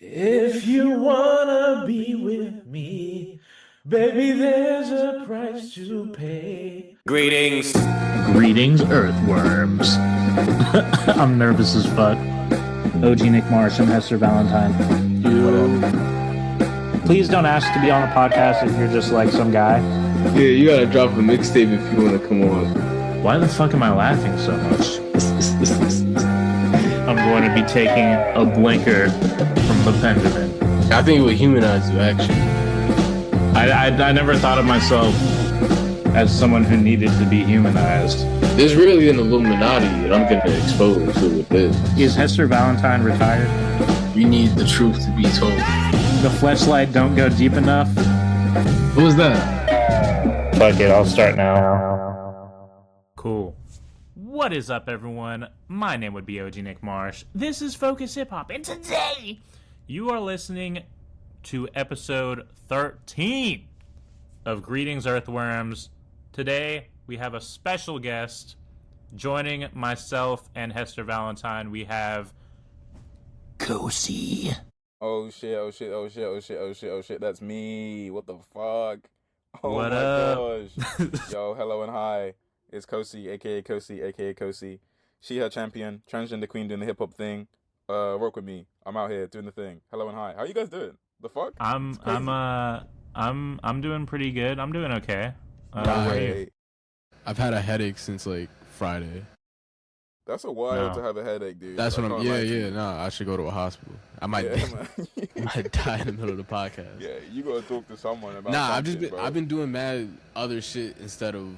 If you wanna be with me, baby, there's a price to pay. Greetings. Greetings, Earthworms. I'm nervous as fuck. OG Nick Marsh and Hester Valentine. Please don't ask to be on a podcast if you're just like some guy. Yeah, you gotta drop a mixtape if you wanna come on. Why the fuck am I laughing so much? I'm going to be taking a blinker from the Benjamin. I think it would humanize you, actually. I never thought of myself as someone who needed to be humanized. There's really an Illuminati that I'm gonna expose to with this. Is Hester Valentine retired? You need the truth to be told. The fleshlight don't go deep enough? What was that? Fuck it, I'll start now. Cool. What is up, everyone? My name would be OG Nick Marsh. This is Focus Hip Hop, and today you are listening to episode 13 of Greetings, Earthworms. Today we have a special guest joining myself and Hester Valentine. We have Kosey. Oh shit, that's me. What the fuck? Oh What my up? gosh. Yo, hello and hi. It's Kosey, aka Kosey. She, her champion, transgender queen doing the hip hop thing. Work with me. I'm out here doing the thing. Hello and hi. How you guys doing? The fuck? I'm doing pretty good. I'm doing okay. No How are you? way. I've had a headache since like Friday. That's a while No. to have a headache, dude. That's I what I'm. can't lie to you. No, I should go to a hospital. I might, Yeah, man. I might die in the middle of the podcast. Yeah, you gotta talk to someone about Nah, something, bro. I've been doing mad other shit instead of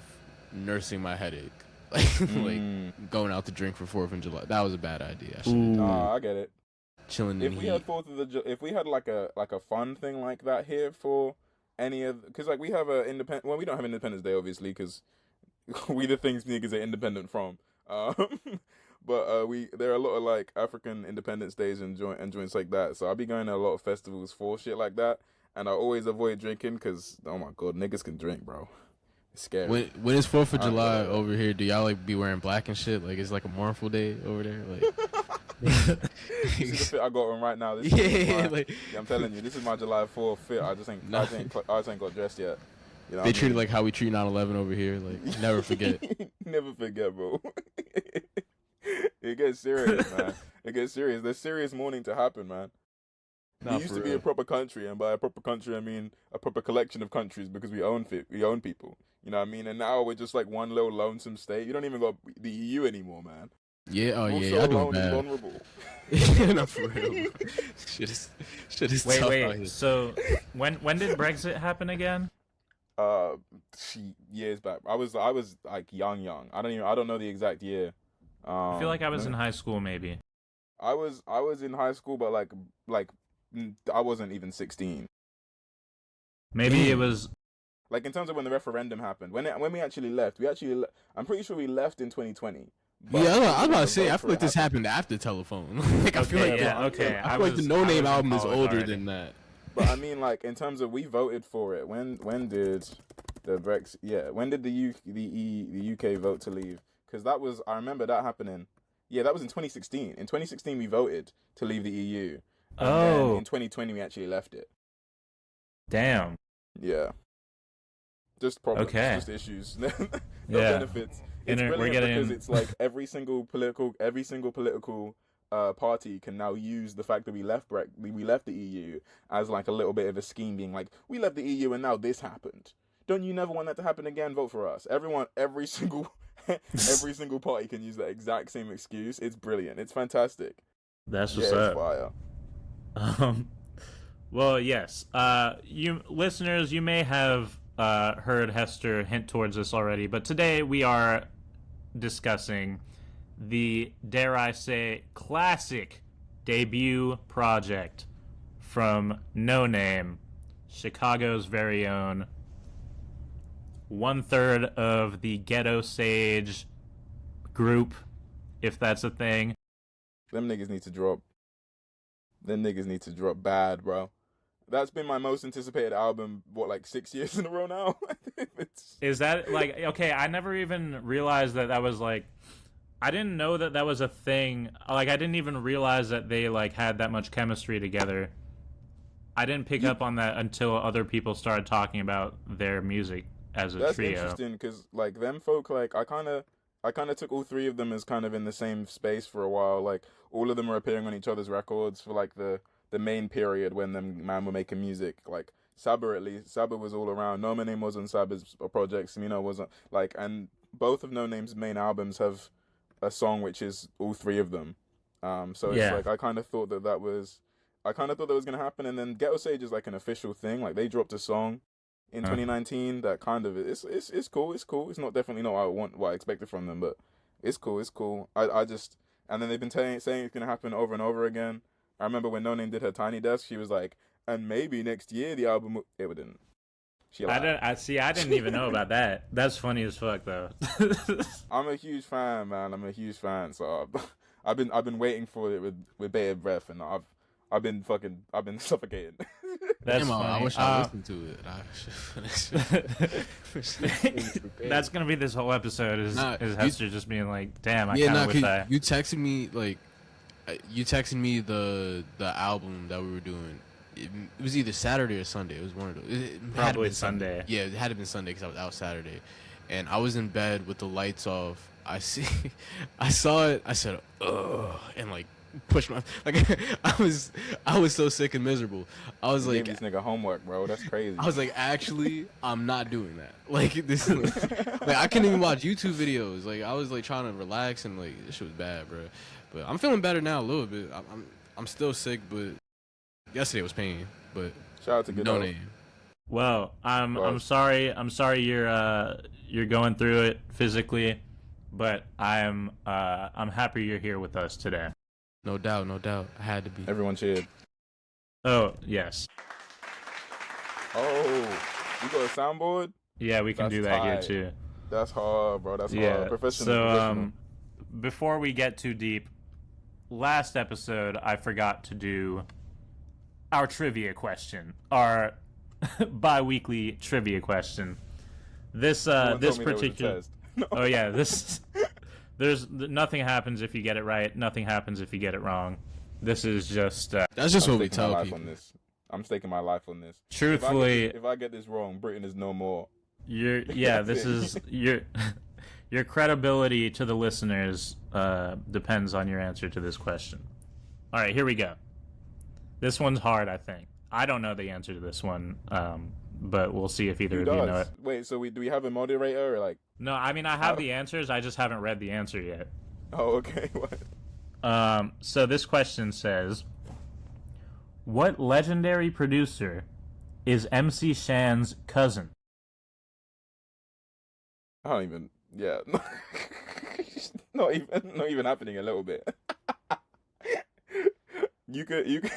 nursing my headache. Like, like going out to drink for 4th of July. That was a bad idea. I should Nah, I get it. chilling in If the we heat. had if we had like a fun thing like that here for any of, because like we have a independent, well, we don't have Independence Day obviously because we the things niggas are independent from, but there are a lot of like African Independence Days and joints like that. So I'll be going to a lot of festivals for shit like that, and I always avoid drinking because oh my god, niggas can drink, bro. It's scary. When it's 4th of I July know. over here, do y'all like be wearing black and shit? Like it's like a mournful day over there. You see the fit I got on right now. This is Yeah, my, like I'm telling you, this is my July 4th fit. I just ain't got dressed yet. You know they what I treat it mean? like how we treat 9/11 over here. Like never forget. Never forget, bro. It gets serious, man. It gets serious. There's serious mourning to happen, man. Nah, We used for to be a real. proper country, and by a proper country, I mean a proper collection of countries because we own people. You know what I mean? And now we're just like one little lonesome state. You don't even got the EU anymore, man. Yeah, oh We're yeah, so y'all doing alone and bad. vulnerable. No, for real. Shit is tough out here. Wait. So when did Brexit happen again? Years back. I was like young. I don't know the exact year. I feel like I was in high school, maybe. I was in high school, but like I wasn't even 16. Maybe it was. Like in terms of when the referendum happened, when we actually left, I'm pretty sure we left in 2020. But Yeah, I was about to say. the I vote feel for like it this happened after Telephone. Like I feel Okay, like yeah, okay. I feel like the No I Name was in album is college older already. than that. But I mean, like in terms of we voted for it. When did the Brexit? Yeah, when did the UK vote to leave? Because I remember that happening. Yeah, that was in 2016. In 2016, we voted to leave the EU. And then in 2020, we actually left it. Damn. Yeah. Just problems, Okay. just issues, no Yeah. benefits. It's We're brilliant getting because it's like every single political party can now use the fact that we left the EU as like a little bit of a scheme, being like, we left the EU and now this happened. Don't you never want that to happen again? Vote for us. Every single party can use that exact same excuse. It's brilliant. It's fantastic. That's Yeah, what's it's up. fire. Well, yes. You listeners, you may have heard Hester hint towards this already, but today we are discussing the, dare I say, classic debut project from Noname, Chicago's very own, 1/3 of the Ghetto Sage group, if that's a thing. Them niggas need to drop. Them niggas need to drop bad, bro. That's been my most anticipated album, like 6 years in a row now? Is that like, okay, I never even realized that was like I didn't know that was a thing. Like, I didn't even realize that they like had that much chemistry together. I didn't pick up on that until other people started talking about their music as a That's trio. interesting because like them folk, like I kind of took all three of them as kind of in the same space for a while. Like all of them were appearing on each other's records for like the main period when them man were making music. Like Saba, at least Saba was all around. Noname was on Saba's projects. Smino wasn't like, and both of Noname's main albums have a song which is all three of them. So it's like I kind of thought that was gonna happen, and then Ghetto Sage is like an official thing. Like they dropped a song in 2019 that kind of it's cool. It's cool. It's not definitely not what I expected from them, but it's cool. It's cool. I just, and then they've been saying it's gonna happen over and over again. I remember when Noname did her Tiny Desk, she was like, and maybe next year the album it didn't. I didn't even know about that. That's funny as fuck though. I'm a huge fan, man. I'm a huge fan. So I've been waiting for it with bated breath, and I've been suffocating. That's Damn, funny. I wish I listened to it. That's gonna be this whole episode is Hester just being like, "Damn, I yeah, kind of wish I." You texted me the album that we were doing. It was either Saturday or Sunday. It was one of those. Probably Sunday. Yeah, it had to been Sunday because I was out Saturday, and I was in bed with the lights off. I saw it. I said, "Ugh," and like pushed my I was so sick and miserable. I was like, "Gave this nigga homework, bro. That's crazy." I was like, actually, I'm not doing that. Like this, like I couldn't even watch YouTube videos. Like I was like trying to relax, and like this shit was bad, bro. But I'm feeling better now a little bit. I'm still sick, but yesterday was pain. But shout out to Noname. Well, I'm sorry. I'm sorry you're going through it physically, but I'm happy you're here with us today. No doubt. I had to be. Everyone cheered. Oh yes. Oh, you got a soundboard? Yeah, we can do that here too. That's hard, bro. That's hard. Professional. So before we get too deep, last episode I forgot to do our trivia question, our bi-weekly trivia question. This particular oh yeah, this there's nothing happens if you get it right, nothing happens if you get it wrong. This is just that's just what we tell people. I'm staking my life on this. Truthfully, if I get this wrong, Britain is no more. This is your credibility to the listeners depends on your answer to this question. All right, here we go. This one's hard, I think. I don't know the answer to this one, but we'll see if either of you know it. Wait, so do we have a moderator or like? No, I mean I have the answers. I just haven't read the answer yet. Oh, okay. What? So this question says, what legendary producer is MC Shan's cousin? I don't even. Yeah. not even happening a little bit. You could.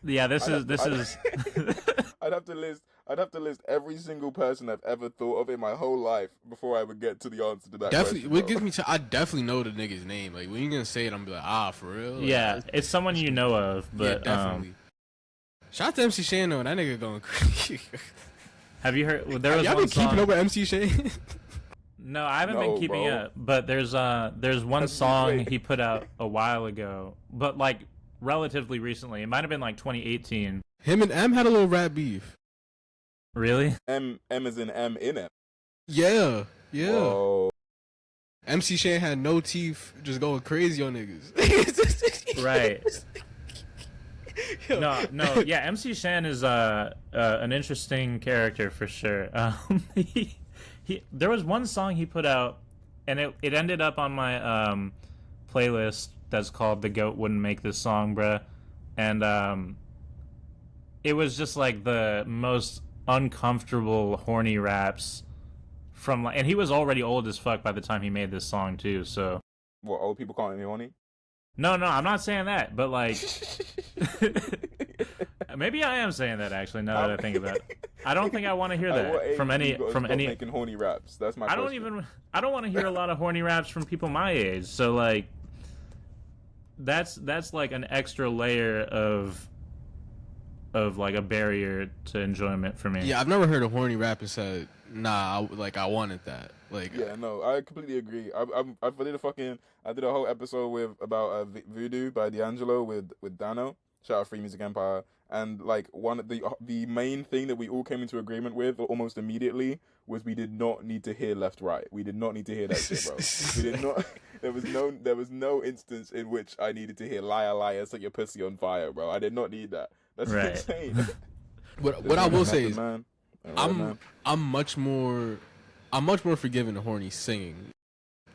Yeah, this is. I'd have to list every single person I've ever thought of in my whole life before I would get to the answer to that definitely, question. What gives me I definitely know the nigga's name. Like when you're gonna say it, I'm gonna be like, for real. Like, yeah, it's someone you know of, but yeah, definitely. Shout out to MC Shane though. That nigga going crazy. Have you heard? There was y'all one been keeping up with MC Shane? No, I haven't been keeping up. But there's one song he put out a while ago, but like relatively recently. It might have been like 2018. Him and M had a little rap beef. Really? M as in M in it. Yeah. Whoa. MC Shane had no teeth, just going crazy on niggas. Right. No, yeah. MC Shan is an interesting character for sure. There was one song he put out, and it ended up on my playlist that's called "The Goat Wouldn't Make This Song, Bruh," and it was just like the most uncomfortable horny raps from and he was already old as fuck by the time he made this song too. So what, old people calling me horny? No, I'm not saying that, but like maybe I am saying that actually. Now that I think about it, I don't think I want to hear that from any making horny raps. That's my. I don't want to hear a lot of horny raps from people my age. So like, that's like an extra layer of like a barrier to enjoyment for me. Yeah, I've never heard a horny rap and said nah, I wanted that. Like, Yeah, no, I completely agree. I did a whole episode about Voodoo by D'Angelo with Dano. Shout out Free Music Empire. And like one of the main thing that we all came into agreement with almost immediately was we did not need to hear Left Right. We did not need to hear that shit, bro. We did not. There was no instance in which I needed to hear Liar Liar Set Your Pussy on Fire, bro. I did not need that. That's Right. insane. what I will say is, man. I'm much more forgiving to horny singing.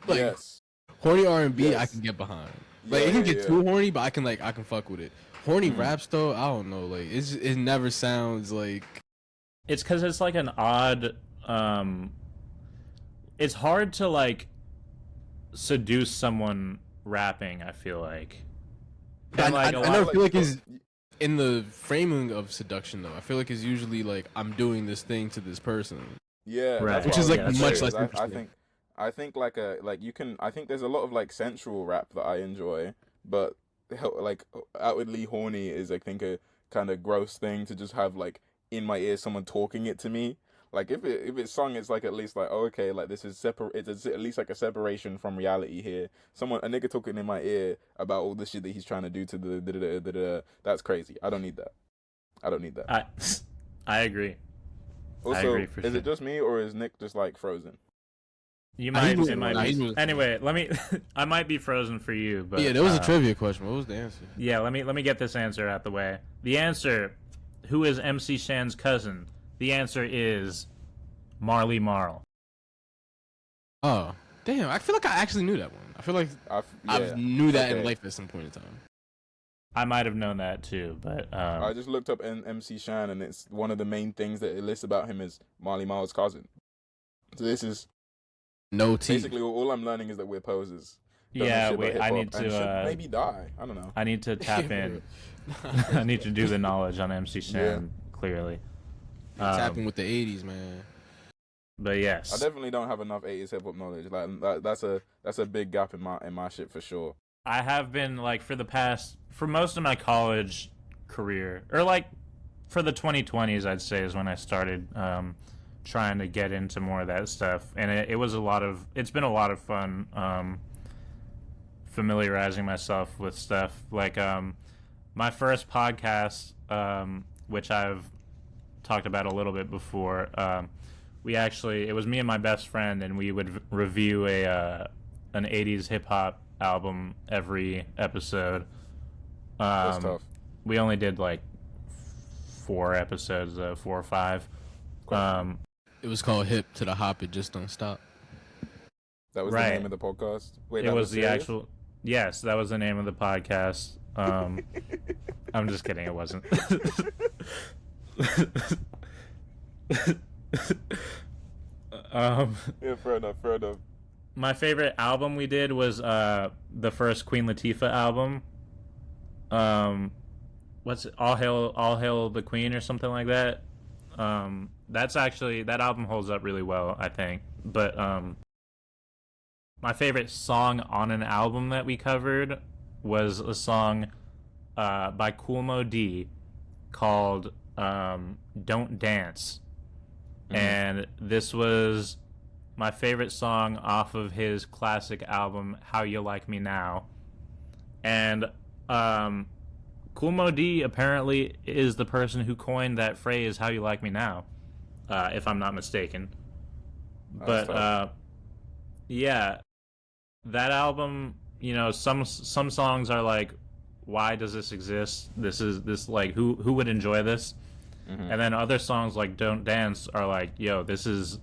Like, yes. horny R&B, Yes. I can get behind. Like, it can get too horny, but I can fuck with it. Horny raps though, I don't know. Like, it never sounds like. It's because it's like an odd. It's hard to like seduce someone rapping. I feel like. And, I a lot never of- feel like it's in the framing of seduction though. I feel like it's usually like I'm doing this thing to this person. Yeah, Right. that's Which what is, I was like, gonna much say, less is interesting. I think I think there's a lot of like sensual rap that I enjoy, but like outwardly horny is I think a kind of gross thing to just have like in my ear someone talking it to me. Like if it's sung, it's like at least like, oh, okay, like this is it's at least like a separation from reality here. A nigga talking in my ear about all the shit that he's trying to do to the that's crazy. I don't need that. I agree. Also, I agree for is sure. it just me or is Nick just like frozen? You Nah, he might. was- It might nah, be. he was- Anyway, let me. I might be frozen for you, but Yeah, there was a trivia question. What was the answer? Yeah, let me get this answer out the way. The answer, who is MC Shan's cousin? The answer is Marley Marl. Oh, damn! I feel like I actually knew that one. I feel like I knew that in life at some point in time. I might have known that too, but I just looked up MC Shan, and it's one of the main things that it lists about him is Marley Marl's cousin. So this is No T. basically all I'm learning is that we're posers. yeah, Don't know shit wait, about I hip-hop need and should to. maybe die. I don't know. I need to tap in. I need to do the knowledge on MC Shan clearly. Tapping with the '80s, man. But yes, I definitely don't have enough 80s hip hop knowledge. Like that's a big gap in my shit for sure. I have been like for most of my college career, or like for the 2020s, I'd say is when I started trying to get into more of that stuff, and it's been a lot of fun familiarizing myself with stuff. Like my first podcast, which I've talked about a little bit before. It was me and my best friend, and we would review an 80s hip hop album every episode. That's tough. We only did like 4 episodes, 4 or 5. It was called "Hip to the Hop, It Just Don't Stop." That was Right. the name of the podcast. Wait, It that was the serious? actual. Yes, that was the name of the podcast. I'm just kidding. It wasn't. Yeah, fair enough. My favorite album we did was the first Queen Latifah album. What's it? All Hail the Queen or something like that. That's actually, that album holds up really well, I think. But my favorite song on an album that we covered was a song by Kool Mo D called Don't Dance. And this was my favorite song off of his classic album How You Like Me Now. And Kool Mo D apparently is the person who coined that phrase How You Like Me Now, if I'm not mistaken. But yeah, that album, you know, some songs are like, why does this exist? This like, who would enjoy this? And then other songs like Don't Dance are like, yo, this is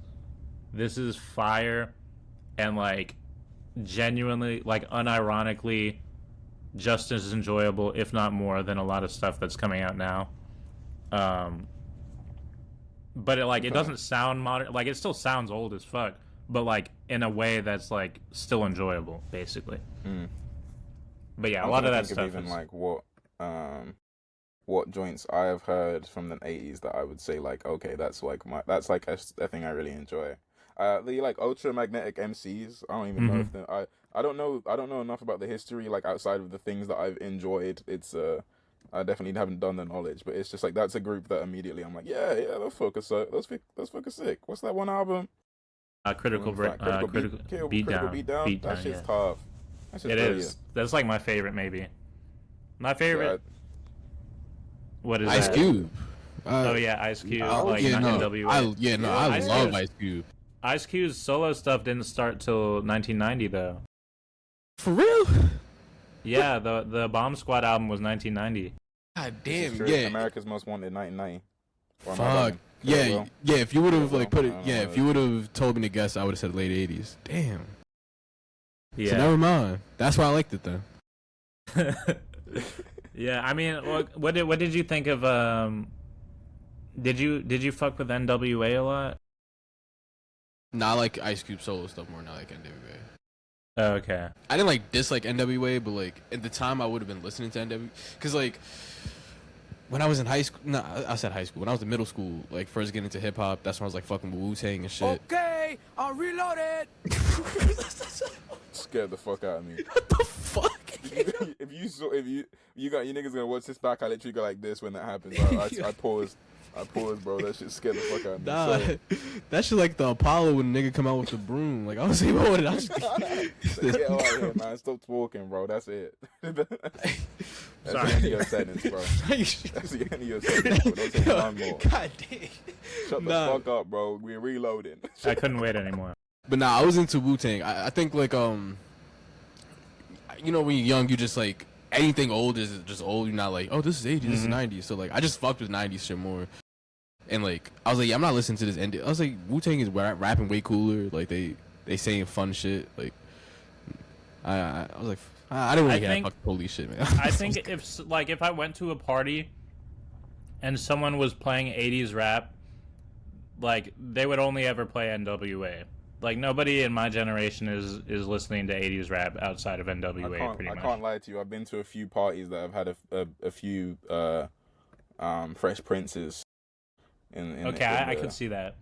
fire, and like genuinely, like unironically just as enjoyable, if not more, than a lot of stuff that's coming out now. But it doesn't sound modern, like it still sounds old as fuck, but like in a way that's like still enjoyable, basically. But yeah, a lot of that stuff even is... like what joints I have heard from the 80s that I would say like, okay, that's like a thing I really enjoy. The like ultramagnetic MCs, I don't even know if I don't know enough about the history like outside of the things that I've enjoyed. It's I definitely haven't done the knowledge, but it's just like that's a group that immediately I'm like, yeah, those folk are so those folk are sick. What's that one album? Critical Beatdown. That shit's tough. That shit's It brilliant. is. That's like my favorite, maybe. My favorite. What is Ice that? Cube. Oh yeah, Ice Cube. like yeah, no. NWA. I Ice love Cube's- Ice Cube. Ice Cube's solo stuff didn't start till 1990 though. For real? Yeah, the Bomb Squad album was 1990. God This is damn, true. yeah. America's Most Wanted 1990. Or am I Fuck. bugging? Yeah, Well, yeah. If you would have like put it, I don't yeah. know. If you would have told me to guess, I would have said late '80s. Damn. Yeah. So never mind. That's why I liked it then. Yeah, I mean, what did you think of did you fuck with NWA a lot? Nah, I like Ice Cube solo stuff more than I like NWA. Oh, okay. I didn't like dislike NWA, but like at the time I would have been listening to NWA because like when I was in high school, I said high school. When I was in middle school, like first getting into hip hop, that's when I was like fucking with Wu-Tang and shit. Okay, I'm reloaded. Scared the fuck out of me. What the fuck? if you got your niggas gonna watch this back, I literally go like this when that happens. I pause, bro. That shit scared the fuck out of me. Nah, So, that shit like the Apollo when a nigga come out with the broom. Like I was saying, what? I was get out of here, man. Stop talking, bro. That's it. That's Sorry. the end of your sentence, bro. That's the end of your sentence, bro. Don't say none more. God damn. Shut the Nah. fuck up, bro. We're reloading. I couldn't wait anymore. But nah, I was into Wu-Tang. I think like you know when you're young, you just like anything old is just old. You're not like, oh, this is 80s, this is 90s. So like I just fucked with 90s shit more. And like I was like, yeah, I'm not listening to this end. I was like, Wu-Tang is rapping way cooler. Like they saying fun shit. Like I was like, I didn't really hear that fucking police shit, man. I think if I went to a party and someone was playing 80s rap, like they would only ever play NWA. Like nobody in my generation is listening to 80s rap outside of NWA. Pretty much. I can't lie to you. I've been to a few parties that have had a few Fresh Princes. I could see that.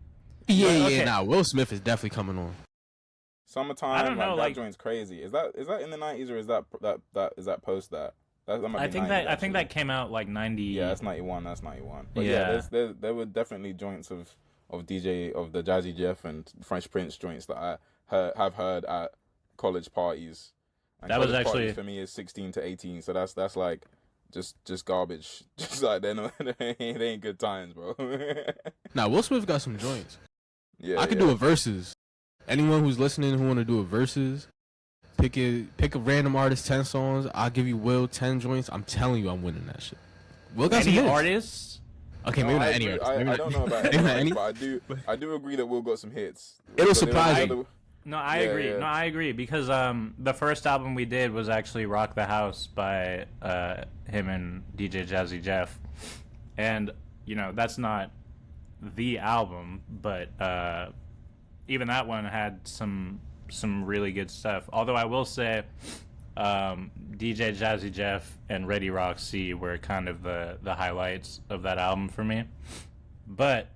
Yeah, Okay. yeah. Nah, Will Smith is definitely coming on. Summertime. I don't know, that like- joint's crazy. Is that in the 90s or is that post that? That might I be think 90s, that actually. came out like 90. Yeah, that's 91. That's 91. But Yeah. there were definitely joints of the Jazzy Jeff and French Prince joints that I have heard at college parties. And That was college actually- parties for me is 16 to 18. So that's like just garbage. Just like they ain't good times, bro. Nah, Will Smith got some joints. Yeah, I could do a verses. Anyone who's listening who want to do a verses, pick a random artist, 10 songs. I'll give you Will 10 joints. I'm telling you, I'm winning that shit. Will got some Any hits. artists? Okay, No, maybe I not any agree. artist. Maybe I not- don't know about maybe any, not any. but I do agree that Will got some hits. It'll So there was surprise another- you. No, I Yeah, agree. yeah. No, I agree because the first album we did was actually "Rock the House" by him and DJ Jazzy Jeff, and you know that's not the album, but even that one had some really good stuff. Although I will say, DJ Jazzy Jeff and Ready Rock C were kind of the highlights of that album for me, but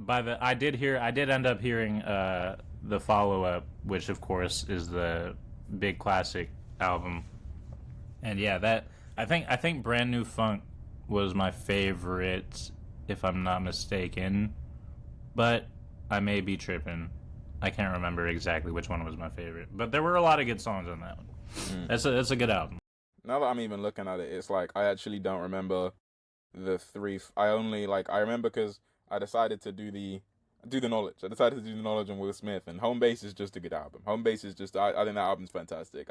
I did end up hearing the follow-up, which of course is the big classic album. And yeah, that I think Brand New Funk was my favorite, if I'm not mistaken, but I may be tripping. I can't remember exactly which one was my favorite, but there were a lot of good songs on that one. That's a good album. Now that I'm even looking at it, it's like I actually don't remember the three. I remember because I decided to do the knowledge. I decided to do the knowledge on Will Smith, and Home Base is just a good album. Home Base is just I think that album's fantastic.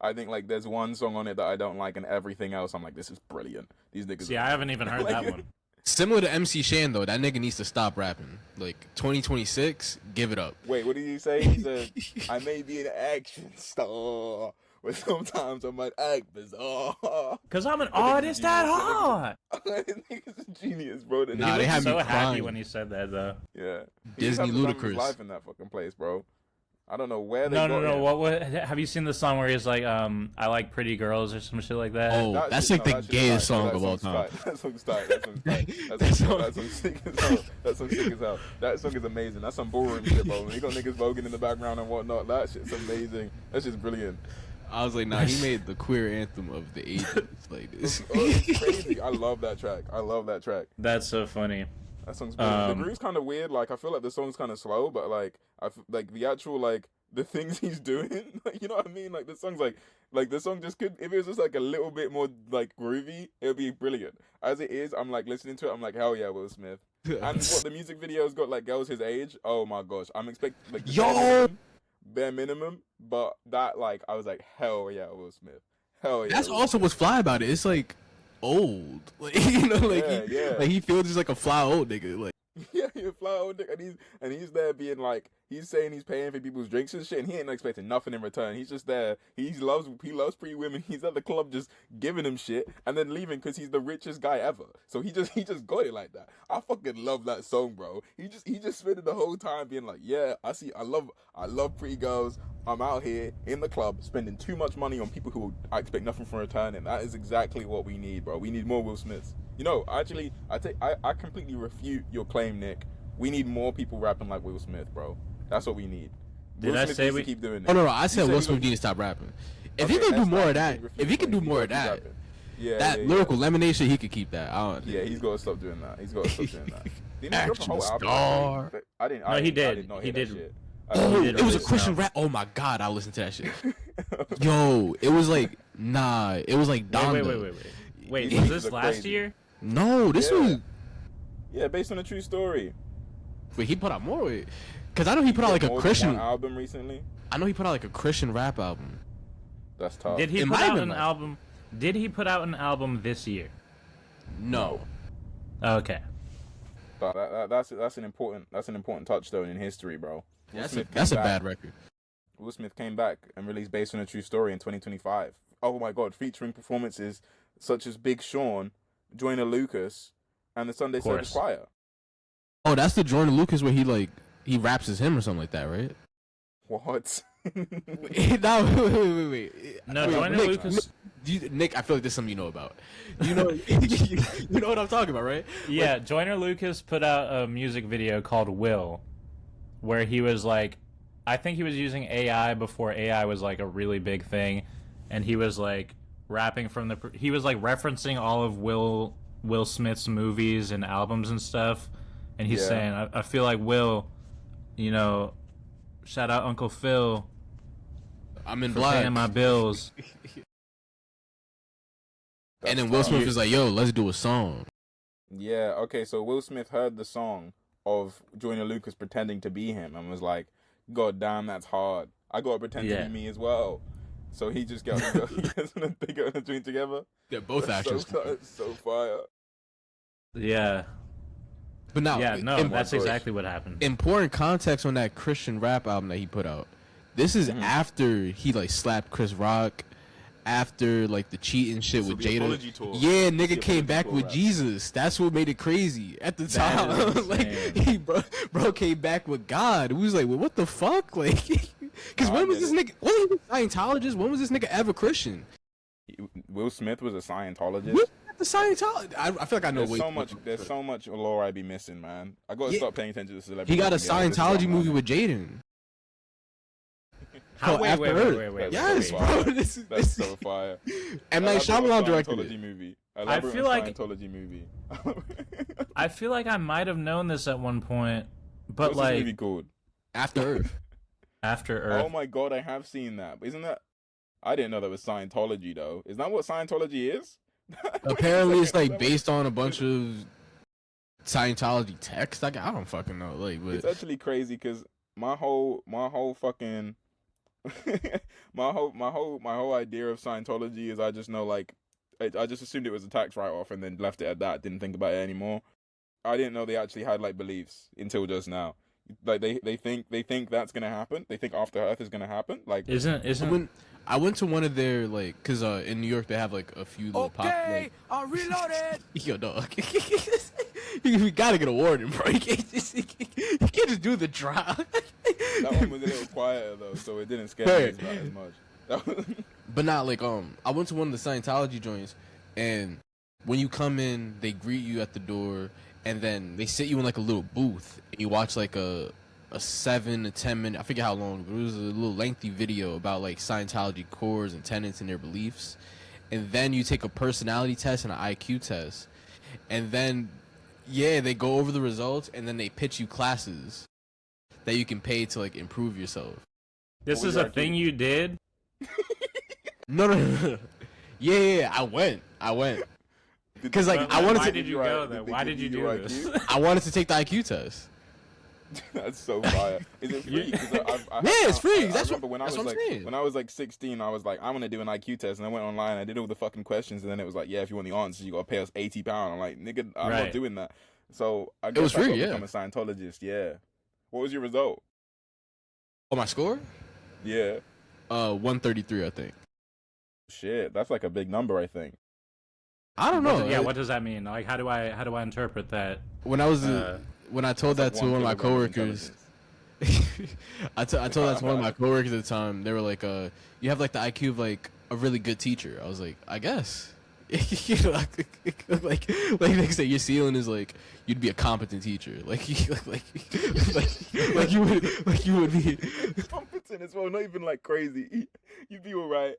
I think like there's one song on it that I don't like, and everything else I'm like, this is brilliant. These niggas. See, are I haven't even heard that one. Similar to MC Shan though, that nigga needs to stop rapping. Like 2026, give it up. Wait, what did he say? He said, I may be an action star, but sometimes I might act bizarre. Cause I'm an artist at heart. This nigga's a genius, bro. Nah, He they was had me so happy crying. when he said that, though. Yeah. Disney He's having the time of his Ludacris. life in that fucking place, bro. I don't know where they No. got him. What? Have you seen the song where he's like, I like pretty girls or some shit like that? Oh, That that's shit- like no, the that shit gayest is song tight. of all time. That song's tight. That song's tight. That song- That song's sick as hell. That song's sick as hell. That song is amazing. That's some ballroom shit, bro. You got niggas voguing in the background and whatnot. That shit's amazing. That shit's brilliant. I was like, nah, he made the queer anthem of the 80s. Like this. Oh, it's crazy. I love that track. I love that track. That's so funny. That song's brilliant. The groove's kind of weird. Like I feel like the song's kind of slow, but like like the actual like the things he's doing. Like, you know what I mean? Like the song's like the song just could, if it was just like a little bit more like groovy, it would be brilliant. As it is, I'm like listening to it. I'm like, hell yeah, Will Smith. And what the music video's got like girls his age. Oh my gosh, I'm expecting like bare minimum. But that like I was like, hell yeah, Will Smith. Hell yeah. That's Will also Smith. what's fly about it. It's like old, like you know, like Yeah. like he feels just like a fly old nigga. Like Yeah, you fly old dick, and he's there being like, he's saying he's paying for people's drinks and shit, and he ain't expecting nothing in return. He's just there. He loves pretty women. He's at the club just giving them shit and then leaving because he's the richest guy ever. So he just got it like that. I fucking love that song, bro. He just spent it the whole time being like, yeah, I love pretty girls. I'm out here in the club spending too much money on people who I expect nothing from return, and that is exactly what we need, bro. We need more Will Smiths. You know, actually, I completely refute your claim, Nick. We need more people rapping like Will Smith, bro. That's what we need. Did Will I Smith say needs we to keep doing it? oh no, I said You Will said Smith he need to stop rapping. If Okay, he could do that's more fine. of that, Refuse if he could do claim. more of He gotta that, keep rapping. Yeah, that lyrical lemonade shit, he could keep that. Yeah, he's got to stop doing that. He's got to stop doing that. Didn't he drop a Action whole album? star. I didn't. No, he did. I did not hear He that did. shit. Oh, did it was a release Christian an rap. Oh my god, I listened to that shit. Yo, it was like it was like Donda. Wait, These was niggas this are last crazy. year? No, this Yeah. was. Yeah, based on a true story. Wait, he put out more with. Cause I know he put out like a More than Christian. one album recently. I know he put out like a Christian rap album. That's tough. Did he It put might have out been an like- album? Did he put out an album this year? No. Okay. But that's an important touchstone in history, bro. Will That's Smith came a back. bad record. Will Smith came back and released Based on a True Story in 2025. Oh my god, featuring performances such as Big Sean, Joyner Lucas, and the Sunday Service Choir. Oh, that's the Jordan Lucas where he raps as him or something like that, right? What? No, wait. No, Wait, Joyner Nick, Lucas. Nick, I feel like this is something you know about. You know, you know what I'm talking about, right? Yeah, Joyner Lucas put out a music video called Will, where he was like, I think he was using AI before AI was like a really big thing, and he was like rapping from he was like referencing all of Will Smith's movies and albums and stuff, and he's saying, I feel like Will, you know, shout out Uncle Phil. I'm in for black. paying my bills. And then Will Smith was like, yo, let's do a song. Yeah, okay, so Will Smith heard the song of Joyner Lucas pretending to be him and was like, God damn, that's hard. I gotta pretend to be me as well. So he just got they got a drink together. They're both actors. So fire. Yeah. But now, that's exactly what happened. Important context on that Christian rap album that he put out. This is after he like slapped Chris Rock, after like the cheating shit with Jada. Yeah, nigga came back with Jesus. That's what made it crazy at the time. Like he bro came back with God. We was like, well, what the fuck? Like, because when was this nigga? Wasn't he a Scientologist? When was this nigga ever Christian? Will Smith was a Scientologist. The Scientologist. I feel like I know. There's so much lore I be missing, man. I gotta stop paying attention to celebrities. He got a Scientology movie with Jaden. Wait. Yes, bro. That's so fire. M. Night Shyamalan directed it. Movie. I feel like Scientology movie. I feel like I might have known this at one point, but What's like this movie called? After Earth. After Earth. Oh my god, I have seen that. Isn't that? I didn't know that was Scientology though. Is that what Scientology is? Apparently, it's like based on a bunch of Scientology text. Like I don't fucking know. Like, but it's actually crazy because my whole fucking my whole idea of Scientology is I just know like I just assumed it was a tax write-off and then left it at that. Didn't think about it anymore. I didn't know they actually had like beliefs until just now. Like they think that's gonna happen. They think After Earth is gonna happen. Like isn't I went to one of their like, cause in New York they have like a few little pop. Okay, I'm reloaded. Yo, dog, you gotta get a warning, bro. You can't just do the drop. That one was a little quieter though, so it didn't scare me as much. But not like I went to one of the Scientology joints, and when you come in, they greet you at the door, and then they sit you in like a little booth, and you watch like a a 7 to 10 minute, I forget how long, but it was a little lengthy video about like Scientology cores and tenets and their beliefs. And then you take a personality test and an IQ test. And then, yeah, they go over the results and then they pitch you classes that you can pay to like improve yourself. This is a thing you did? No. Yeah, I went. Because like I wanted to. Why did you go though? Why did you do this? I wanted to take the IQ test. That's so fire. Is it free? It's free. I remember when I was like 16, I was like, I'm gonna do an IQ test, and I went online, I did all the fucking questions, and then it was like, yeah, if you want the answers, you gotta pay us £80. I'm like, nigga, I'm not doing that. So I guess it was free. Yeah, become a Scientologist. Yeah. What was your result? Oh, my score? Yeah. 133, I think. Shit, that's like a big number, I think. I don't know. What does that mean? Like, how do I interpret that? When I was when I told that to one of my coworkers, I told that to one of my coworkers at the time. They were like, "You have like the IQ of like a really good teacher." I was like, "I guess." You know, like they say your ceiling is like you'd be a competent teacher, like you would be competent as well, not even like crazy. You'd be alright.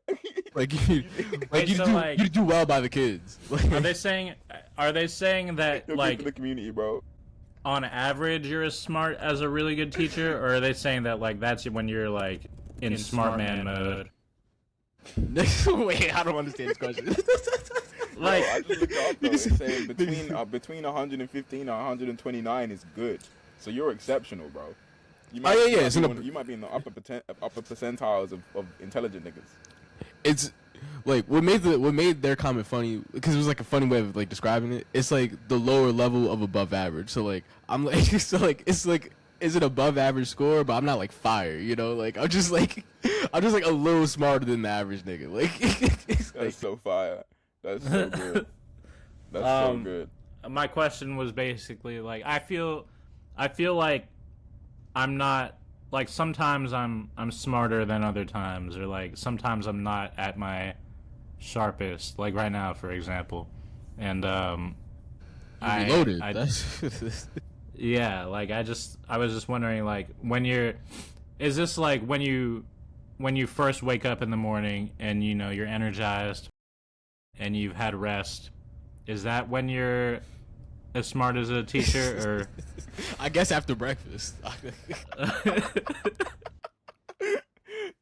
You'd do well by the kids. Are they saying that like for the community, bro? On average, you're as smart as a really good teacher, or are they saying that like that's when you're like in smart man mode? Wait, I don't understand this question. Like, I just looked up though. It's saying between 115 and 129 is good. So you're exceptional, bro. You might, you might be in the upper percentiles of intelligent niggas. It's like what made their comment funny, because it was like a funny way of like describing it. It's like the lower level of above average. So like I'm like it's like is it above average score, but I'm not like fire, you know? Like I'm just like a little smarter than the average nigga. Like that's so fire. That's so good. That's so good. My question was basically like I feel like I'm not like sometimes I'm smarter than other times, or like sometimes I'm not at my sharpest, like right now for example. And I loaded. Yeah, like I was just wondering like is this like when you first wake up in the morning and you know you're energized and you've had rest, is that when you're as smart as a teacher? Or I guess after breakfast.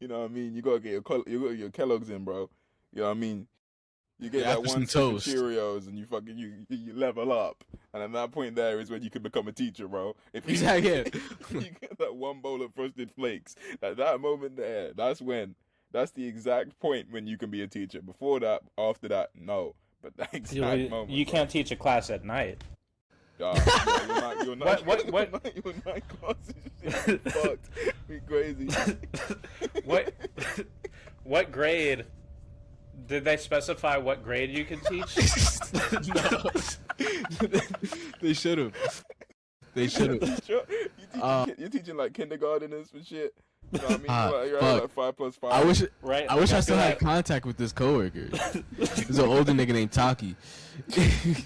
You know what I mean? You gotta get your Kellogg's in, bro. You know what I mean? You get that one toast, Cheerios, and you fucking you level up, and at that point there is when you can become a teacher, bro. If you, you get that one bowl of Frosted Flakes, at that moment there, that's the exact point when you can be a teacher. Before that, after that, no. But that exact moment, you can't teach a class at night. You're not What? Your night classes shit is fucked. Be crazy. What grade? Did they specify what grade you could teach? No. They should have. You're teaching like kindergarteners and shit. You know what I mean? You're like 5 plus 5. I wish I still had contact with this coworker. There's an older nigga named Taki.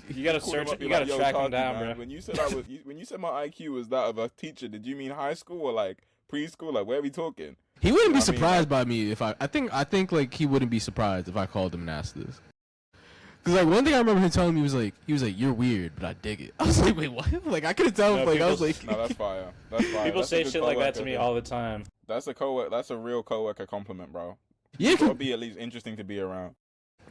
You gotta search. You gotta track him down, bro. When you said when you said my IQ was that of a teacher, did you mean high school or like preschool? Like where are we talking? He wouldn't be surprised by me if I think like he wouldn't be surprised if I called him and asked this. Cause like one thing I remember him telling me was like you're weird, but I dig it. I was like, wait, what? Like I couldn't tell him. Like I was like, no, that's fire. That's fire. People say shit like that to me all the time. That's a real coworker compliment, bro. Yeah, it would be at least interesting to be around.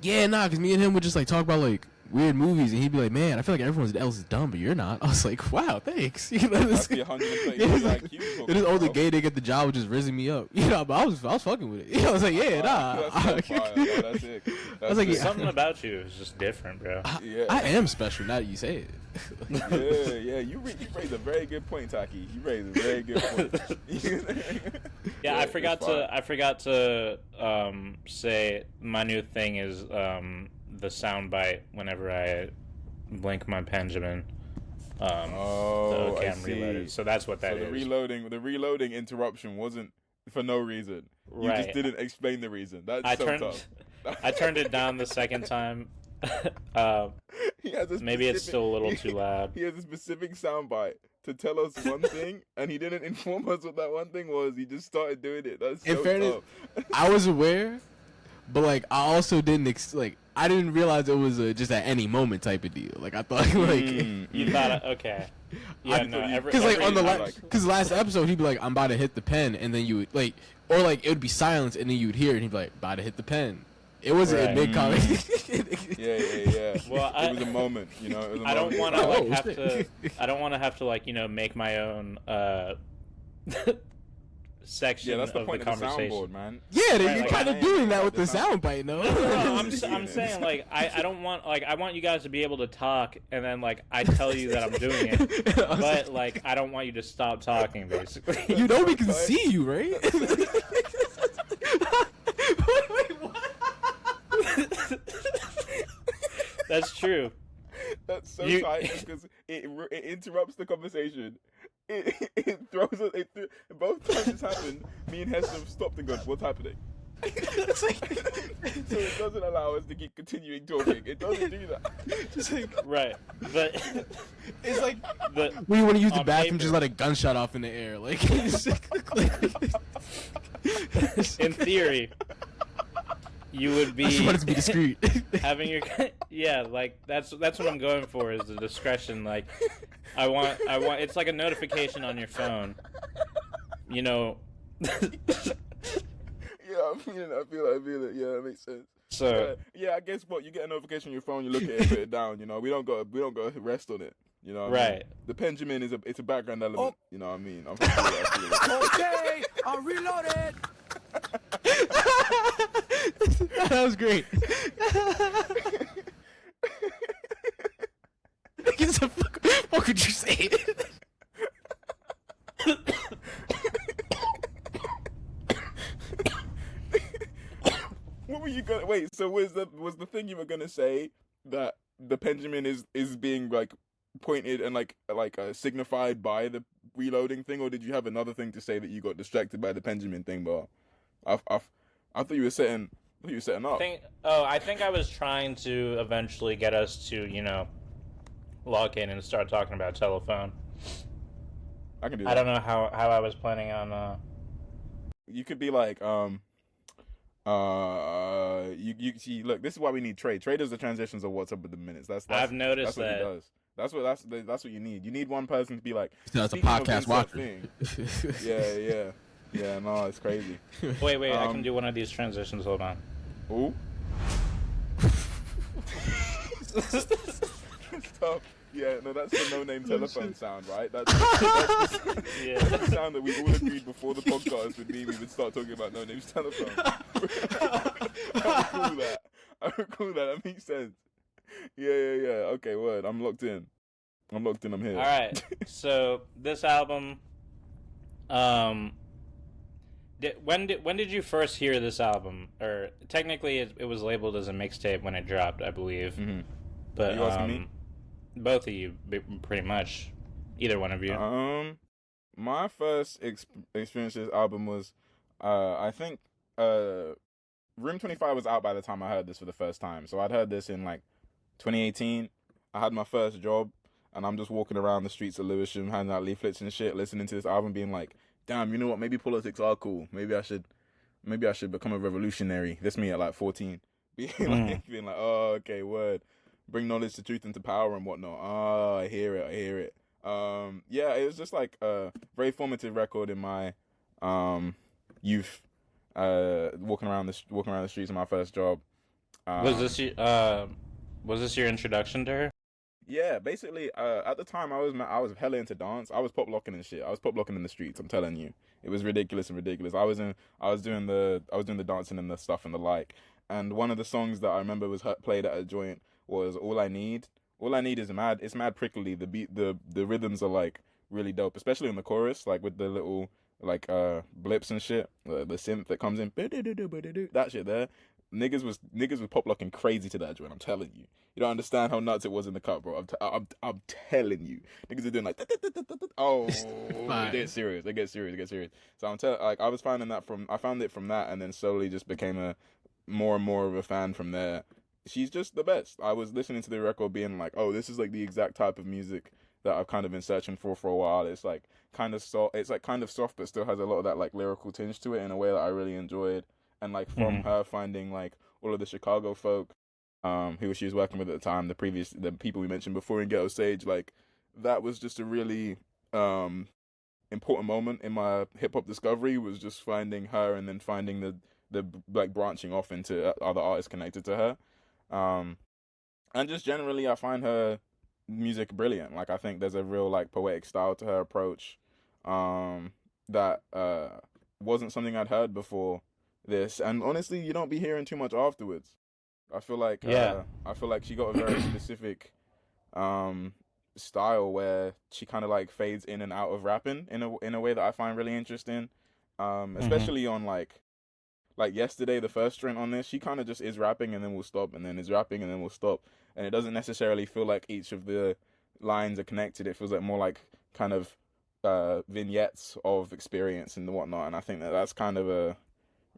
Yeah, nah, cause me and him would just like talk about like weird movies, and he'd be like, "Man, I feel like everyone else is dumb, but you're not." I was like, "Wow, thanks." You know, that's the 130 IQ. This older gay nigga at the job was just rizzing me up, you know. But I was fucking with it. You know, I was like, "Yeah, nah." That's so fire. No, that's it. I was like, something about you is just different, bro. I am special now that you say it. Yeah. You raised a very good point, Taki. You raised a very good point. Yeah, I forgot to say my new thing is the soundbite whenever I blink my Benjamin. The cam reloaded. So that's what that is. The reloading interruption wasn't for no reason. You just didn't explain the reason. That's tough. I turned it down the second time. Maybe it's still a little too loud. He has a specific soundbite to tell us one thing, and he didn't inform us what that one thing was. He just started doing it. That's so In fairness, tough. I was aware, but like I also didn't I didn't realize it was just at any moment type of deal. Like I thought You thought, okay. Yeah, because like on the because last episode he'd be like, I'm about to hit the pen, and then you would like, or like it would be silence, and then you would hear it, and he'd be like, about to hit the pen. It wasn't Right. a big comment. Yeah. Well, it was a moment, you know. It was a I don't moment. want to Oh, have shit. to. I don't want to have to like make my own section Yeah, that's the of point the of the conversation. soundboard, man. Yeah, Right, you're like, kind of doing that with the soundbite, no? No, I'm saying like I don't want I want you guys to be able to talk, and then like I tell you that I'm doing it, but like I don't want you to stop talking, basically. You know we can see you, right? Wait, what? That's true. That's so You- tight because it interrupts the conversation. It throws us. Both times it's happened, me and Hester have stopped and gone, "What's happening?" It's like, So it doesn't allow us to keep continuing talking. It doesn't do that. just like, Right, but it's like the when you want to use the on bathroom, paper. just let a gunshot off in the air, like. in theory, you would be I just want it to be discreet. having your like that's what I'm going for is the discretion. Like I want it's like a notification on your phone, you know. Yeah, I feel it. Yeah, that makes sense. So Yeah, I guess what you get a notification on your phone, you look at it, put it down. You know, we don't go rest on it. You know, what I mean? Right. The Benjamin it's a background element. Oh. You know what I mean? I feel it. Okay, I'm reloaded. That was great. What could you say? What were you gonna wait? So was the thing you were gonna say that the Benjamin is being like pointed and like signified by the reloading thing, or did you have another thing to say that you got distracted by the Benjamin thing? But I thought you were setting up. I think I was trying to eventually get us to log in and start talking about Telephone. I can do that. I don't know how I was planning on. You could be like you see, look, this is why we need Trey. Trey does the transitions of what's up with the minutes. That's I've noticed that's what that. he does. That's what you need. You need one person to be like, That's a "Speaking of podcast insert watcher." thing." Yeah. No, it's crazy. Wait, I can do one of these transitions. Hold on. Ooh. Stop. Yeah, no, that's the Noname telephone sound, right? That's Yeah. the sound that we all agreed before the podcast would be we would start talking about Noname's telephone. I recall that. That makes sense. Yeah. Okay, word. I'm locked in. I'm here. All right. So this album, when did you first hear this album? Or technically, it was labeled as a mixtape when it dropped, I believe. Mm-hmm. But Are you asking me? both of you, pretty much, either one of you. My first experience with this album was, I think, Room 25 was out by the time I heard this for the first time. So I'd heard this in like 2018. I had my first job, and I'm just walking around the streets of Lewisham, handing out leaflets and shit, listening to this album, being like, damn, you know what? Maybe politics are cool. Maybe I should become a revolutionary. This me at like 14, being like, oh, okay, word. Bring knowledge to truth and to power and whatnot. Oh, I hear it. Yeah, it was just like a very formative record in my youth. Walking around the streets of my first job. Was this your introduction to her? Yeah, basically, at the time I was hella into dance. I was pop locking and shit. I was pop locking in the streets. I'm telling you, it was ridiculous. I was doing the dancing and the stuff and the like. And one of the songs that I remember was played at a joint was "All I Need." All I Need is it's mad prickly. The beat, the rhythms are like really dope, especially in the chorus, like with the little like blips and shit. The synth that comes in, that shit there. Niggas was pop locking crazy to that joint. I'm telling you. You don't understand how nuts it was in the cut, bro. I'm telling you. Niggas are doing like oh, they get serious. So I'm like I found it from that, and then slowly just became a more and more of a fan from there. She's just the best. I was listening to the record being like, oh, this is like the exact type of music that I've kind of been searching for a while. It's like kind of it's like kind of soft, but still has a lot of that like lyrical tinge to it in a way that I really enjoyed. And like from her finding like all of the Chicago folk, who she was working with at the time, the people we mentioned before in Ghetto Sage, like that was just a really important moment in my hip hop discovery, was just finding her and then finding the like branching off into other artists connected to her. And just generally I find her music brilliant. Like I think there's a real like poetic style to her approach that wasn't something I'd heard before this, and honestly you don't be hearing too much afterwards. I feel like she got a very specific style where she kind of like fades in and out of rapping in a way that I find really interesting, especially on like Yesterday, the first string on this, she kind of just is rapping and then will stop, and then is rapping and then will stop, and it doesn't necessarily feel like each of the lines are connected. It feels like more like kind of vignettes of experience and whatnot, and I think that's kind of a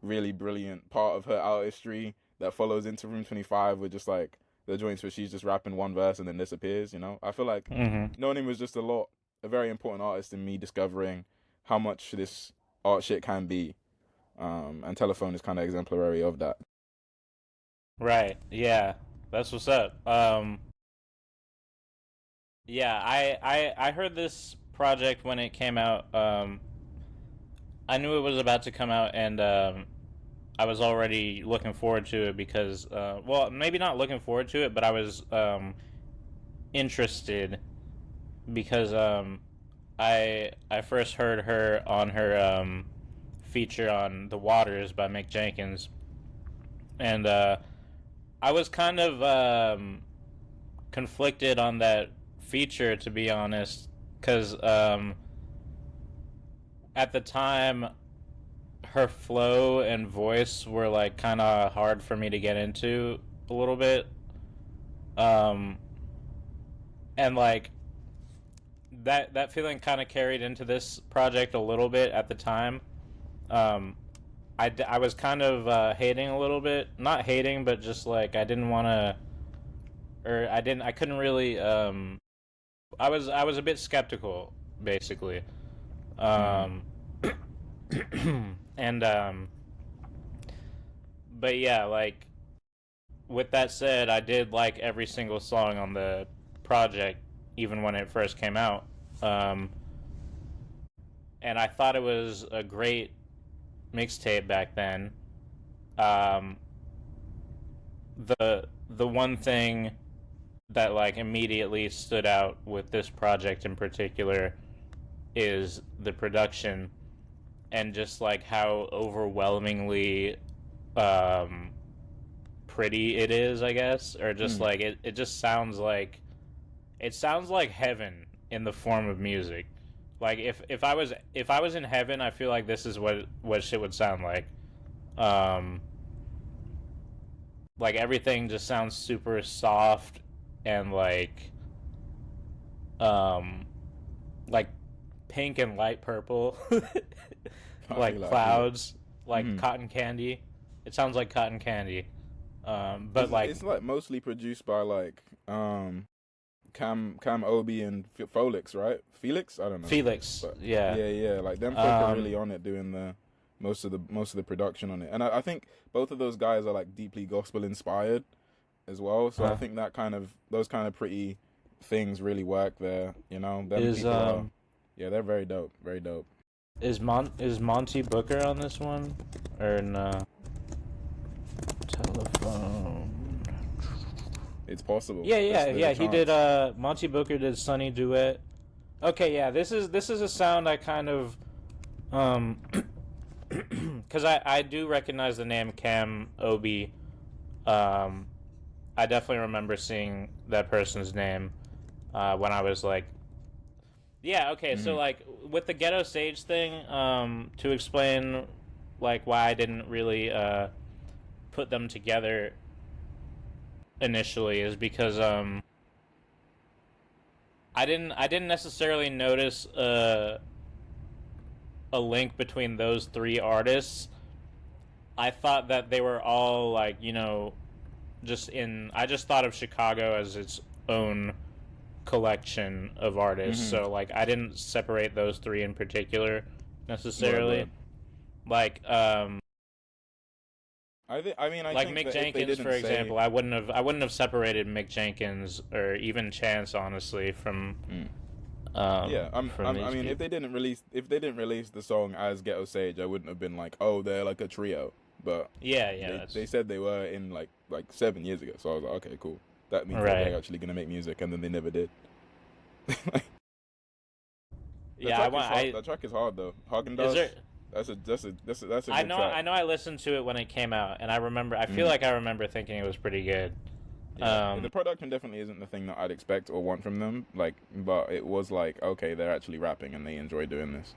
really brilliant part of her artistry that follows into Room 25 with just like the joints where she's just rapping one verse and then disappears, you know? I feel like Noname was just a very important artist in me discovering how much this art shit can be. And Telefone is kind of exemplary of that. Right. Yeah. That's what's up. Yeah, I heard this project when it came out. I knew it was about to come out, and I was already looking forward to it because, well, maybe not looking forward to it, but I was interested because I first heard her on her feature on The Waters by Mick Jenkins, and I was kind of conflicted on that feature, to be honest, because at the time her flow and voice were like kind of hard for me to get into a little bit, and like that feeling kind of carried into this project a little bit at the time. I was kind of hating a little bit, not hating, but just like I didn't want to, or I couldn't really. I was a bit skeptical, basically, and but yeah, like with that said, I did like every single song on the project, even when it first came out, and I thought it was a great mixtape back then. The one thing that like immediately stood out with this project in particular is the production, and just like how overwhelmingly pretty it is, I guess, or just like it just sounds like heaven in the form of music. Like if I was in heaven, I feel like this is what shit would sound like. Like everything just sounds super soft and like pink and light purple, like clouds, like cotton candy. It sounds like cotton candy. But it's like mostly produced by like Cam Obi and Felix, right? Felix? I don't know. Felix, but, yeah. Yeah. Like them folk are really on it, doing the most of the production on it, and I think both of those guys are like deeply gospel inspired as well. So I think that those kind of pretty things really work there. You know, them they're very dope, very dope. Is Monty Booker on this one or no? Telefone. It's possible. Yeah. He did. Monty Booker did Sunny Duet. Okay, yeah. This is a sound I kind of, because I do recognize the name Cam Obi. I definitely remember seeing that person's name when I was like, yeah. Okay, so like with the Ghetto Sage thing, to explain like why I didn't really put them together initially is because I didn't necessarily notice a link between those three artists. I thought that they were all like, you know, I just thought of Chicago as its own collection of artists. So like I didn't separate those three in particular necessarily. Right. Like I mean, I like think Mick that if they Jenkins, didn't for say- example, I wouldn't have separated Mick Jenkins or even Chance, honestly, from Yeah, I from these mean, people. if they didn't release the song as Ghetto Sage, I wouldn't have been like, oh, they're like a trio. But yeah, they said they were in like 7 years ago, so I was like, okay, cool. That means that Right. they're actually gonna make music, and then they never did. That track is hard though. Hagen Is Dazs. there? That's a good I know track. I listened to it when it came out, and I remember. I feel like I remember thinking it was pretty good. Yeah, the production definitely isn't the thing that I'd expect or want from them. Like, but it was like, okay, they're actually rapping and they enjoy doing this.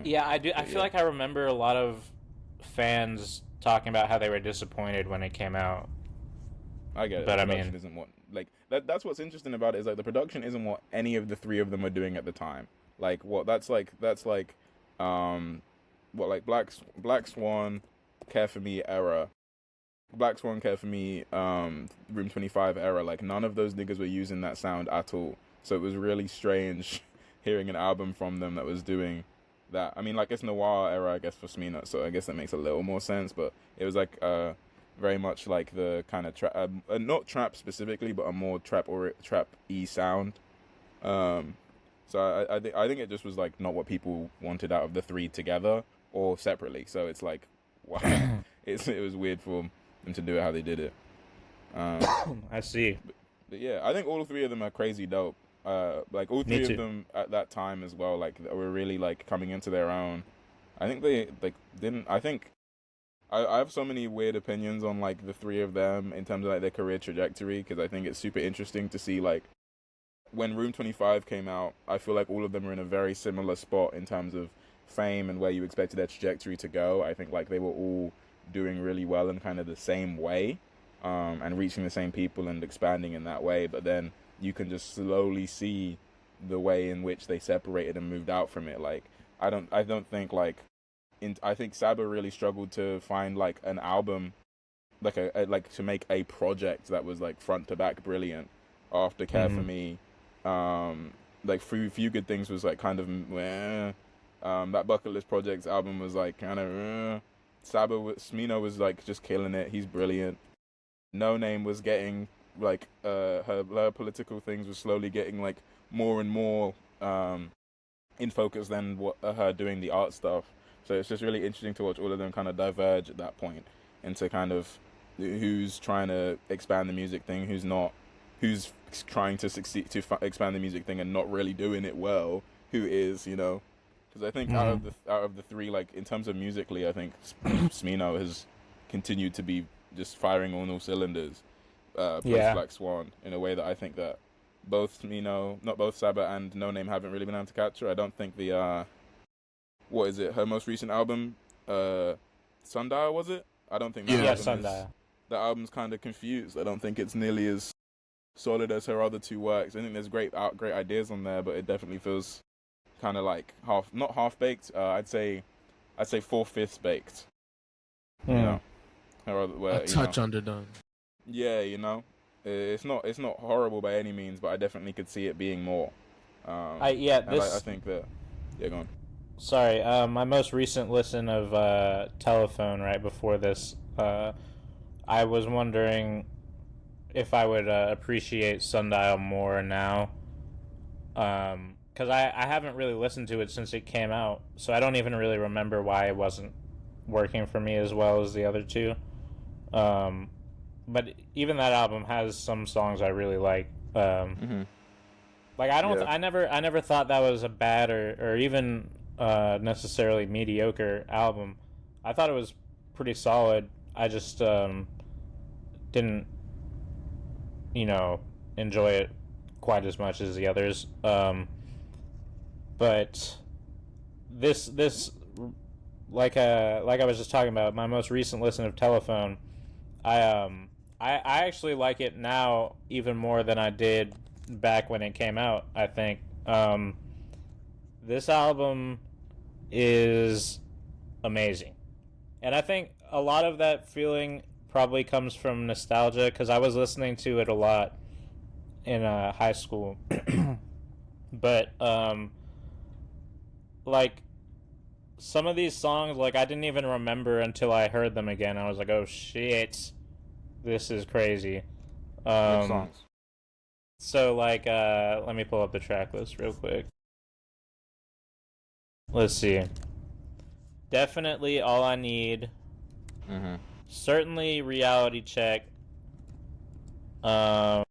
Yeah, I do. I feel like I remember a lot of fans talking about how they were disappointed when it came out. I get it. But the I mean- production isn't what like that's what's interesting about it is like the production isn't what any of the three of them are doing at the time. Like what that's like what like Black Swan, Care for Me era. Black Swan, Care for Me, Room 25 era, like none of those niggas were using that sound at all. So it was really strange hearing an album from them that was doing that. I mean, like it's Noir era, I guess, for Smino, so I guess that makes a little more sense, but it was like very much like the kind of trap, not trap specifically, but a more trap-y sound. So I think it just was like not what people wanted out of the three together or separately. So it's like, wow, it was weird for them to do it how they did it. I see. But yeah, I think all three of them are crazy dope. Like all three of them at that time as well, like were really like coming into their own. I think they like didn't. I think I have so many weird opinions on like the three of them in terms of like their career trajectory, because I think it's super interesting to see like when Room 25 came out. I feel like all of them are in a very similar spot in terms of fame and where you expected their trajectory to go. I think like they were all doing really well in kind of the same way, and reaching the same people and expanding in that way. But then you can just slowly see the way in which they separated and moved out from it. Like I don't think like I think Saba really struggled to find like an album, like a like to make a project that was like front to back brilliant after Care for Me. Like Few Good Things was like kind of that Bucket List Projects album was like kind of Smino was like just killing it. He's brilliant. Noname was getting like her political things was slowly getting like more and more in focus than what her doing the art stuff. So it's just really interesting to watch all of them kind of diverge at that point into kind of who's trying to expand the music thing, who's not, who's trying to succeed to expand the music thing and not really doing it well, who is, you know. Because I think out of the three, like in terms of musically, I think Smino has continued to be just firing on all cylinders post Black Swan in a way that I think that both Smino, not both Saba and Noname haven't really been able to capture. I don't think the what is it? Her most recent album, Sundial, was it? I don't think that Sundial. The album's kind of confused. I don't think it's nearly as solid as her other two works. I think there's great ideas on there, but it definitely feels kind of like not half baked. I'd say 4/5 baked. You know, A touch underdone. Yeah, you know, it's not horrible by any means, but I definitely could see it being more. I think that. Yeah, go on. Sorry, my most recent listen of Telephone right before this, I was wondering if I would appreciate Sundial more now, because I haven't really listened to it since it came out, so I don't even really remember why it wasn't working for me as well as the other two. But even that album has some songs I really like. Like I never thought that was a bad or even necessarily mediocre album. I thought it was pretty solid. I just didn't, enjoy it quite as much as the others. But this like I was just talking about, my most recent listen of Telephone, I actually like it now even more than I did back when it came out. I think this album is amazing, and I think a lot of that feeling probably comes from nostalgia, because I was listening to it a lot in high school. But like some of these songs, like I didn't even remember until I heard them again. I was like, oh shit, this is crazy. Which songs? So like let me pull up the track list real quick. Let's see. Definitely All I Need. Mm-hmm. Certainly Reality Check. Yeah,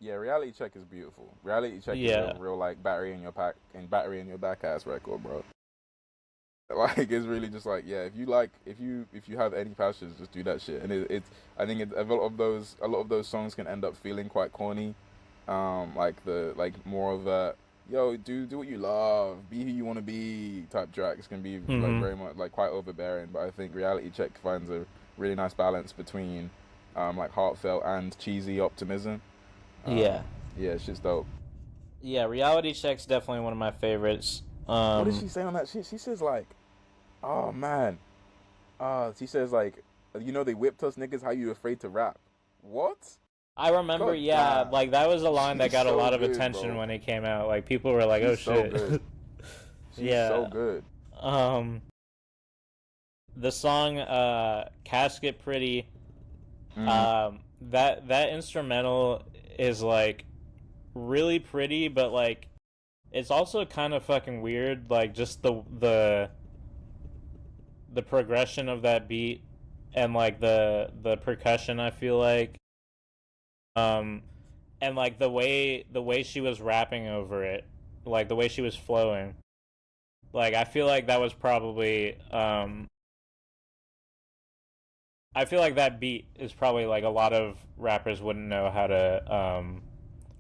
Reality Check is beautiful. Reality Check is a real like battery in your back ass record, bro. Like it's really just like, yeah, if you have any passions, just do that shit. And it's I think a lot of those songs can end up feeling quite corny, like more of a yo do what you love, be who you want to be type tracks can be like very much like quite overbearing. But I think Reality Check finds a really nice balance between like heartfelt and cheesy optimism. Yeah, it's just dope. Yeah, Reality Check's definitely one of my favorites. What did she say on that shit? She says like, oh man, she says like, they whipped us niggas. How you afraid to rap? What? I remember, like that was a line that got a lot of attention when it came out. Like people were like, "Oh shit!" Good. She's so good. The song "Casket Pretty," that instrumental is like really pretty, but like it's also kind of fucking weird. Like just the progression of that beat and like the percussion. I feel like. And like the way she was rapping over it, like the way she was flowing, like I feel like that was probably I feel like that beat is probably like a lot of rappers wouldn't know how to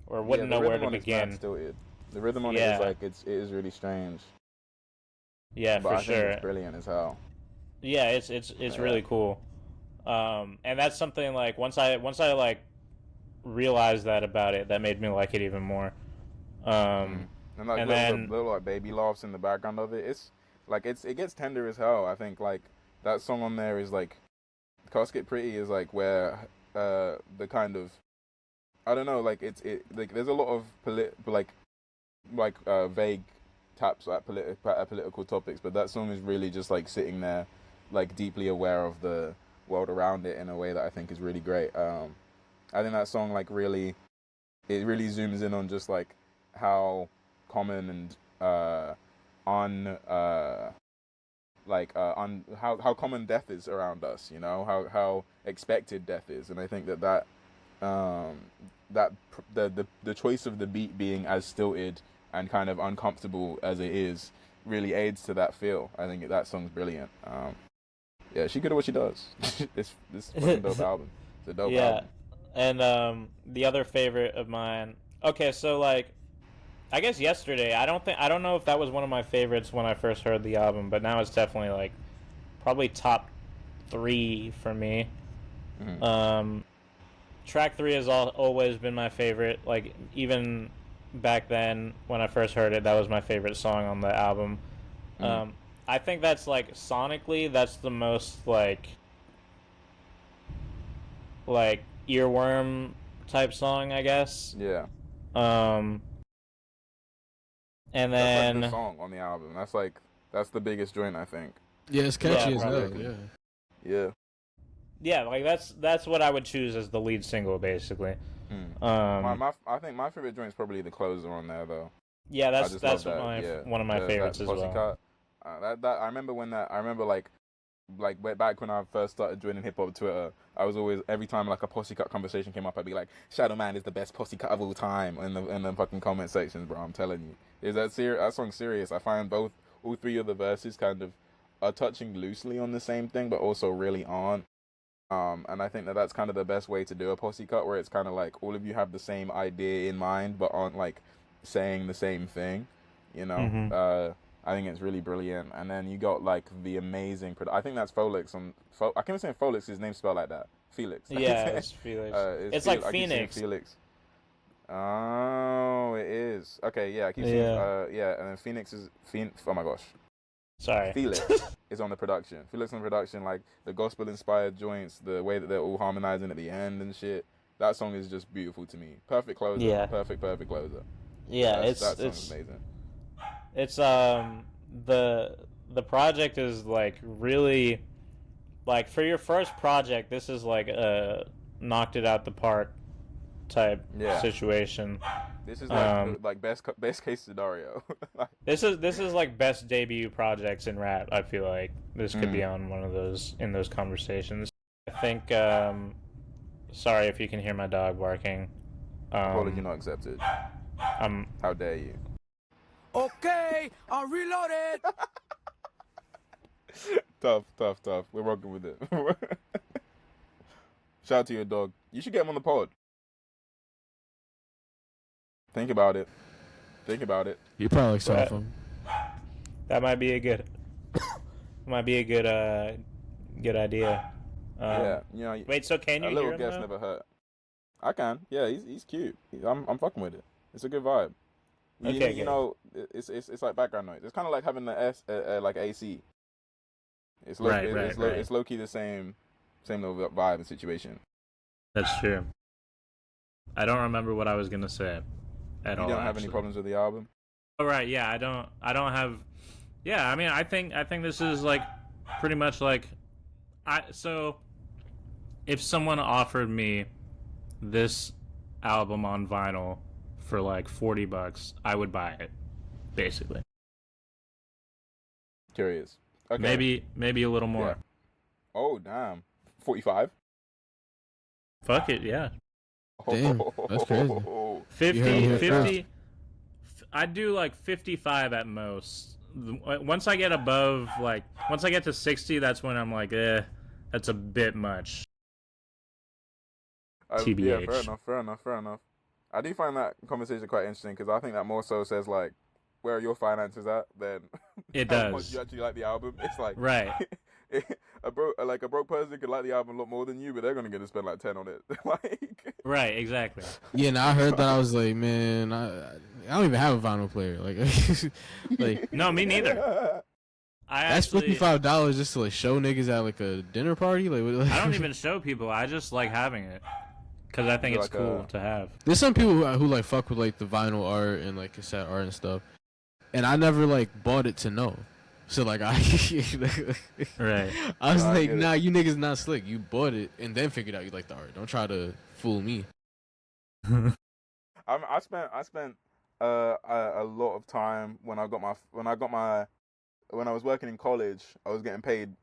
or wouldn't know where to begin. The rhythm on it is like it is really strange. Yeah, but for I sure. think it's brilliant as hell. Yeah, it's really cool. And that's something like once I like realized that about it, that made me like it even more. And like little like baby laughs in the background of it. It's like it gets tender as hell. I think like that song on there is like Casket Pretty is like where the kind of I don't know like like there's a lot of vague taps at political topics, but that song is really just like sitting there like deeply aware of the world around it in a way that I think is really great. I think that song like really zooms in on just like how common and how common death is around us, how expected death is. And I think that the choice of the beat being as stilted and kind of uncomfortable as it is really aids to that feel. I think that song's brilliant. Yeah, she good at what she does. This fucking dope album. It's a dope album. And the other favorite of mine. Okay, so like, I guess yesterday. I don't know if that was one of my favorites when I first heard the album, but now it's definitely like, probably top 3 for me. Mm-hmm. Track 3 has always been my favorite. Like even back then when I first heard it, that was my favorite song on the album. Mm-hmm. I think that's like sonically, that's the most like earworm type song, I guess. Yeah. And then that's like the song on the album. That's the biggest joint, I think. Yeah, it's catchy as hell. Yeah, like that's what I would choose as the lead single, basically. I think my favorite joint is probably the closer on there, though. Yeah, that's one of my favorites as well. I remember like back when I first started joining hip hop Twitter, I was always, every time like a posse cut conversation came up, I'd be like, Shadow Man is the best posse cut of all time in the fucking comment sections, bro. I'm telling you, is that song serious? I find all 3 of the verses kind of are touching loosely on the same thing, but also really aren't. And I think that's kind of the best way to do a posse cut, where it's kind of like all of you have the same idea in mind, but aren't like saying the same thing, Mm-hmm. I think it's really brilliant. And then you got like the amazing I think that's Folix on I can't say Folix, his name's spelled like that. Felix. Yeah, it's Felix. It's like Phoenix. Felix. Oh, it is. Okay, yeah, I keep seeing and then Phoenix is oh my gosh. Sorry. Felix is on the production. Felix on the production, like the gospel inspired joints, the way that they're all harmonizing at the end and shit. that song is just beautiful to me. Perfect closer. Yeah. Perfect closer. Yeah, That song's amazing. It's the project is like really like for your first project. This is like a knocked it out the park type situation. This is like best case scenario. This is like best debut projects in rap. I feel like this could be on one of those in those conversations. I think. Sorry if you can hear my dog barking. Apology not accepted. How dare you? Okay, I'm reloaded. Tough. We're rocking with it. Shout out to your dog. You should get him on the pod. Think about it. You probably saw him. That might be a good. Good idea. Yeah, you know. Wait, so can you a hear little him guess though? never hurt. I can. Yeah, he's cute. I'm fucking with it. It's a good vibe. Okay, You know, it's like background noise. It's kind of like having the like AC. It's low key the same little vibe and situation. That's true. I don't remember what I was gonna say at all. You don't have actually. any problems with the album? Oh, right, yeah, I don't have. Yeah, I mean, I think this is like pretty much like so if someone offered me this album on vinyl for like $40, I would buy it, basically. Curious. Okay. Maybe a little more. Yeah. Oh damn. 45. Fuck it, yeah. Damn, that's crazy. 50. I'd do like 55 at most. Once I get to 60, that's when I'm like, that's a bit much. TBH. Yeah, fair enough. I do find that conversation quite interesting because I think that more so says like, where are your finances at than It how does. much you actually like the album. It's like Right. a broke person could like the album a lot more than you, but they're gonna get to spend like 10 on it. Like Right, exactly. Yeah, and I heard that. I was like, man, I don't even have a vinyl player. Like No, me neither. That's $55 just to like show niggas at like a dinner party. Like I don't even show people. I just like having it because I think it's like cool to have. There's some people who like fuck with like the vinyl art and like cassette art and stuff, and I never like bought it to know. So like I Right. I was like, nah, you niggas not slick. You bought it and then figured out you like the art. Don't try to fool me. I spent a lot of time when I was working in college. I was getting paid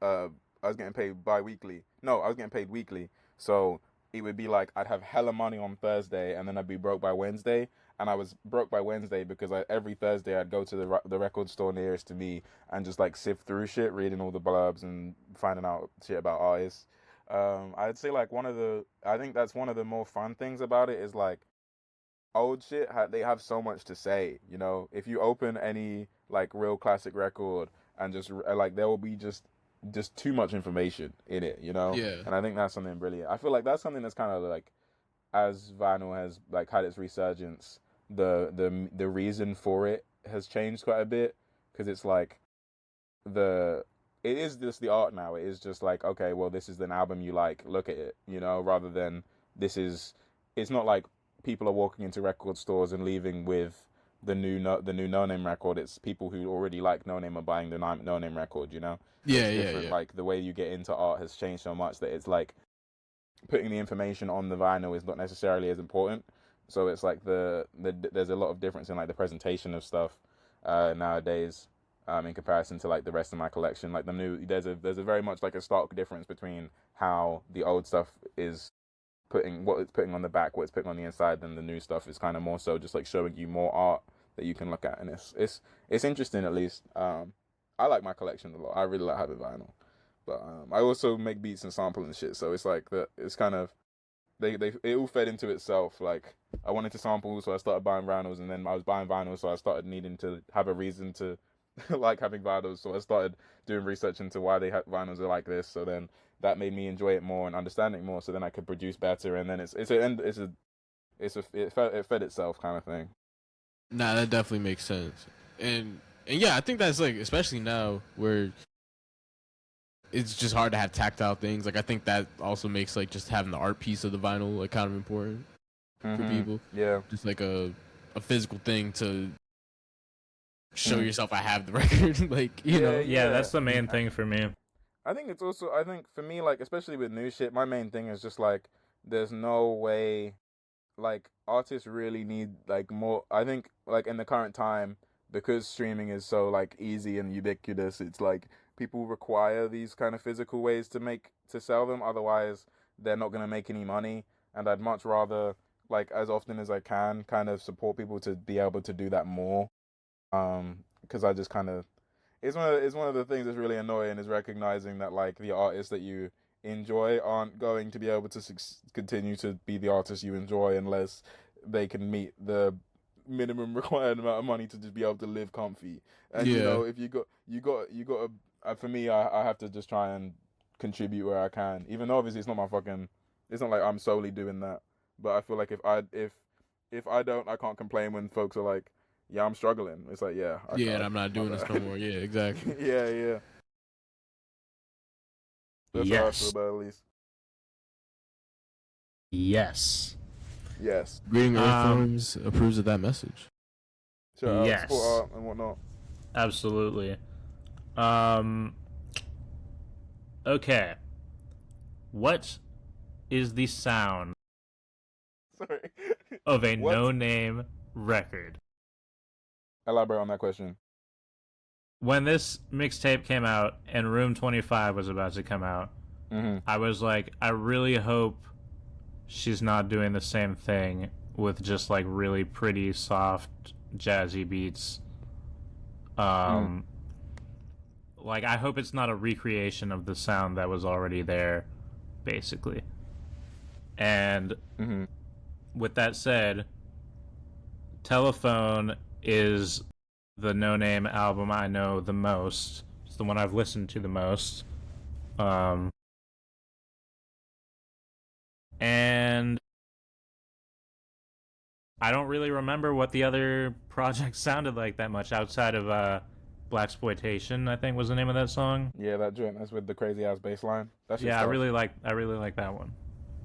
bi-weekly. No, I was getting paid weekly. So it would be like I'd have hella money on Thursday and then I'd be broke by Wednesday. And I was broke by Wednesday because every Thursday I'd go to the record store nearest to me and just like sift through shit, reading all the blurbs and finding out shit about artists. I'd say like I think that's one of the more fun things about it is like old shit. They have so much to say, you know. If you open any like real classic record and just like there will be just too much information in it, you know. Yeah. And I think that's something brilliant. I feel like that's something that's kind of like, as vinyl has like had its resurgence, the reason for it has changed quite a bit because it's like it is just the art now. It is just like, okay, well, this is an album you like, look at it, you know, rather than it's not like people are walking into record stores and leaving with the new Noname record. It's people who already like Noname are buying the Noname record, you know. Yeah. Like the way you get into art has changed so much that it's like putting the information on the vinyl is not necessarily as important. So it's like there's a lot of difference in like the presentation of stuff nowadays in comparison to like the rest of my collection. Like there's a very much like a stark difference between how the old stuff is what it's putting on the back, what it's putting on the inside, than the new stuff is kind of more so just like showing you more art that you can look at, and it's interesting at least. I like my collection a lot. I really like having vinyl, but I also make beats and sample and shit. So it's like it's kind of it all fed into itself. Like I wanted to sample, so I started buying vinyls, and then I was buying vinyls, so I started needing to have a reason to like having vinyls. So I started doing research into why vinyls are like this. So then that made me enjoy it more and understand it more. So then I could produce better, and then it fed itself kind of thing. Nah, that definitely makes sense. And yeah, I think that's like, especially now where it's just hard to have tactile things. Like I think that also makes like just having the art piece of the vinyl like kind of important for people. Yeah. Just like a physical thing to show yourself I have the record. Like, you know. Yeah, that's the main thing for me. I think it's also, I think for me, like, especially with new shit, my main thing is just like, there's no way, like, artists really need like more. I think like in the current time, because streaming is so like easy and ubiquitous, it's like people require these kind of physical ways to sell them. Otherwise, they're not gonna make any money. And I'd much rather, like, as often as I can, kind of support people to be able to do that more. Because I just kind of, it's one of the things that's really annoying is recognizing that like the artists that you enjoy aren't going to be able to continue to be the artists you enjoy unless they can meet the minimum required amount of money to just be able to live comfy. And you know, if you got for me, I have to just try and contribute where I can, even though obviously it's not like I'm solely doing that. But I feel like if I don't, I can't complain when folks are like, yeah, I'm struggling. It's like, yeah. And I'm not doing this no more. Yeah, exactly. yeah. That's how I feel about it, at least. Yes. Greeting Earthworms approves of that message. Sure, Yes. support art and whatnot. Absolutely. Okay. What is the sound Sorry. of a What? no-name record? Elaborate on that question. When this mixtape came out and Room 25 was about to come out, I was like, I really hope she's not doing the same thing with just like really pretty, soft, jazzy beats. Like, I hope it's not a recreation of the sound that was already there, basically. And with that said, Telefone is the no-name album I know the most. It's the one I've listened to the most. And I don't really remember what the other projects sounded like that much outside of Blaxploitation, I think was the name of that song. Yeah, that joint that's with the crazy ass bass line. That's I really like that one.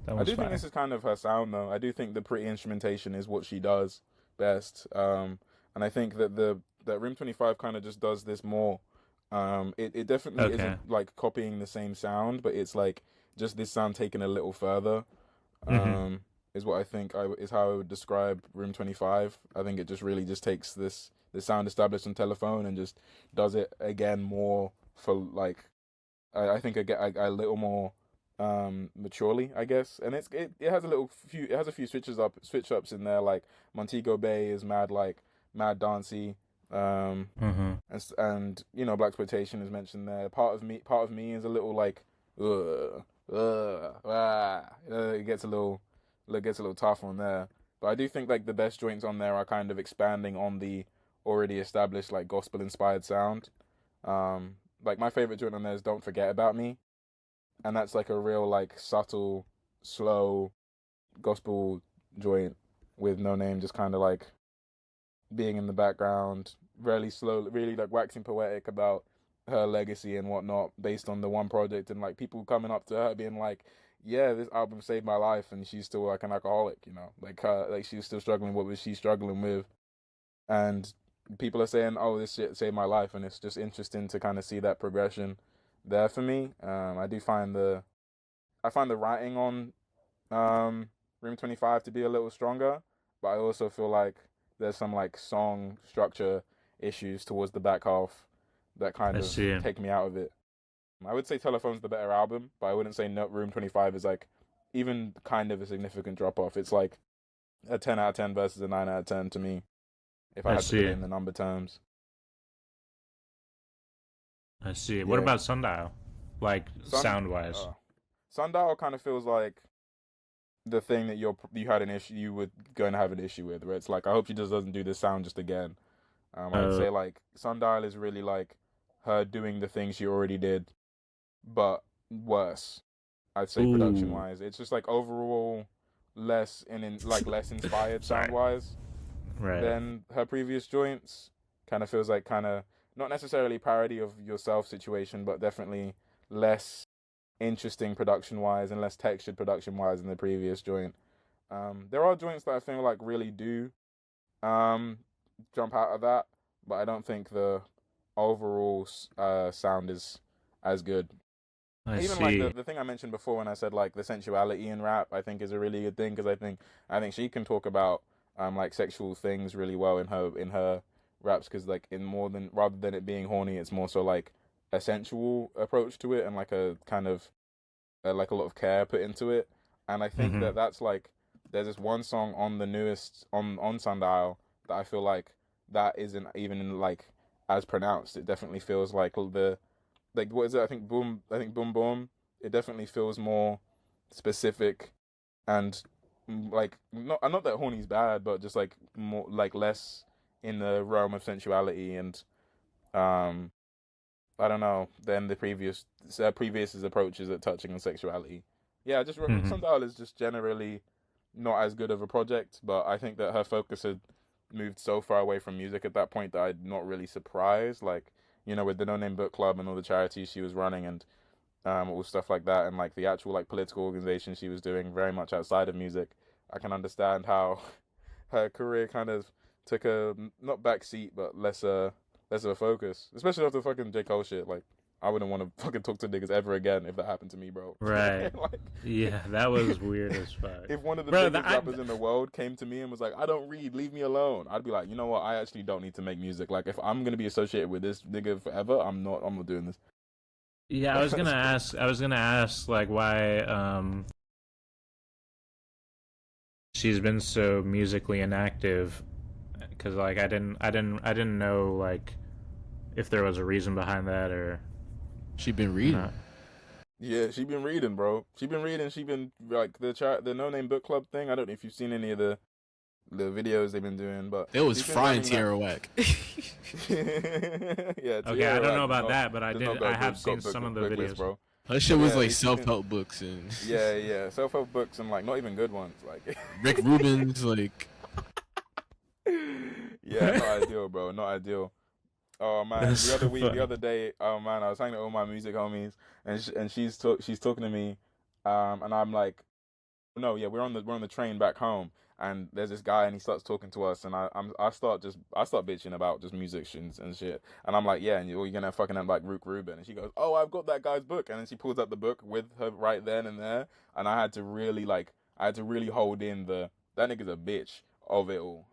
That I one's do think fire. this is kind of her sound though. I do think the pretty instrumentation is what she does best. And I think that that Room 25 kind of just does this more. It definitely isn't like copying the same sound, but it's like just this sound taken a little further. Is what I think is how I would describe Room 25. I think it just really just takes this sound established on Telefone and just does it again more for like I think a little more maturely, I guess. And it has a few switch ups in there, like Montego Bay is mad dancey. And you know, Blaxploitation is mentioned there. Part of me is a little like it gets a little tough on there. But I do think like the best joints on there are kind of expanding on the already established like gospel inspired sound. Like my favorite joint on there is Don't Forget About Me, and that's like a real like subtle, slow gospel joint with Noname just kind of like being in the background, really slow, really like waxing poetic about her legacy and whatnot based on the one project, and like people coming up to her being like, yeah, this album saved my life, and she's still like an alcoholic, you know, like she's still struggling. What was she struggling with? And people are saying, oh, this shit saved my life, and it's just interesting to kind of see that progression there for me. I find the writing on Room 25 to be a little stronger, but I also feel like there's some like song structure issues towards the back half that kind of take me out of it. I would say Telephone's the better album, but I wouldn't say Room 25 is like even kind of a significant drop off. It's like a 10 out of 10 versus a 9 out of 10 to me, if I had to put it in the number terms. I see. What about Sundial? Like sound wise? Sundial kind of feels like the thing that you were going to have an issue with, where it's like, I hope she just doesn't do this sound just again. I'd say like Sundial is really like her doing the things she already did, but worse. I'd say production wise, it's just like overall less inspired sound wise than her previous joints. Kind of feels like not necessarily parody of yourself situation, but definitely less interesting production wise and less textured production wise than the previous joint. There are joints that I feel like really do jump out of that, but I don't think the overall sound is as good. I Even see. like the thing I mentioned before when I said like the sensuality in rap, I think is a really good thing, because I think she can talk about like sexual things really well in her raps, because like in more than, rather than it being horny, it's more so like a sensual approach to it, and like a kind of like a lot of care put into it. And I think that that's like, there's this one song on the newest on Sundial that I feel like that isn't even like as pronounced. It definitely feels like what is it? I think boom boom. It definitely feels more specific, and like not that horny's bad, but just like more like less in the realm of sensuality, and I don't know, than the previous approaches at touching on sexuality. Yeah, just Sundial is just generally not as good of a project, but I think that her focus had moved so far away from music at that point that I'm not really surprised. Like, you know, with the Noname Book Club and all the charities she was running, and all stuff like that, and like the actual like political organization she was doing very much outside of music, I can understand how her career kind of took a not backseat but less of a focus, especially after fucking J. Cole shit. Like, I wouldn't want to fucking talk to niggas ever again if that happened to me, bro. Right. Like, yeah, that was weird as fuck. if one of the biggest rappers in the world came to me and was like, I don't read, leave me alone, I'd be like, you know what, I actually don't need to make music. Like, if I'm gonna be associated with this nigga forever, I'm not doing this. Yeah, I was gonna ask like why she's been so musically inactive, because like I didn't know like if there was a reason behind that, or She been reading. not. Yeah, she been reading, bro. She been reading. She been like the Noname Book Club thing. I don't know if you've seen any of the videos they've been doing, but It was she's been frying running Tierra Whack. Yeah. Okay, I don't know about that, but I have seen some of the book videos. list, bro. Her shit was Yeah, like she's self-help books and Yeah, self-help books, and like not even good ones. Like Rick Rubin's like. yeah, not ideal, bro. Not ideal. Oh man, That's the other so week, funny. the other day, oh man, I was hanging out with all my music homies, and she's talking to me, and I'm like, no, yeah, we're on the train back home, and there's this guy, and he starts talking to us, and I start bitching about just musicians and shit, and I'm like, yeah, and you're gonna fucking end like Rick Rubin, and she goes, oh, I've got that guy's book, and then she pulls up the book with her right then and there, and I had to really hold in that nigga's a bitch of it all.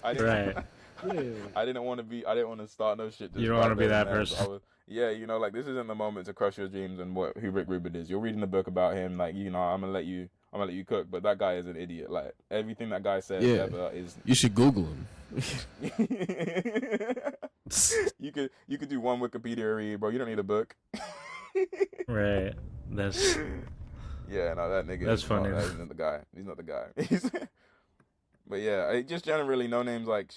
I didn't, Right. I didn't want to start no shit. You don't want to be that person. Yeah, you know, like this isn't the moment to crush your dreams and who Rick Rubin is. You're reading the book about him, like, you know, I'm gonna let you cook, but that guy is an idiot. Like everything that guy says ever is. You should Google him. You could do one Wikipedia read, bro. You don't need a book. Right. That's Yeah, no, that nigga. That's funny. That isn't the guy. He's not the guy. But yeah, it just generally Noname's like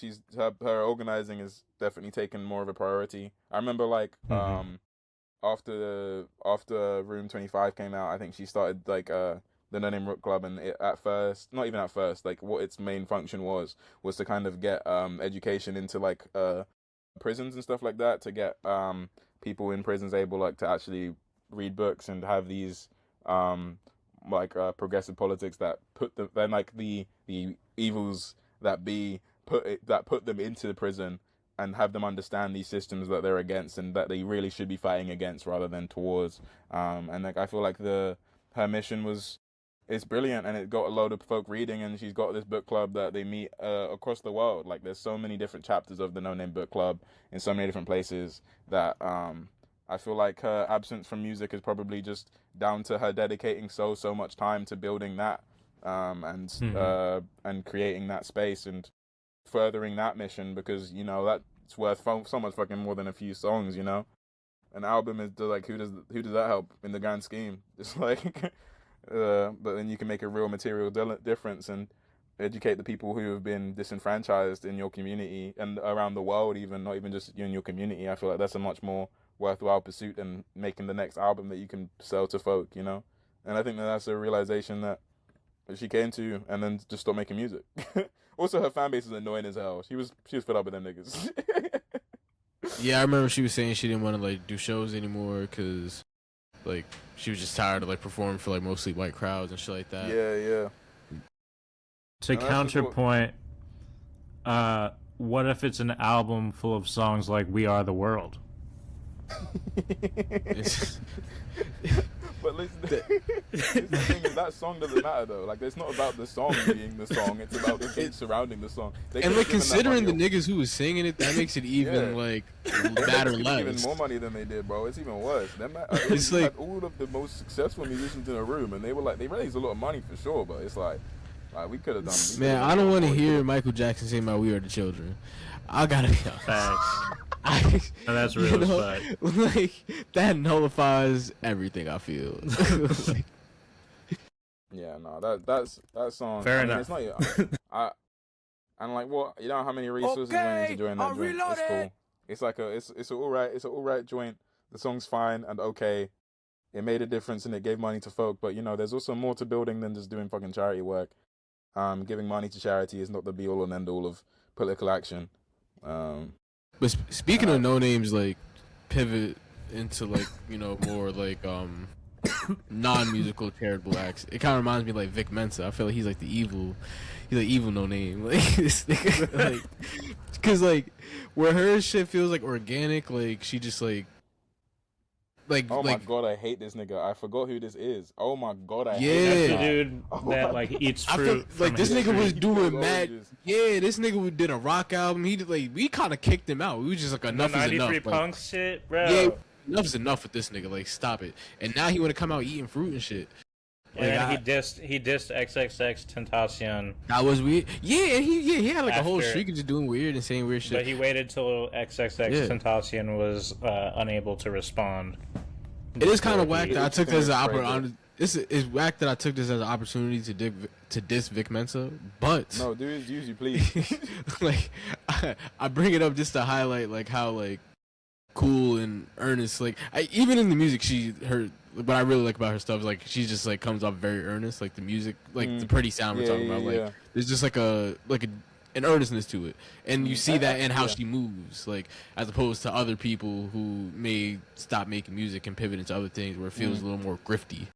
her organizing is definitely taken more of a priority. I remember like after Room 25 came out, I think she started like the Noname Rook Club, and not even at first, like what its main function was to kind of get education into like prisons and stuff like that, to get people in prisons able like to actually read books and have these progressive politics that put them, then like the evils that put them into the prison, and have them understand these systems that they're against and that they really should be fighting against rather than towards. And like I feel like her mission it's brilliant, and it got a load of folk reading, and she's got this book club that they meet across the world. Like there's so many different chapters of the Noname Book Club in so many different places that I feel like her absence from music is probably just down to her dedicating so much time to building that and creating that space and furthering that mission, because you know that's worth so much fucking more than a few songs. You know, an album is like who does that help in the grand scheme? It's like, but then you can make a real material difference and educate the people who have been disenfranchised in your community and around the world, even not even just in your community. I feel like that's a much more worthwhile pursuit than making the next album that you can sell to folk, you know? And I think that's a realization that she came to, and then just stopped making music. Also, her fan base is annoying as hell. She was fed up with them niggas. Yeah, I remember she was saying she didn't want to like do shows anymore because like she was just tired of like performing for like mostly white crowds and shit like that. Yeah. To counterpoint, what if it's an album full of songs like "We Are the World"? But listen, the thing is, that song doesn't matter though. Like, it's not about the song being the song; it's about the things surrounding the song. And like considering the niggas who was singing it, that makes it even like bad or less. Even more money than they did, bro. It's even worse. It's like all of the most successful musicians in a room, and they raised a lot of money for sure. But it's like we could have done. Man, I don't want to hear Michael Jackson sing about "We Are the Children." I gotta be Facts. That's real as fuck. Like that nullifies everything I feel. Like, yeah, no, that song. Fair I mean, enough. it's not. And like, what, you know how many resources went into joining that joint? It's cool. It's like it's an alright joint. The song's fine and okay. It made a difference and it gave money to folk, but you know, there's also more to building than just doing fucking charity work. Giving money to charity is not the be all and end all of political action. but speaking of no names, like pivot into like more like non-musical charitable acts. It kind of reminds me of like Vic Mensa. I feel like he's like evil no name. Like this nigga, like, because like where her shit feels like organic, like she just like. Oh my god, I hate this nigga. I forgot who this is. Oh my god, I hate That's this the dude that like eats fruit. Like this nigga was doing mad. oranges. Yeah, this nigga did a rock album. He did like we kind of kicked him out. We was just like enough is enough. 93 Like, punk shit, bro. yeah, enough's enough with this nigga. Like stop it. And now he want to come out eating fruit and shit. And then he dissed XXX Tentacion. That was weird. Yeah, and he had like a whole After- streak of just doing weird and saying weird shit. But he waited till XXX Tentacion was unable to respond. It is kind of whack that I took this as an Crazy. opportunity. It's whack that I took this as an opportunity to diss Vic Mensa, but No, do his duty, please. like I bring it up just to highlight like how like cool and earnest like even in the music what I really like about her stuff is like she just like comes off very earnest, like the music, like the pretty sound we're talking about, like there's just like an earnestness to it, and you see that in how she moves, like as opposed to other people who may stop making music and pivot into other things where it feels a little more grifty.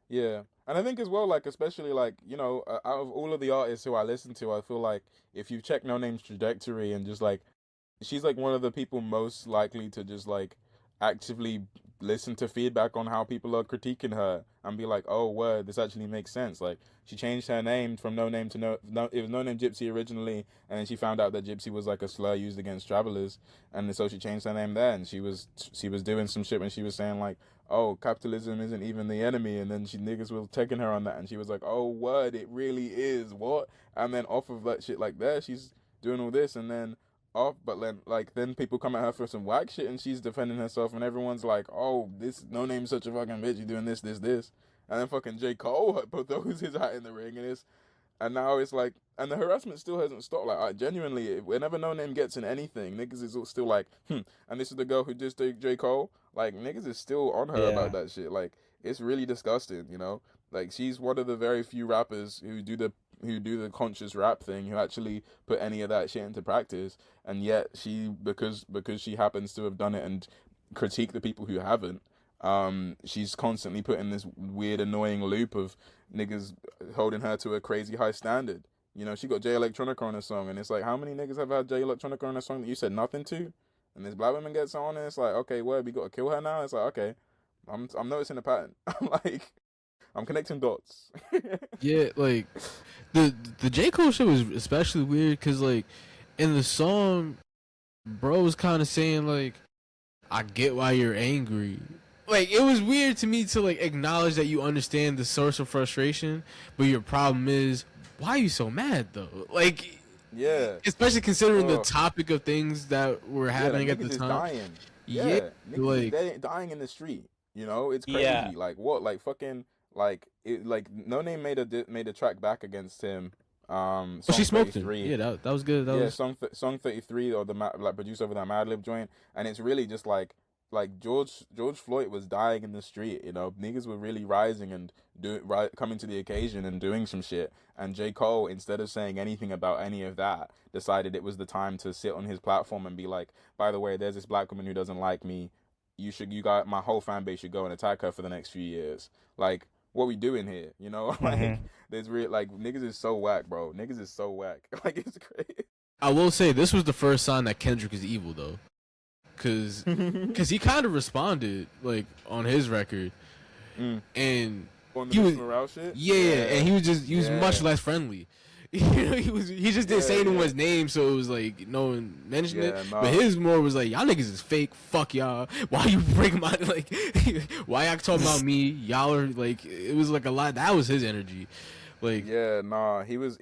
Yeah, and I think as well, like especially like out of all of the artists who I listen to, I feel like if you check No Name's trajectory and just like she's like one of the people most likely to just like actively listen to feedback on how people are critiquing her and be like, oh word, this actually makes sense. Like she changed her name from No Name to no it was No Name Gypsy originally, and then she found out that Gypsy was like a slur used against travelers, and so she changed her name there, and she was doing some shit when she was saying like, oh, capitalism isn't even the enemy, and then niggas were taking her on that, and she was like, oh word, it really is, what? And then off of that shit like that, she's doing all this, and then then people come at her for some whack shit and she's defending herself and everyone's like, oh, this No Name's such a fucking bitch, you doing this. And then fucking J. Cole throws his hat in the ring and now it's like, and the harassment still hasn't stopped. Like, I genuinely, whenever No Name gets in anything, niggas is still like, and this is the girl who dissed J. Cole. Like, niggas is still on her about that shit. Like, it's really disgusting, Like, she's one of the very few rappers who do the conscious rap thing, who actually put any of that shit into practice, and yet because she happens to have done it and critique the people who haven't, she's constantly put in this weird annoying loop of niggas holding her to a crazy high standard. She got Jay Electronica on a song, and it's like, how many niggas have had Jay Electronica on a song that you said nothing to? And this black woman gets on, and it's like, okay, well, we gotta kill her now. It's like, okay, I'm noticing a pattern. I'm connecting dots. Yeah, like the J. Cole shit was especially weird because like in the song, bro was kind of saying like, I get why you're angry. Like, it was weird to me to like acknowledge that you understand the source of frustration, but your problem is, why are you so mad though? Like, yeah, especially considering the topic of things that were happening at the time. Dying. Yeah, niggas is dying in the street. It's crazy. Yeah. Like what? Like fucking. Like it. Like No Name made a track back against him. Song she smoked him. 33. Yeah, that was good. That was... song 33 or the produced over that Madlib joint, and it's really just like like George Floyd was dying in the street. You know, niggas were really rising and coming to the occasion and doing some shit. And J. Cole, instead of saying anything about any of that, decided it was the time to sit on his platform and be like, by the way, there's this black woman who doesn't like me. My whole fan base should go and attack her for the next few years. Like, what we doing here? You know, like there's niggas is so whack, bro. Niggas is so whack. Like, it's crazy. I will say this was the first sign that Kendrick is evil though, cause he kind of responded like on his record, and on the morale shit. Yeah, and he was much less friendly. You know, he just didn't say anyone's name, so it was like no one mentioned it. Nah. But his more was like, y'all niggas is fake. Fuck y'all. Why you breaking my like? Why y'all talking about me? Y'all are like. It was like a lot. That was his energy. Like he was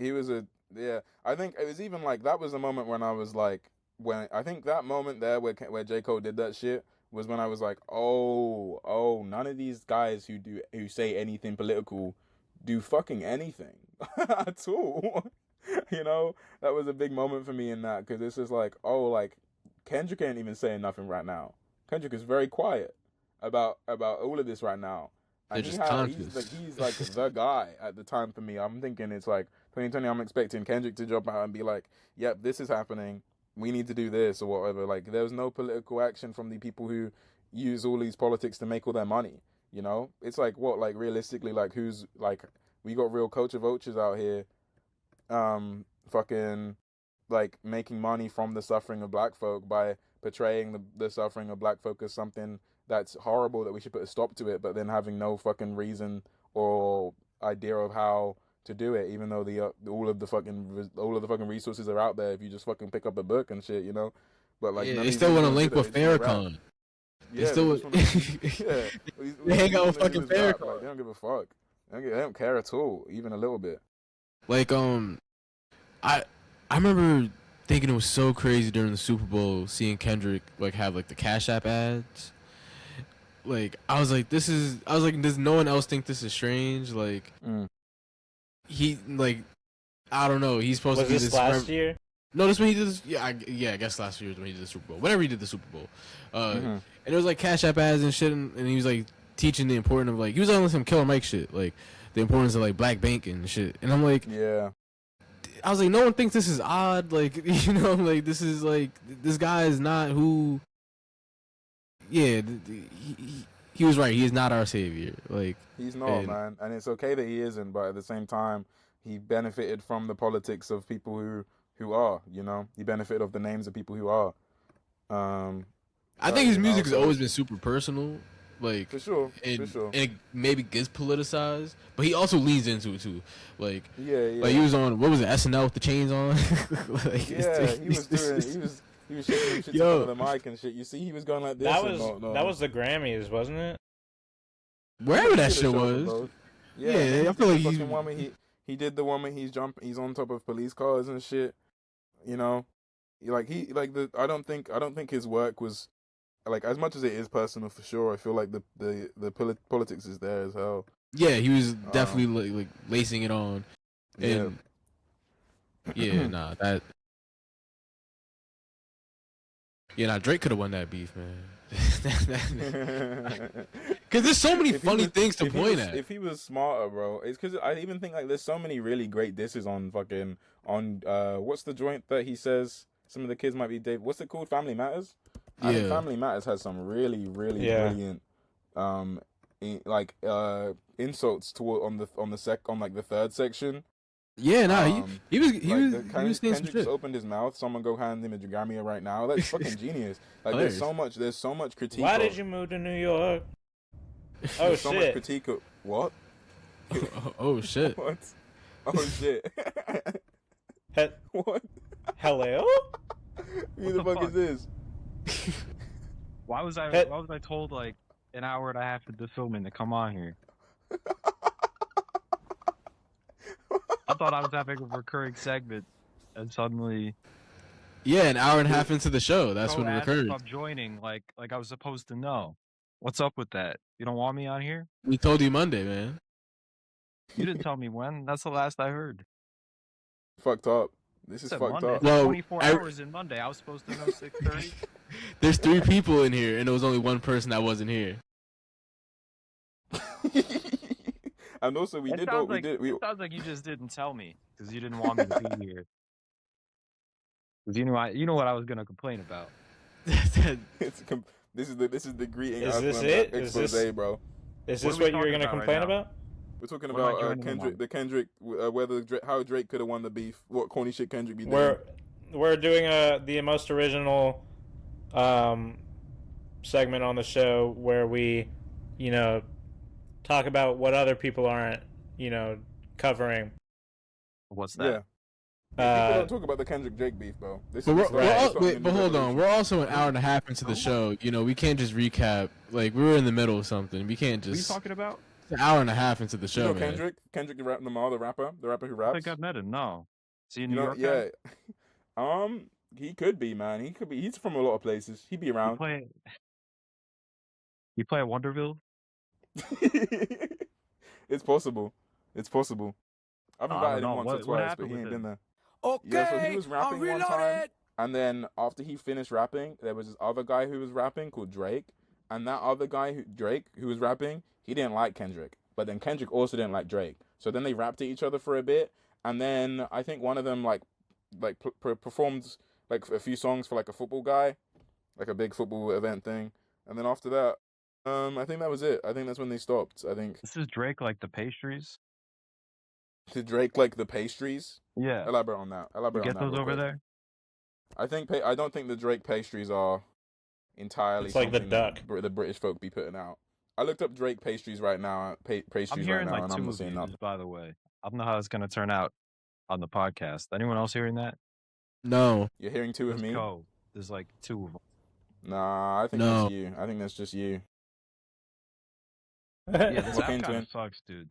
I think it was even like that was the moment when I was like I think that moment there where J. Cole did that shit was when I was like, oh, none of these guys who say anything political do fucking anything at all. You know, that was a big moment for me in that, because it's just like, like Kendrick ain't even saying nothing right now. Kendrick is very quiet about all of this right now. And he's like the guy at the time for me. I'm thinking it's like 2020. I'm expecting Kendrick to drop out and be like, "Yep, this is happening. We need to do this or whatever." Like, there was no political action from the people who use all these politics to make all their money. You know, it's like what, like realistically, like who's like we got real culture vultures out here, fucking like making money from the suffering of black folk by portraying the suffering of black folk as something that's horrible, that we should put a stop to it, but then having no fucking reason or idea of how to do it, even though all of the fucking resources are out there if you just fucking pick up a book and shit, you know. But like, they still want to link with Farrakhan. Yeah, they hang out with fucking Farrakhan. Like, they don't give a fuck. They don't care at all, even a little bit. Like, I remember thinking it was so crazy during the Super Bowl seeing Kendrick like have like the Cash App ads. Like, does no one else think this is strange? Like, he, like, I don't know. He's supposed to be this last year? No, that's when he did this. Yeah, I guess last year was when he did the Super Bowl. Whenever he did the Super Bowl. And it was like Cash App ads and shit, and he was like teaching the importance of like, he was on some Killer Mike shit, like the importance of like black banking and shit. And I'm like, I was like, no one thinks this is odd. Like, you know, like this is like, this guy is not who. Yeah, he was right. He is not our savior. Like, he's not, man, and it's okay that he isn't. But at the same time, he benefited from the politics of people who are. You know, he benefited of the names of people who are. I think his music has always been super personal. Like, for sure, and it maybe gets politicized, but he also leans into it too. Like, like he was on, what was it, SNL with the chains on? Like, he was shaking shit to the mic and shit. You see, he was going like this. That was the Grammys, wasn't it? Wherever that shit was. Yeah, I feel like he did the one where he's on top of police cars and shit. You know, I don't think his work was like, as much as it is personal for sure. I feel like the politics is there as hell. Yeah, he was definitely like lacing it on. And Drake could have won that beef, man. Because there's so many funny things to point at. If he was smarter, bro, it's because I even think like there's so many really great disses on what's the joint that he says some of the kids might be Dave. What's it called? Family Matters. I think Family Matters has some really brilliant insults on the third section. Yeah, he was saying some Kendrick shit. Just opened his mouth. Someone go hand him a Grammy right now. That's fucking genius. Like, there's so much critique. Why did you move to New York? Oh shit. So much critique of what? Oh shit. What? Oh shit. What? Hello? Who the fuck is this? Why was I told like an hour and a half into filming to come on here? I thought I was having a recurring segment, and suddenly, an hour and a half into the show, that's when it recurred. I'm joining, like I was supposed to know. What's up with that? You don't want me on here? We told you Monday, man. You didn't tell me when. That's the last I heard. Fucked up. This is fucked Monday. up. Well, 24 hours in Monday. I was supposed to know 6:30. There's 3 people in here, and there was only 1 person that wasn't here. And also, we It did. sounds We like did. We it sounds like you just didn't tell me because you didn't want me to be here. Because you know what I was gonna complain about. This is the greeting. Is this it? Expose, bro. Is What this are we what you were talking gonna about complain right now? about? We're talking What am I about joining in Kendrick, whether how Drake could have won the beef. What corny shit Kendrick be doing? We're doing the most original segment on the show where we, talk about what other people aren't, covering. What's that? Yeah. People don't talk about the Kendrick Drake beef, bro. But hold on. We're also an hour and a half into the show. We can't just recap. Like, we were in the middle of something. We can't just. What are you talking about? It's an hour and a half into the show, man. Kendrick Lamar, the rapper who raps. I think I've met him. No. Is he in New York? Yeah. He could be, man. He could be. He's from a lot of places. He'd be around. You play at Wonderville? It's possible. I've invited him once or twice, but he ain't been there. Okay, Yeah, so he was rapping one time, reloaded. and then after he finished rapping, there was this other guy who was rapping called Drake, and that other guy, Drake, who was rapping, he didn't like Kendrick, but then Kendrick also didn't like Drake. So then they rapped at each other for a bit, and then I think one of them performed like a few songs for like a football guy, like a big football event thing, and then after that, I think that was it. I think that's when they stopped. I think. This is Drake like the pastries? To Drake like the pastries? Yeah. Elaborate on that. You get those over there? I don't think the Drake pastries are entirely. It's like the something duck the British folk be putting out. I looked up Drake pastries right now. I'm hearing like 2 seeing reviews, nothing. by the way. I don't know how it's gonna turn out on the podcast. Anyone else hearing that? No. You're hearing 2 of me? There's like 2 of them. Nah, I think that's you. I think that's just you. Yeah, this app kind of sucks, dude.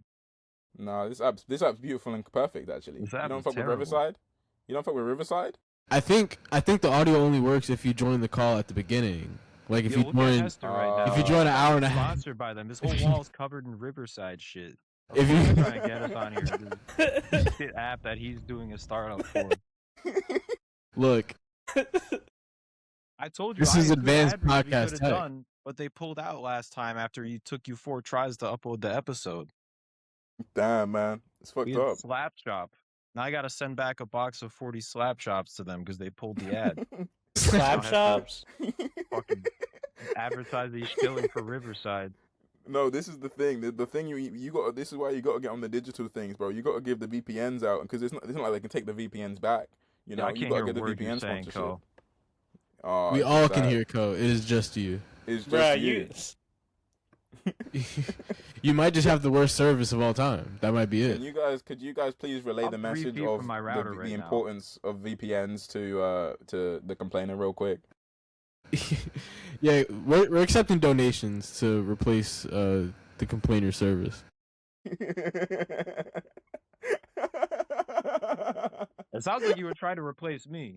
No, this app's beautiful and perfect. Actually, you don't fuck with Riverside. You don't fuck with Riverside. I think the audio only works if you join the call at the beginning. Like if you join, if you join an hour and a half. Sponsored by them. This whole wall's covered in Riverside shit. If you trying to get us on here, this shit app that he's doing a startup for. Look, I told you this is advanced podcast tech. Done, but they pulled out last time after it took you 4 tries to upload the episode. Damn, man, it's fucked up. Slap Shop. Now I gotta send back a box of 40 Slap Shops to them because they pulled the ad. Slap Shops? Fucking advertising shilling for Riverside. No, this is the thing. The thing you got. This is why you got to get on the digital things, bro. You got to give the VPNs out because it's not like they can take the VPNs back. You know, you got to get the VPN sponsorship. We all can hear Ko. It is just you. It's just you. You might just have the worst service of all time. That might be it. Could you guys please relay the message of the importance of VPNs to the complainer real quick? Yeah, we're accepting donations to replace the complainer service. It sounds like you were trying to replace me.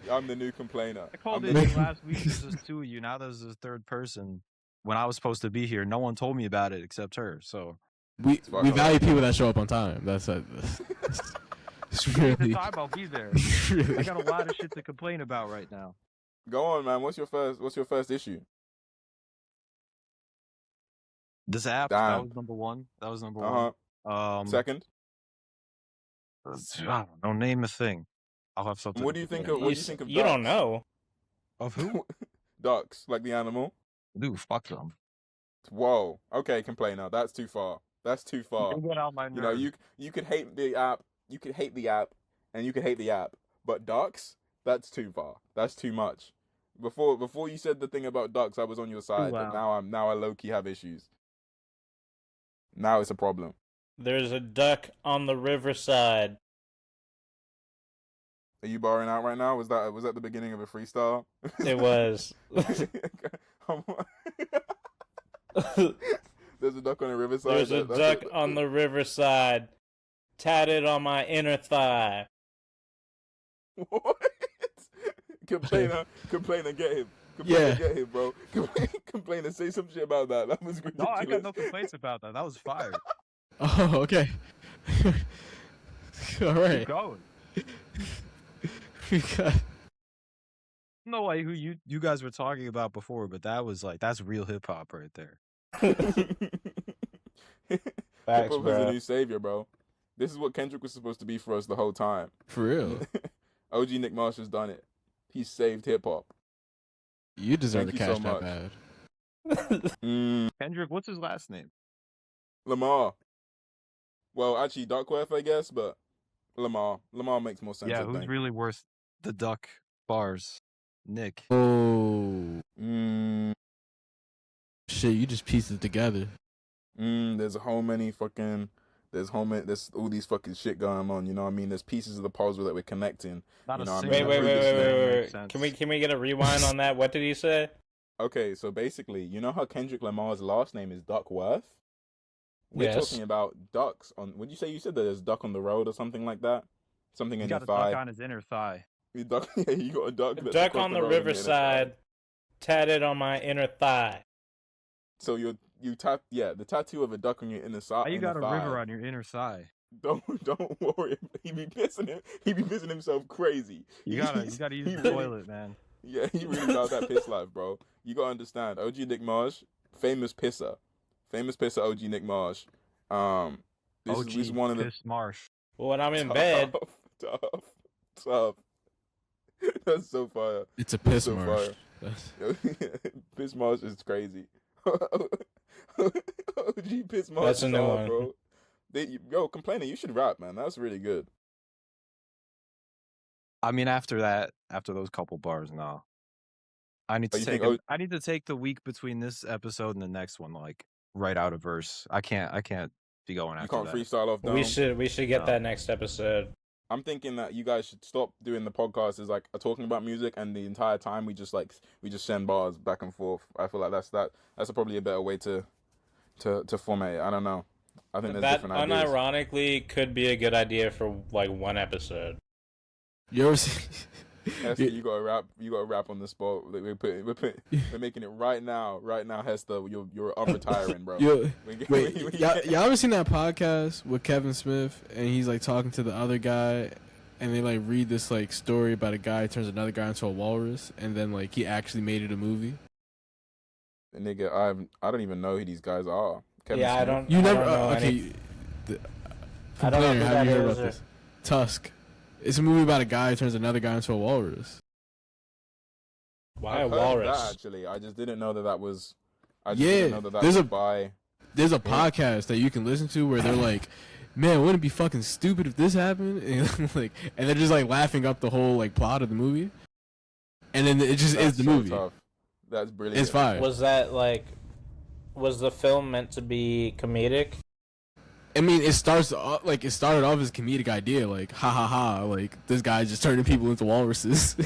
I'm the new complainer. I called in last week. There's just 2 of you. Now there's this 3rd person. When I was supposed to be here, no one told me about it except her. So we value people that show up on time. That's really the time I'll be there. Really. I got a lot of shit to complain about right now. Go on, man. What's your first issue? This app. Damn. That was number 1. That was number 1. Second. I don't know. Name a thing. I'll have something. What do you think of? What do you think of? You don't know. Of who? Ducks, like the animal. Dude, fuck them. Whoa. Okay, complainer. That's too far. That's too far. Get out my nerves. You know, you could hate the app. You could hate the app, and you could hate the app. But ducks, that's too far. That's too much. Before you said the thing about ducks, I was on your side. Wow. But now I low key have issues. Now it's a problem. There's a duck on the riverside. Are you barring out right now? Was that the beginning of a freestyle? It was. There's a duck on the riverside. There's a duck on the riverside, tatted on my inner thigh. What? Complainer, get him. Get him, bro. Complainer, say some shit about that. That was ridiculous. No, I got no complaints about that. That was fire. Oh, okay. All right. Keep going. know like who you guys were talking about before, but that was like that's real hip hop right there. Hip Facts, hop is the bro. new savior, bro. This is what Kendrick was supposed to be for us the whole time. For real. OG Nick Marsh has done it. He saved hip hop. You deserve Thank the you cash so that much. bad. Kendrick, what's his last name? Lamar. Well, actually, Duckworth, I guess, but Lamar. Lamar makes more sense. Yeah, I who's think. really worth the duck bars? Nick. Oh. Mm, Shit, you just pieced it together. there's all these fucking shit going on. You know what I mean? There's pieces of the puzzle that we're connecting. Not You a know what I single mean? Wait. sense. Can we get a rewind on that? What did he say? Okay, so basically, you know how Kendrick Lamar's last name is Duckworth? We're Yes. talking about ducks on. Would you say you said that there's duck on the road or something like that? Something He in your got a thigh. duck on his inner thigh. You duck, yeah, you got a duck. That's Duck across on the road in your inner riverside, thigh. tatted on my inner thigh. So you the tattoo of a duck on your inner side. How you got a river on your inner thigh? Don't worry. He be pissing himself crazy. You gotta use the toilet, man. Yeah, he really got that piss life, bro. You gotta understand. OG Nick Marsh, famous pisser, OG Nick Marsh. This is one of the Piss Marsh. Well, when I'm in bed, tough. That's so fire. It's a piss so marsh. Piss Marsh is crazy. OG Piss Marsh. That's a is new hard, one. bro. Complainer, you should rap, man. That's really good. I mean, after those couple bars, no. I need Oh, to you take. think I need to take the week between this episode and the next one, like write out a verse. I can't be going You after can't that. freestyle off. we Dome? should get No. that next episode. I'm thinking that you guys should stop doing the podcast as like talking about music, and the entire time we just send bars back and forth. I feel like that's probably a better way to format it. I don't know. I think there's That different ideas. unironically could be a good idea for like one episode. You ever see? Hester, you gotta rap on the spot. We're making it right now, Hester. You're unretiring, bro. Wait, y'all ever seen that podcast with Kevin Smith and he's like talking to the other guy, and they like read this like story about a guy who turns another guy into a walrus, and then like he actually made it a movie. Nigga, I don't even know who these guys are. Kevin Yeah, I Smith? don't. You I never don't know okay. any- I don't know Complainer, who have that you heard is about or- this? Tusk. It's a movie about a guy who turns another guy into a walrus. Why a I've heard of walrus? that, actually, I just didn't know that was. Yeah, there's by. There's a podcast that you can listen to where they're like, "Man, wouldn't it be fucking stupid if this happened?" And like, and they're just like laughing up the whole like plot of the movie, and then it just That's is the so movie. tough. That's brilliant. It's fire. Was was the film meant to be comedic? I mean, it started off as a comedic idea, like ha ha ha, like this guy just turning people into walruses,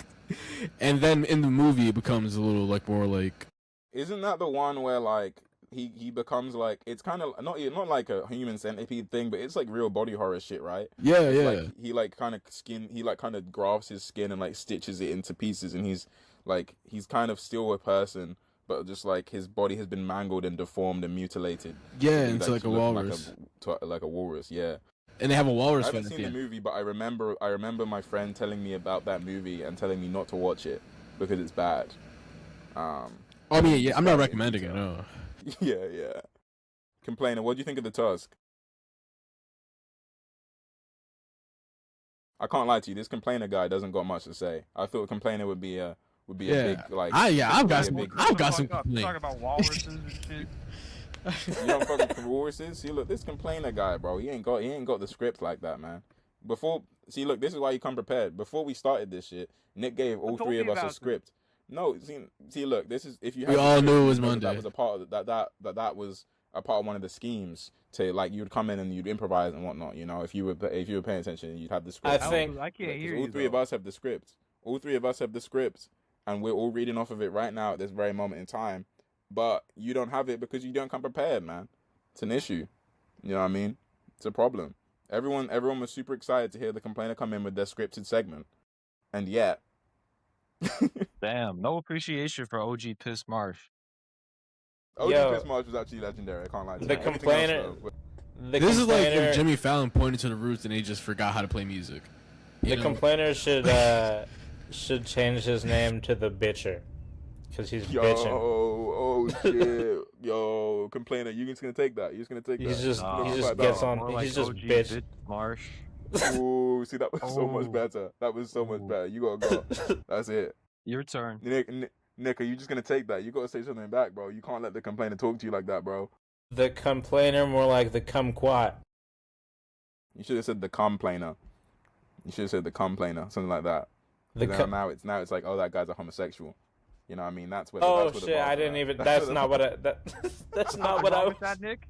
and then in the movie it becomes a little like more like. Isn't that the one where like he becomes like, it's kind of not like a human centipede thing, but it's like real body horror shit, right? Yeah, It's yeah. like he kind of grafts his skin and like stitches it into pieces, and he's kind of still a person, but just like his body has been mangled and deformed and mutilated. Yeah, He, into like a to look walrus. like a walrus, yeah. And they have a I walrus haven't fight at seen the the end. movie, but I remember my friend telling me about that movie and telling me not to watch it because it's bad. I mean, yeah, I'm not recommending it. No. Yeah. Complainer, what do you think of the Tusk? I can't lie to you. This Complainer guy doesn't got much to say. I thought Complainer would be a big like. I've got some. big- I've got some Talk complaints. about walruses and shit. You don't fucking with walruses. See, look, this Complainer guy, bro. He ain't got the script like that, man. Look, this is why you come prepared. Before we started this shit, Nick gave all told three me of us a about script. No, see, look, this is if you. We had the all script, knew it you was know Monday. That was a part of that was a part of one of the schemes to like you'd come in and you'd improvise and whatnot. You know, if you were paying attention, you'd have the script. I think- I can't hear all you. three of us have the script. All three of us have the script, and we're all reading off of it right now at this very moment in time. But you don't have it because you don't come prepared, man. It's an issue. You know what I mean? It's a problem. Everyone was super excited to hear the Complainer come in with their scripted segment, and yet. Damn, no appreciation for OG Piss Marsh. OG Yo. Piss Marsh was actually legendary. I can't lie to The you. Everything Complainer- else, though, This is like Complainer- if Jimmy Fallon pointed to the roots and they just forgot how to play music. You The know? Complainer should should change his name to the Bitcher, because he's Yo, bitching. oh shit, yo, complainer, you just gonna take that? You're just gonna take He's that? just No, he fuck just that. gets on. More like He's just OG bitch. Marsh. Ooh, see, that was so much Oh. better. That was so much Ooh. better. You gotta go. That's it. Your turn. Nick, are you just gonna take that? You gotta say something back, bro. You can't let the complainer talk to you like that, bro. The complainer, more like the kumquat. You should have said the complainer. You should have said the complainer, something like that. The Now it's like, oh, that guy's a homosexual. You know what I mean? That's what. Oh that's what the shit! bars I are didn't at. even. That's not what I. That's not what I was. that, Nick?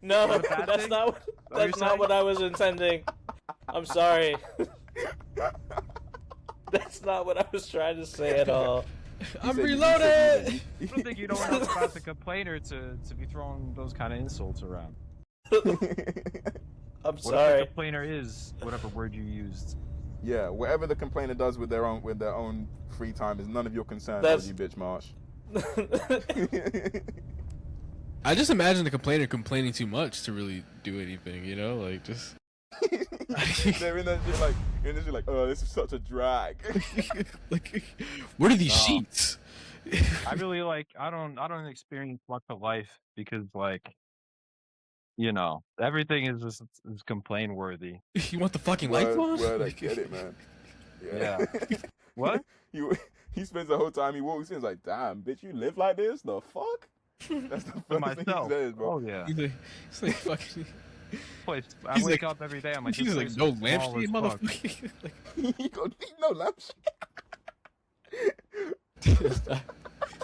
No, Is that a bad that's thing? not. what That's you're not what I was intending. I'm sorry. That's not what I was trying to say at all. I'm said- reloaded. I don't think you know enough about the complainer to be throwing those kind of insults around. I'm What if the sorry. complainer is whatever word you used? Yeah, whatever the complainer does with their own free time is none of your concern, That's- you bitch, Marsh. I just imagine the complainer complaining too much to really do anything, you know, like just. They're in that shit like, oh, this is such a drag. Like, what are these Oh. sheets? I really I don't experience much of life because everything is complain worthy. You want the fucking lights on? Word, I get it, man. Yeah. What? He spends the whole time he walks in, he's like, damn, bitch, you live like this? The fuck? That's the For first thing myself. he says, bro. Oh yeah. He's like fucking. I He's wake like- up every day. I'm like, He's this like, place no is lamp small shade, as fuck." motherfucker. Like, He got no lampshade.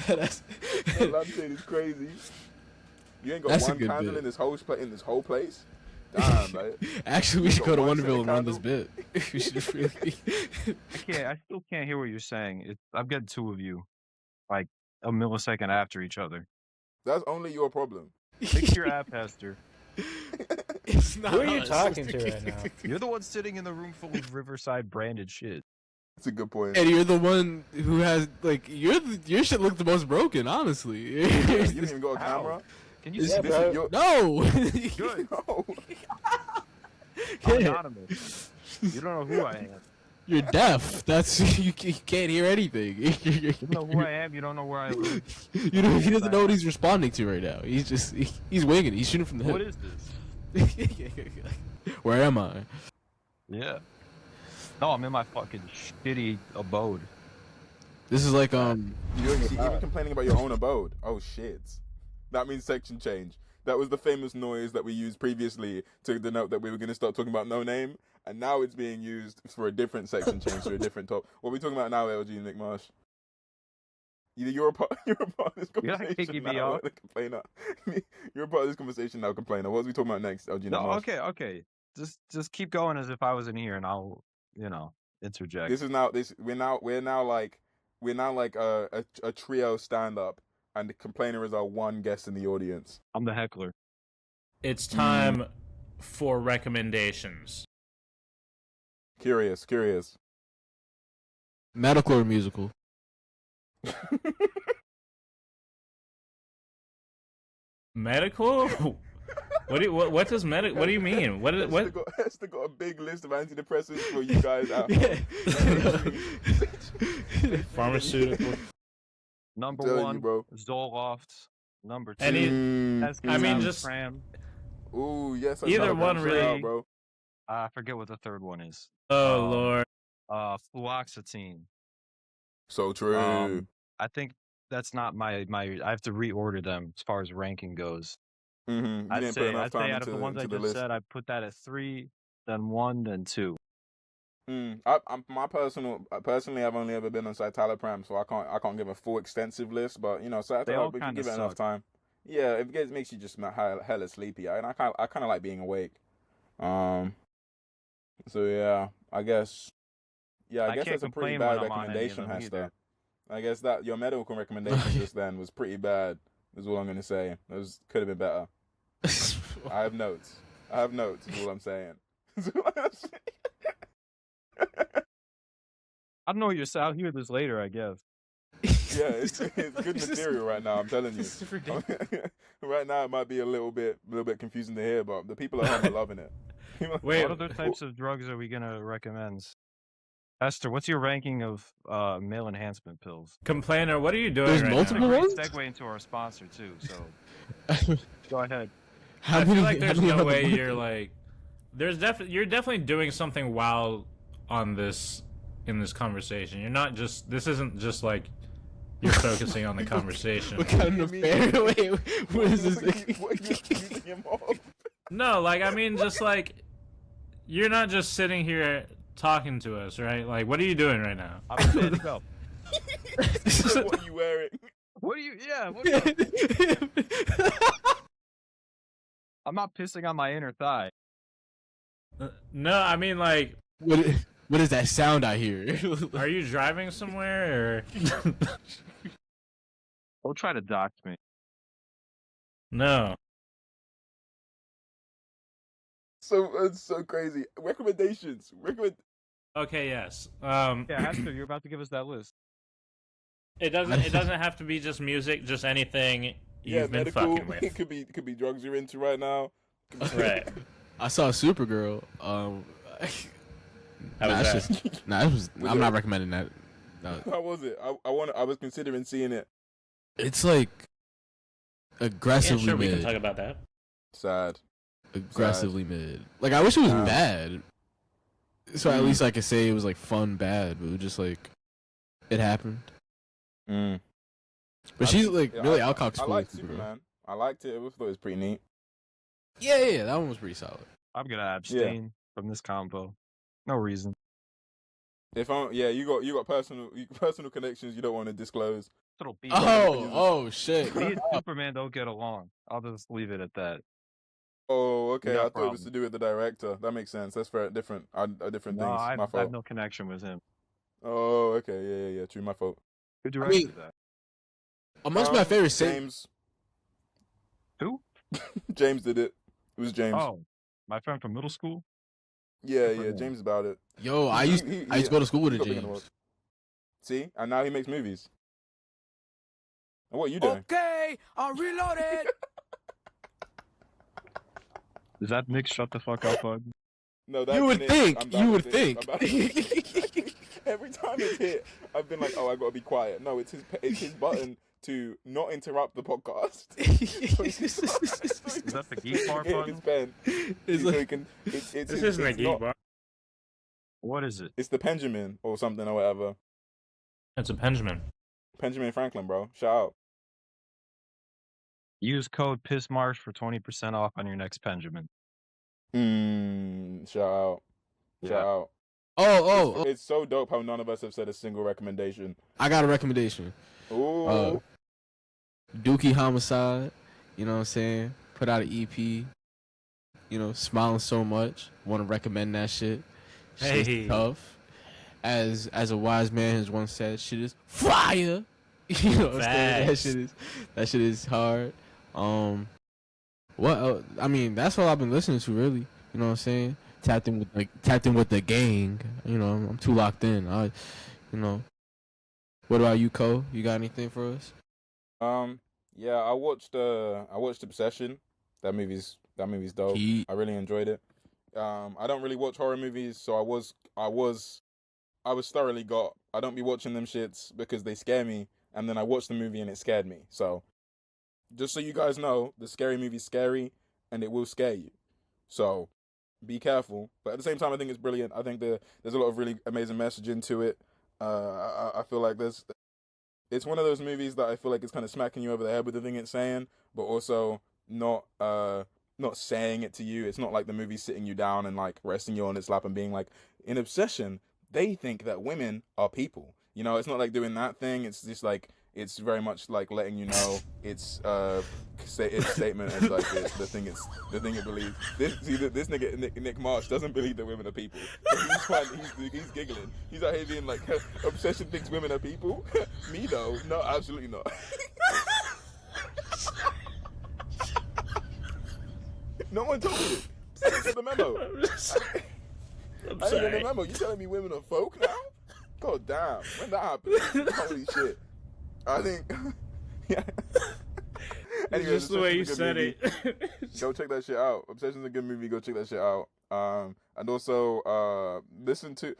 that's, The lampshade is crazy. You ain't got That's a one good candle bit. in this whole place? Damn, man. Actually, we You should got go to one Wonderville and cent run this bit. We should really. I still can't hear what you're saying. I'm getting two of you, like a millisecond after each other. That's only your problem. Fix your app, Hester. It's not Who are you us. talking to right now? You're the one sitting in the room full of Riverside branded shit. That's a good point. And you're the one who has like your shit looked the most broken, honestly. You didn't even got a How? camera? Can you Is see Yeah, This bro. is your... No. Good. No. I'm anonymous. You don't know who I am. You're deaf. That's you can't hear anything. You don't know who I am. You don't know where I live. You know, he doesn't know what he's responding to right now. He's just he's winging it. He's shooting from the What hip. is this? Where am I? Yeah. No, I'm in my fucking shitty abode. This is like You're even complaining about your own abode. Oh shit. That means section change. That was the famous noise that we used previously to denote that we were going to start talking about Noname, and now it's being used for a different section change, for a different top. What are we talking about now, LG Nick Marsh? You're a part of this You're not conversation kicking me now, off. the complainer. You're a part of this conversation now, complainer. What are we talking about next, LG Nick No, Marsh? okay. Just keep going as if I wasn't here, and I'll, interject. This is now we're now like a trio stand up, and the complainer is our one guest in the audience. I'm the heckler. It's time for recommendations. Curious. Medical or musical? Medical? What does medical? What do you mean? Hester got a big list of antidepressants for you guys out. Pharmaceutical. Number Tell you, one, bro. Zoloft. Number two, Any- I mean, just- Cram. Ooh, yes. I Either know, one shout really- out, bro. I forget what the third one is. Oh Um, Lord. Fluoxetine. So true. I think that's not my. I have to reorder them as far as ranking goes. You didn't I'd put say enough time out of the into ones I the just list. said, I put that at 3, then 1, then 2. Personally, I've only ever been on citalopram, so I can't give a full extensive list. But They all citalopram, if you kinda give it enough suck. time, yeah, it makes you just hella sleepy, and I kind of like being awake. So yeah, I guess I that's can't a pretty complain bad when I'm on any of recommendation, them Hester. either. I guess that your medical recommendation just then was pretty bad. Is all I'm gonna say. Could have been better. I have notes. Is all I'm saying. I don't know what you're saying. I'll hear this later, I guess. Yeah, it's good material right now. I'm telling you. This is ridiculous. Right now, it might be a little bit confusing to hear, but the people at home are loving it. Wait. What other types of drugs are we gonna recommend? Hester, what's your ranking of male enhancement pills? Complainer, what are you doing There's right multiple now? Great ones? segue into our sponsor too. So go ahead. How I feel like how there's many no other way ones? you're like. You're definitely doing something while on this in this conversation. You're not just. This isn't just like you're focusing on the conversation. What kind of affair? Wait, what is this? What are you accusing him of? No, like I mean, just like you're not just sitting here talking to us, right? Like, what are you doing right now? I'm standing up. What are you wearing? What are you? Yeah. What are you? I'm not pissing on my inner thigh. No, I mean like, What is that sound I hear? are you driving somewhere or? Don't try to dox me. No. So it's so crazy. Recommendations. Okay. Yes. Yeah, Hester, you're about to give us that list. It doesn't have to be just music. Just anything you've been medical. fucking with. It could be drugs you're into right now. Right. I saw Supergirl. How Nah, was it's that? just, nah, it was. I'm not recommending that. No. How was it? I was considering seeing it. It's like Yeah, aggressively sure. We mid. can talk about that. Sad. Aggressively mid. Like I wish it was Wow. bad. So at least I could say it was like fun bad, but it was just like it happened. Mm. But she's like really Alcock's I cool. liked Superman. I liked it. I thought it was pretty neat. Yeah, that one was pretty solid. I'm gonna abstain from this combo. No reason. If I'm, you got personal connections you don't want to disclose. Little beef. Oh shit. Me and Superman don't get along. I'll just leave it at that. Oh, okay. No I thought it was problem. to do with the director. That makes sense. That's fair. Different. Different No, things. I My have fault. no connection with him. Oh, okay. Yeah. True. My fault. Who directed that? Amongst my favorite James. Who? James did it. It was James. Oh, my friend from middle school. Yeah. for him. James about it. Yo, I used to go to school with a He's got big in the world. James. See, and now he makes movies. And what are you doing? Okay, I'm reloaded. Is that Nick? Shut the fuck up, bud. No, that's You would Nick. think. I'm back You with would Nick. think. I'm back. Every time it's hit, I've been like, oh, I gotta be quiet. No, it's his button to not interrupt the podcast. Is that the geek bar button? His pen. It's So like- he can, it's This his- isn't a it's geek not- bar. What is it? It's the Benjamin or something or whatever. It's a Benjamin. Benjamin Franklin, bro. Shout out. Use code PISSMARSH for 20% off on your next Benjamin. Shout out. Yeah. Shout out. Oh, It's so dope how none of us have said a single recommendation. I got a recommendation. Ooh. Dookie Homicide, you know what I'm saying? Put out an EP. You know, smiling so much. Want to recommend that shit. Shit's Hey. tough. As a wise man has once said, shit is fire. You know what I'm saying? Facts. That shit is hard. What else? I mean, that's all I've been listening to, really. You know what I'm saying? Tapped in with the gang. You know, I'm too locked in. You know. What about you, Cole? You got anything for us? Yeah, I watched Obsession. That movie's dope. I really enjoyed it. I don't really watch horror movies, so I was thoroughly got. I don't be watching them shits because they scare me, and then I watched the movie and it scared me. So, just so you guys know, the scary movie's scary and it will scare you. So, be careful. But at the same time, I think it's brilliant. I think there's a lot of really amazing message into it. I feel like it's one of those movies that I feel like it's kind of smacking you over the head with the thing it's saying, but also not saying it to you. It's not like the movie sitting you down and like resting you on its lap and being like, in Obsession, they think that women are people. You know, it's not like doing that thing. It's just like, it's very much like letting you know its statement as like the thing it believes. This nigga Nick Marsh doesn't believe that women are people. He's giggling. He's out here being like, Obsession thinks women are people. Me though, no, absolutely not. No one told me this. Send it to the memo. I'm I didn't get sorry. the memo. You telling me women are folk now? God damn. When that happened? Holy shit. I think. Yeah. It's just the way you said it. Go check that shit out. Obsession's a good movie. Go check that shit out. And also listen to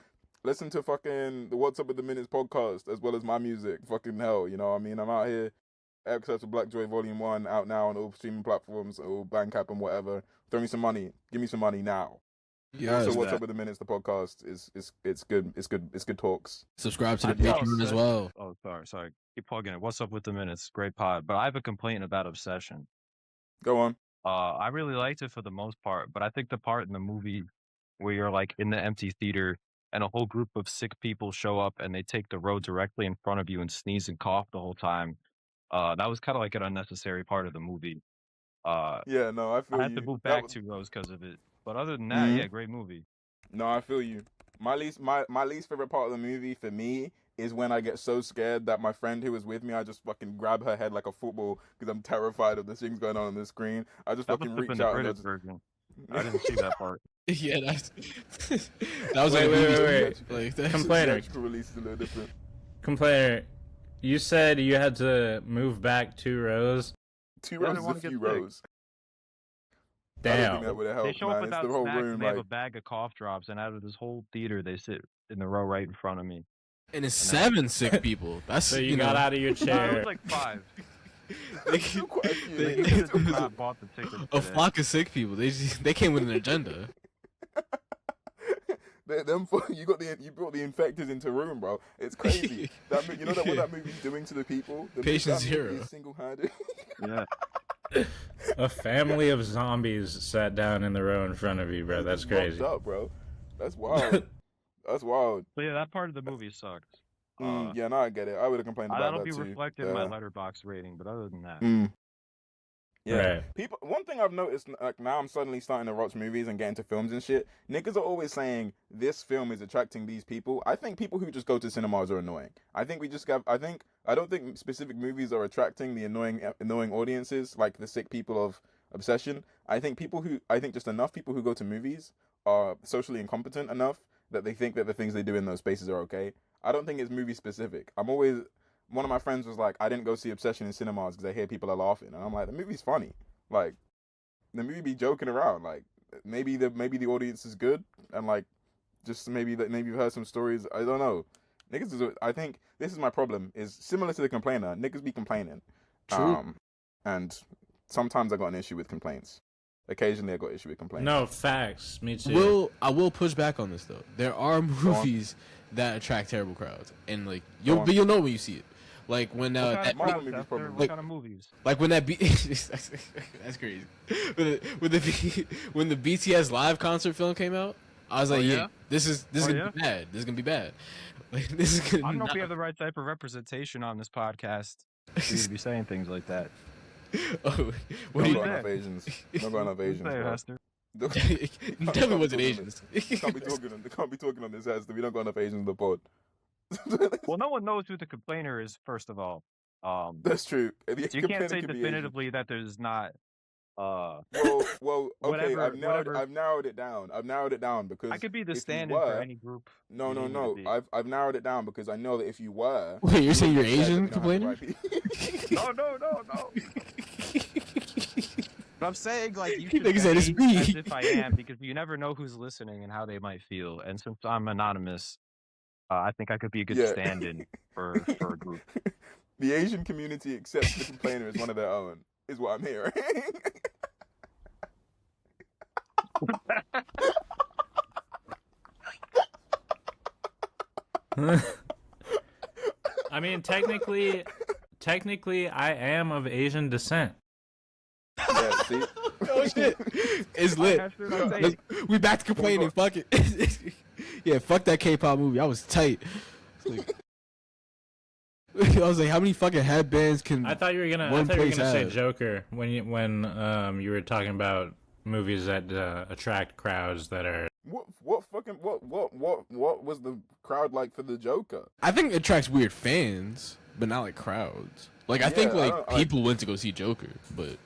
listen to fucking the What's Up with the Minutes podcast as well as my music. Fucking hell, you know what I mean? I'm out here. Excerpts of Black Joy Volume 1 out now on all streaming platforms, or Bandcamp and whatever. Throw me some money. Give me some money now. Yeah. So What's Up with the Minutes, the podcast is good. It's good talks. Subscribe to the I Patreon as well. Oh, sorry. Keep plugging it. What's up with the minutes? Great pod. But I have a complaint about Obsession. Go on. I really liked it for the most part, but I think the part in the movie where you're like in the empty theater and a whole group of sick people show up and they take the road directly in front of you and sneeze and cough the whole time. That was kind of like an unnecessary part of the movie. Yeah, no, I feel I you. had to move That back was- 2 rows because of it. But other than that, Mhm. yeah, great movie. No, I feel you. My least favorite part of the movie for me is when I get so scared that my friend who was with me, I just fucking grab her head like a football because I'm terrified of the things going on the screen. I just That was fucking flipping reach the out and British just... version. I didn't see that part. Yeah, that's that was Wait, like a movie. wait. Like that's Complainer. Theatrical release is a little different. Complainer, you said you had to move back 2 rows. 2 Yeah, rows they is a wanna get few sick. rows. I don't think Damn. that would have They helped, show up man. It's without the whole snacks room, and they have a like... bag of cough drops, and out of this whole theater, they sit in the row right in front of me. and it's 7 sick people. That's So you got out of your No, it chair. was like 5. They, Still quite a few. they- You could have just not bought the tickets. a today. flock of sick people. They came with an agenda. You brought the infectors into room, bro. It's crazy. You know that what that movie's doing to the people. Patient that movie zero. is single-handed. Yeah. A family of zombies sat down in the row in front of you, bro. That's Just mopped crazy. Up, bro. That's wild. That's wild. But yeah, that part of the movie sucked. Yeah, no, I get it. I would have complained about That'll that be too. reflected in my letterbox rating, but other than that, Yeah. Right. People. One thing I've noticed, like now, I'm suddenly starting to watch movies and get into films and shit. Niggas are always saying this film is attracting these people. I think people who just go to cinemas are annoying. I think we just got. I don't think specific movies are attracting the annoying audiences, like the sick people of Obsession. I think just enough people who go to movies are socially incompetent enough that they think that the things they do in those spaces are okay. I don't think it's movie specific. One of my friends was like, I didn't go see Obsession in cinemas because I hear people are laughing, and I'm like, the movie's funny. Like, the movie be joking around. Like, maybe the audience is good, and like, just maybe you've heard some stories. I don't know. I think this is my problem. Is similar to the complainer. Niggas be complaining. True. And sometimes I got an issue with complaints. Occasionally I got issue with complaints. No, facts. Me too. I will push back on this though. There are movies that attract terrible crowds, and like you'll know when you see it. Like when what kind of Marvel movies, movies Esther? probably- What kind of movies? like when that that's crazy. When the BTS live concert film came out, I was like, yeah? this is Oh, gonna be bad. This is gonna be bad. Like this is gonna I don't be know if we not- have the right type of representation on this podcast for you to be saying things like that. Oh, what Don't do you go say? enough Asians. Don't go enough Asians, Say, bro. Hester. definitely wasn't Asians. They can't be talking on this ass. We don't got enough Asians in the pod. Well, no one knows who the complainer is, first of all. That's true. The So you complainer can't say can be Asian. definitively that there's not. Well, okay. Whatever- I've narrowed it down because I could be the if you stand-in for were- any group. No. you need me to be. I've narrowed it down because I know that if you were, Wait, you're saying you're you would Asian, get that we don't complainer? have the right people. No. But I'm saying, like, you He should nigga said it's behave as me. if I am, because you never know who's listening and how they might feel. And since I'm anonymous, I think I could be a good Yeah. stand-in for a group. The Asian community accepts the complainer as one of their own, is what I'm hearing. I mean, technically, I am of Asian descent. Yeah, see? Oh shit, it's lit. Hester, that's it. We back to complaining. Fuck it. Yeah, fuck that K-pop movie. I was tight. Like, I was like, how many fucking headbands can? I thought you were gonna. One I thought you were place gonna say has. Joker when you were talking about movies that attract crowds that are. What was the crowd like for the Joker? I think it attracts weird fans, but not like crowds. Like I think Yeah, I like don't- people went to go see Joker, but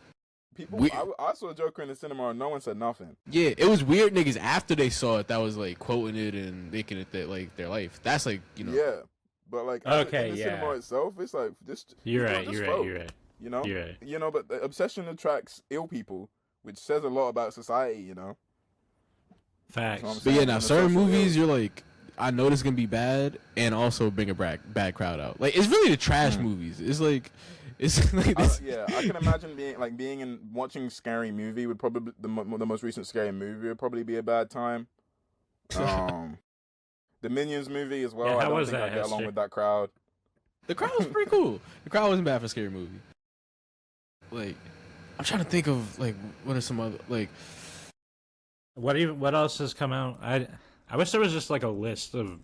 People, We- I saw Joker in the cinema and no one said nothing. yeah, it was weird niggas after they saw it that was like quoting it and making it that like their life. That's like Yeah, but like Okay, in the yeah. cinema itself, it's like just You're just right. folk, You're right. You know, You're right. you know, but the Obsession attracts ill people, which says a lot about society. You know, Facts. That's what I'm But yeah, saying, now on the certain social movies ills. you're like, I know this is gonna be bad and also bring a bad crowd out. Like it's really the trash movies. It's like this. Yeah, I can imagine watching scary movie would probably the most recent scary movie would probably be a bad time. The Minions movie as well. Yeah, I how don't was think that, I get along Hester? with that crowd. The crowd was pretty cool. The crowd wasn't bad for a scary movie. Like, I'm trying to think of like what are some other like. What else has come out? I wish there was just like a list of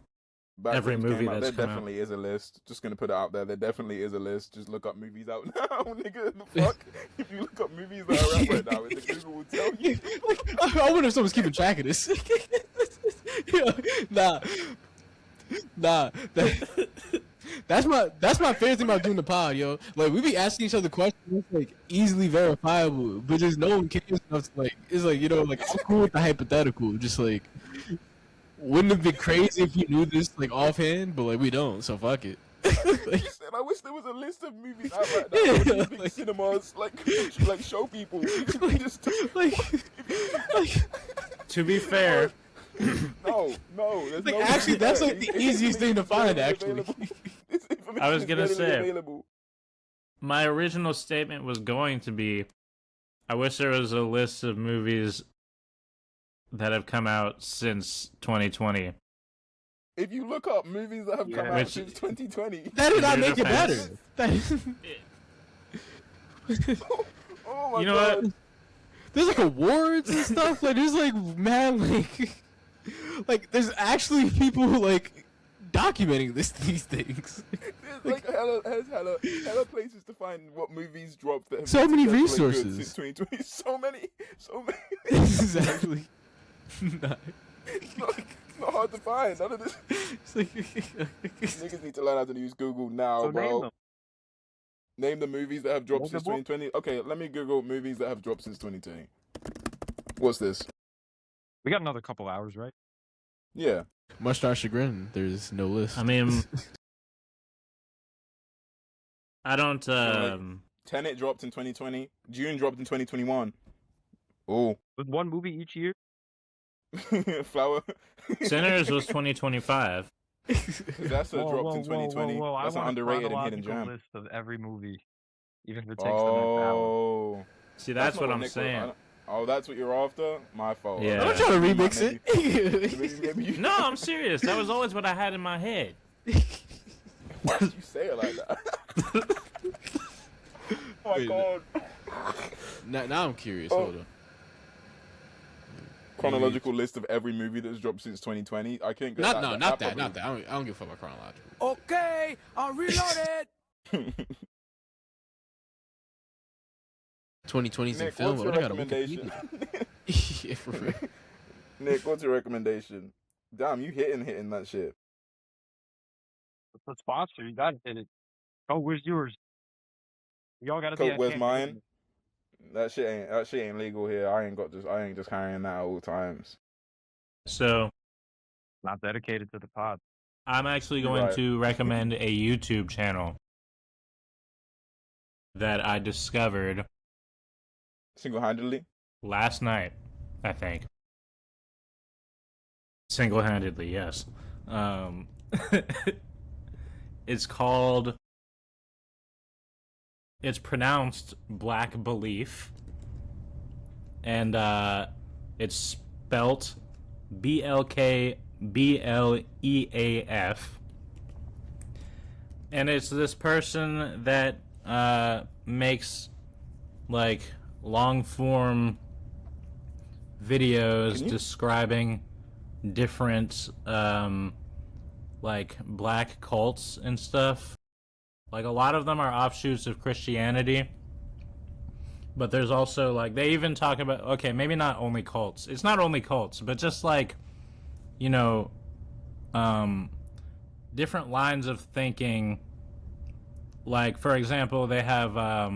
Back every when it movie came out, that's there come out. definitely is a list. Just gonna put it out there. There definitely is a list. Just look up movies out now, nigga. The fuck? If you look up movies that are out right now, the Google will tell you. Like, I wonder if someone's keeping track of this. Yo, nah. That's my favorite thing about doing the pod, yo. Like we be asking each other questions like easily verifiable, but just no one cares enough to like. It's like like I'm cool with the hypothetical. Just like, wouldn't it be crazy if you knew this like offhand? But like we don't, so fuck it. Like, I wish there was a list of movies out right now. Yeah, Big like, cinemas, like show people. Just like, To be fair, no. There's like no actually, that's like the It's easiest thing to find. Actually, I was gonna say- available. my original statement was going to be, I wish there was a list of movies that have come out since 2020. If you look up movies that have come out Which- since 2020, that did not In your make it better. defense- That is, oh my You know god. what? there's like awards and stuff. Like there's like man, like there's actually people like documenting these things. There's like hella places to find what movies dropped that have So been many successful and good resources. since 2020. So many. This is actually not. It's not hard to find. None of this. It's like, Niggas need to learn how to use Google now, So bro. name them. Name the movies that have dropped Name since them all. 2020. Okay, let me Google movies that have dropped since 2020. What's this? We got another couple hours, right? Yeah. much to our chagrin, there's no list. I mean, I don't. Tenet dropped in 2020. June dropped in 2021. Oh. With one movie each year. Flower. Sinners was 2025. That's a dropped in 2020. I That's an want a underrated and hidden chronological gem. list of every movie, even if it takes the next hour. Oh. See, that's what not I'm Nick was- saying. Oh, that's what you're after? My fault. Yeah. I'm not trying to remix it. Maybe you, No, I'm serious. That was always what I had in my head. why did you say it like that? Oh my Wait, god. Now I'm curious. Oh. Hold on. Chronological list of every movie that's dropped since 2020. I can't get Not that. that. I don't give a fuck about chronological. Okay, I'm reloaded. 2020's in Nick, film. what's your What I got a recommendation? Wikipedia. Yeah, for real. Nick, what's your recommendation? Damn, you hitting that shit. It's a sponsor. You gotta hit it. Oh, where's yours? Y'all gotta be. Coke, at where's Camp mine? Newton. That shit ain't legal here. I ain't just carrying that at all times. So Not dedicated to the pod. I'm actually going Right. to recommend a YouTube channel that I discovered Single-handedly. last night, I think. Single-handedly, yes. It's pronounced Black Belief, and it's spelt BLKBLEAF. And it's this person that makes like long form videos Can you- describing different like black cults and stuff. Like a lot of them are offshoots of Christianity. But there's also like they even talk about okay, maybe not only cults. It's not only cults, but just like you know different lines of thinking. Like for example, they have a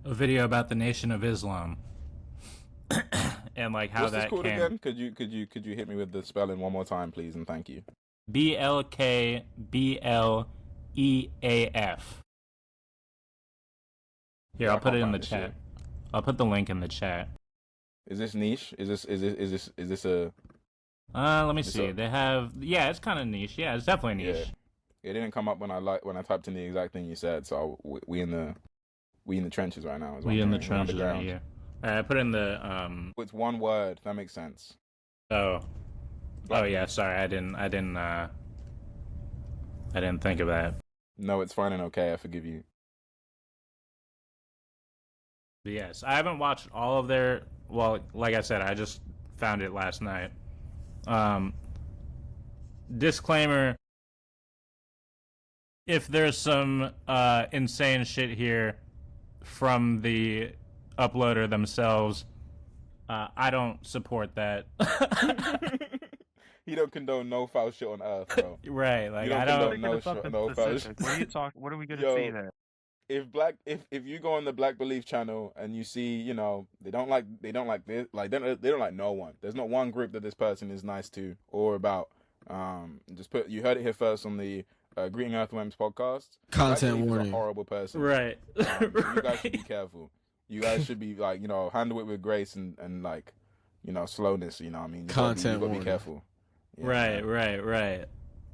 video about the Nation of Islam. And like how What's this that called came. again? Could you hit me with the spelling one more time, please, and thank you. BLKBLEAF. Here, I'll I put can't it in find the this chat. shit. I'll put the link in the chat. Is this niche? Is this a Let me see. They have, yeah, it's kind of niche. Yeah, it's definitely niche. Yeah. It didn't come up when I typed in the exact thing you said. So we in the trenches right now. We in the trenches right here. All right, I put in the It's one word. That makes sense. Oh yeah. Sorry, I didn't think of that. No, it's fine and okay. I forgive you. But yes, I haven't watched all of their. Well, like I said, I just found it last night. Disclaimer: if there's some insane shit here from the uploader themselves, I don't support that. You don't condone no foul shit on Earth, bro. Right, like I don't no foul shit. What are you talking? What are we gonna see there? If you go on the Black Belief channel and you see, you know, they don't like this, like they don't like no one. There's not one group that this person is nice to or about. You heard it here first on the Greeting Earthworms podcast. Content warning. A horrible person. Right. You guys should be careful. You guys should be like, you know, handle it with grace and like, you know, slowness. You know what I mean? Content warning. Be careful. Yeah. Right.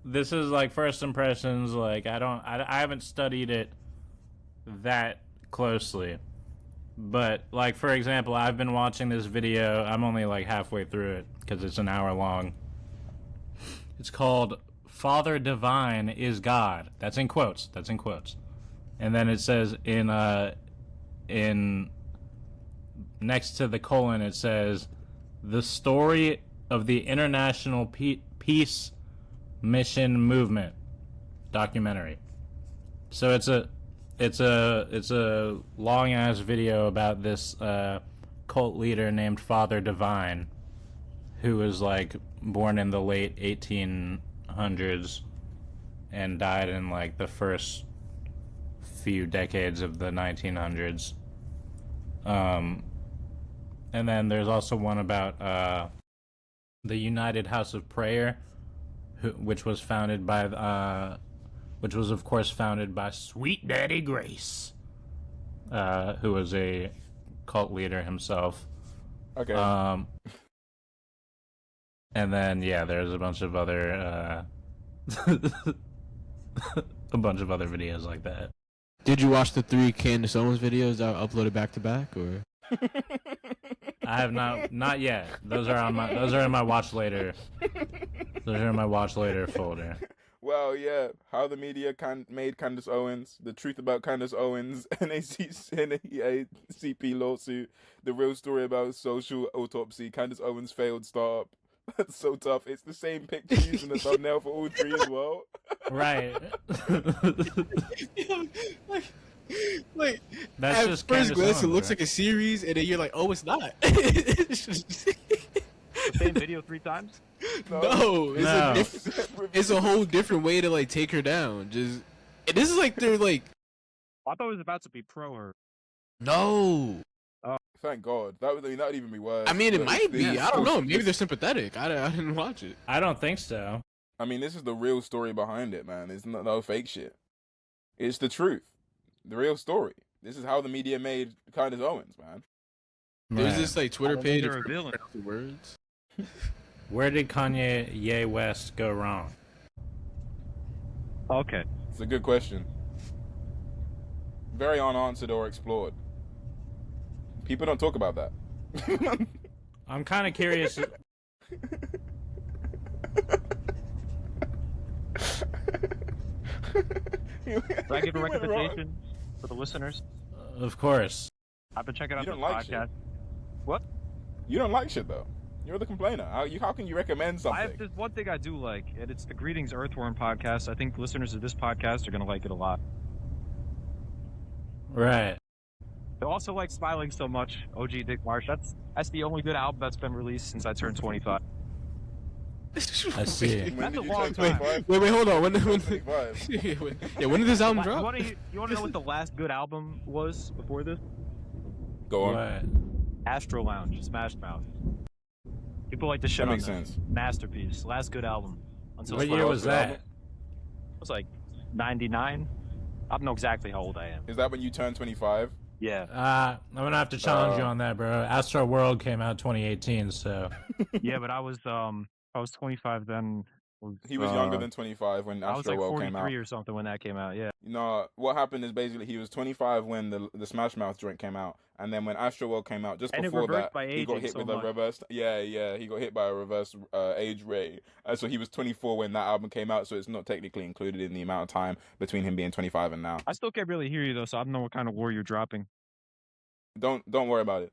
This is like first impressions. Like I haven't studied it that closely, but like for example, I've been watching this video. I'm only like halfway through it because it's an hour long. It's called "Father Divine is God." That's in quotes. And then it says in next to the colon, it says the story of the International Peace Mission Movement documentary. So it's a long ass video about this cult leader named Father Divine, who was like born in the late 1800s and died in like the first few decades of the 1900s. And then there's also one about the United House of Prayer, which was of course founded by Sweet Daddy Grace, who was a cult leader himself. Okay. And then there's a bunch of other videos like that. Did you watch the 3 Candace Owens videos that were uploaded back to back, or? I have not yet. Those are in my watch later. Those are in my watch later folder. Well, yeah, how the media made Candace Owens, the truth about Candace Owens, NAACP lawsuit, the real story about social autopsy, Candace Owens failed startup. That's so tough. It's the same picture used in the thumbnail for all 3 as well. Right. Like that's at just first Candace glance, Owens, it looks right? like a series, and then you're like, oh, it's not. Same video 3 times? No, it's a whole different way to like take her down. And this is like they're like. I thought it was about to be pro her. No. Thank God. That would even be worse. I mean, it might be. I don't know. Maybe they're sympathetic. I didn't watch it. I don't think so. I mean, this is the real story behind it, man. It's no fake shit. It's the truth. The real story. This is how the media made Candace Owens, man. There's this like Twitter page. They're revealing words. Where did Kanye West go wrong? Okay. It's a good question. Very unanswered or explored. People don't talk about that. I'm kind of curious. Should I give a recommendation for the listeners? Of course. I've been checking out You this don't like podcast. shit. What? You don't like shit, though. You're the complainer. How can you recommend something? There's one thing I do like, and it's the Greetings Earthworm podcast. I think listeners of this podcast are going to like it a lot. Right. I also like Smiling So Much, OG Dick Marsh. That's the only good album that's been released since I turned 25. I see. That's a long time. Wait, hold on. When When did this album drop? You want to know what the last good album was before this? Go on. What? Astro Lounge, Smash Mouth. People like to shit That on makes them. sense. Masterpiece, last good album. Until What year was that? It was like 99. I don't know exactly how old I am. Is that when you turn 25? Yeah. I'm gonna have to challenge you on that, bro. Astro World came out 2018, so. Yeah, but I was I was 25 then. He was younger than 25 when I was like Astroworld came out. 43 or something when that came out. Yeah. No, what happened is basically he was 25 when the Smash Mouth joint came out, and then when Astroworld came out, just And it before reversed that, by he got aging hit so with much. a reverse. Yeah, he got hit by a reverse age ray. So he was 24 when that album came out, so it's not technically included in the amount of time between him being 25 and now. I still can't really hear you though, so I don't know what kind of war you're dropping. Don't worry about it.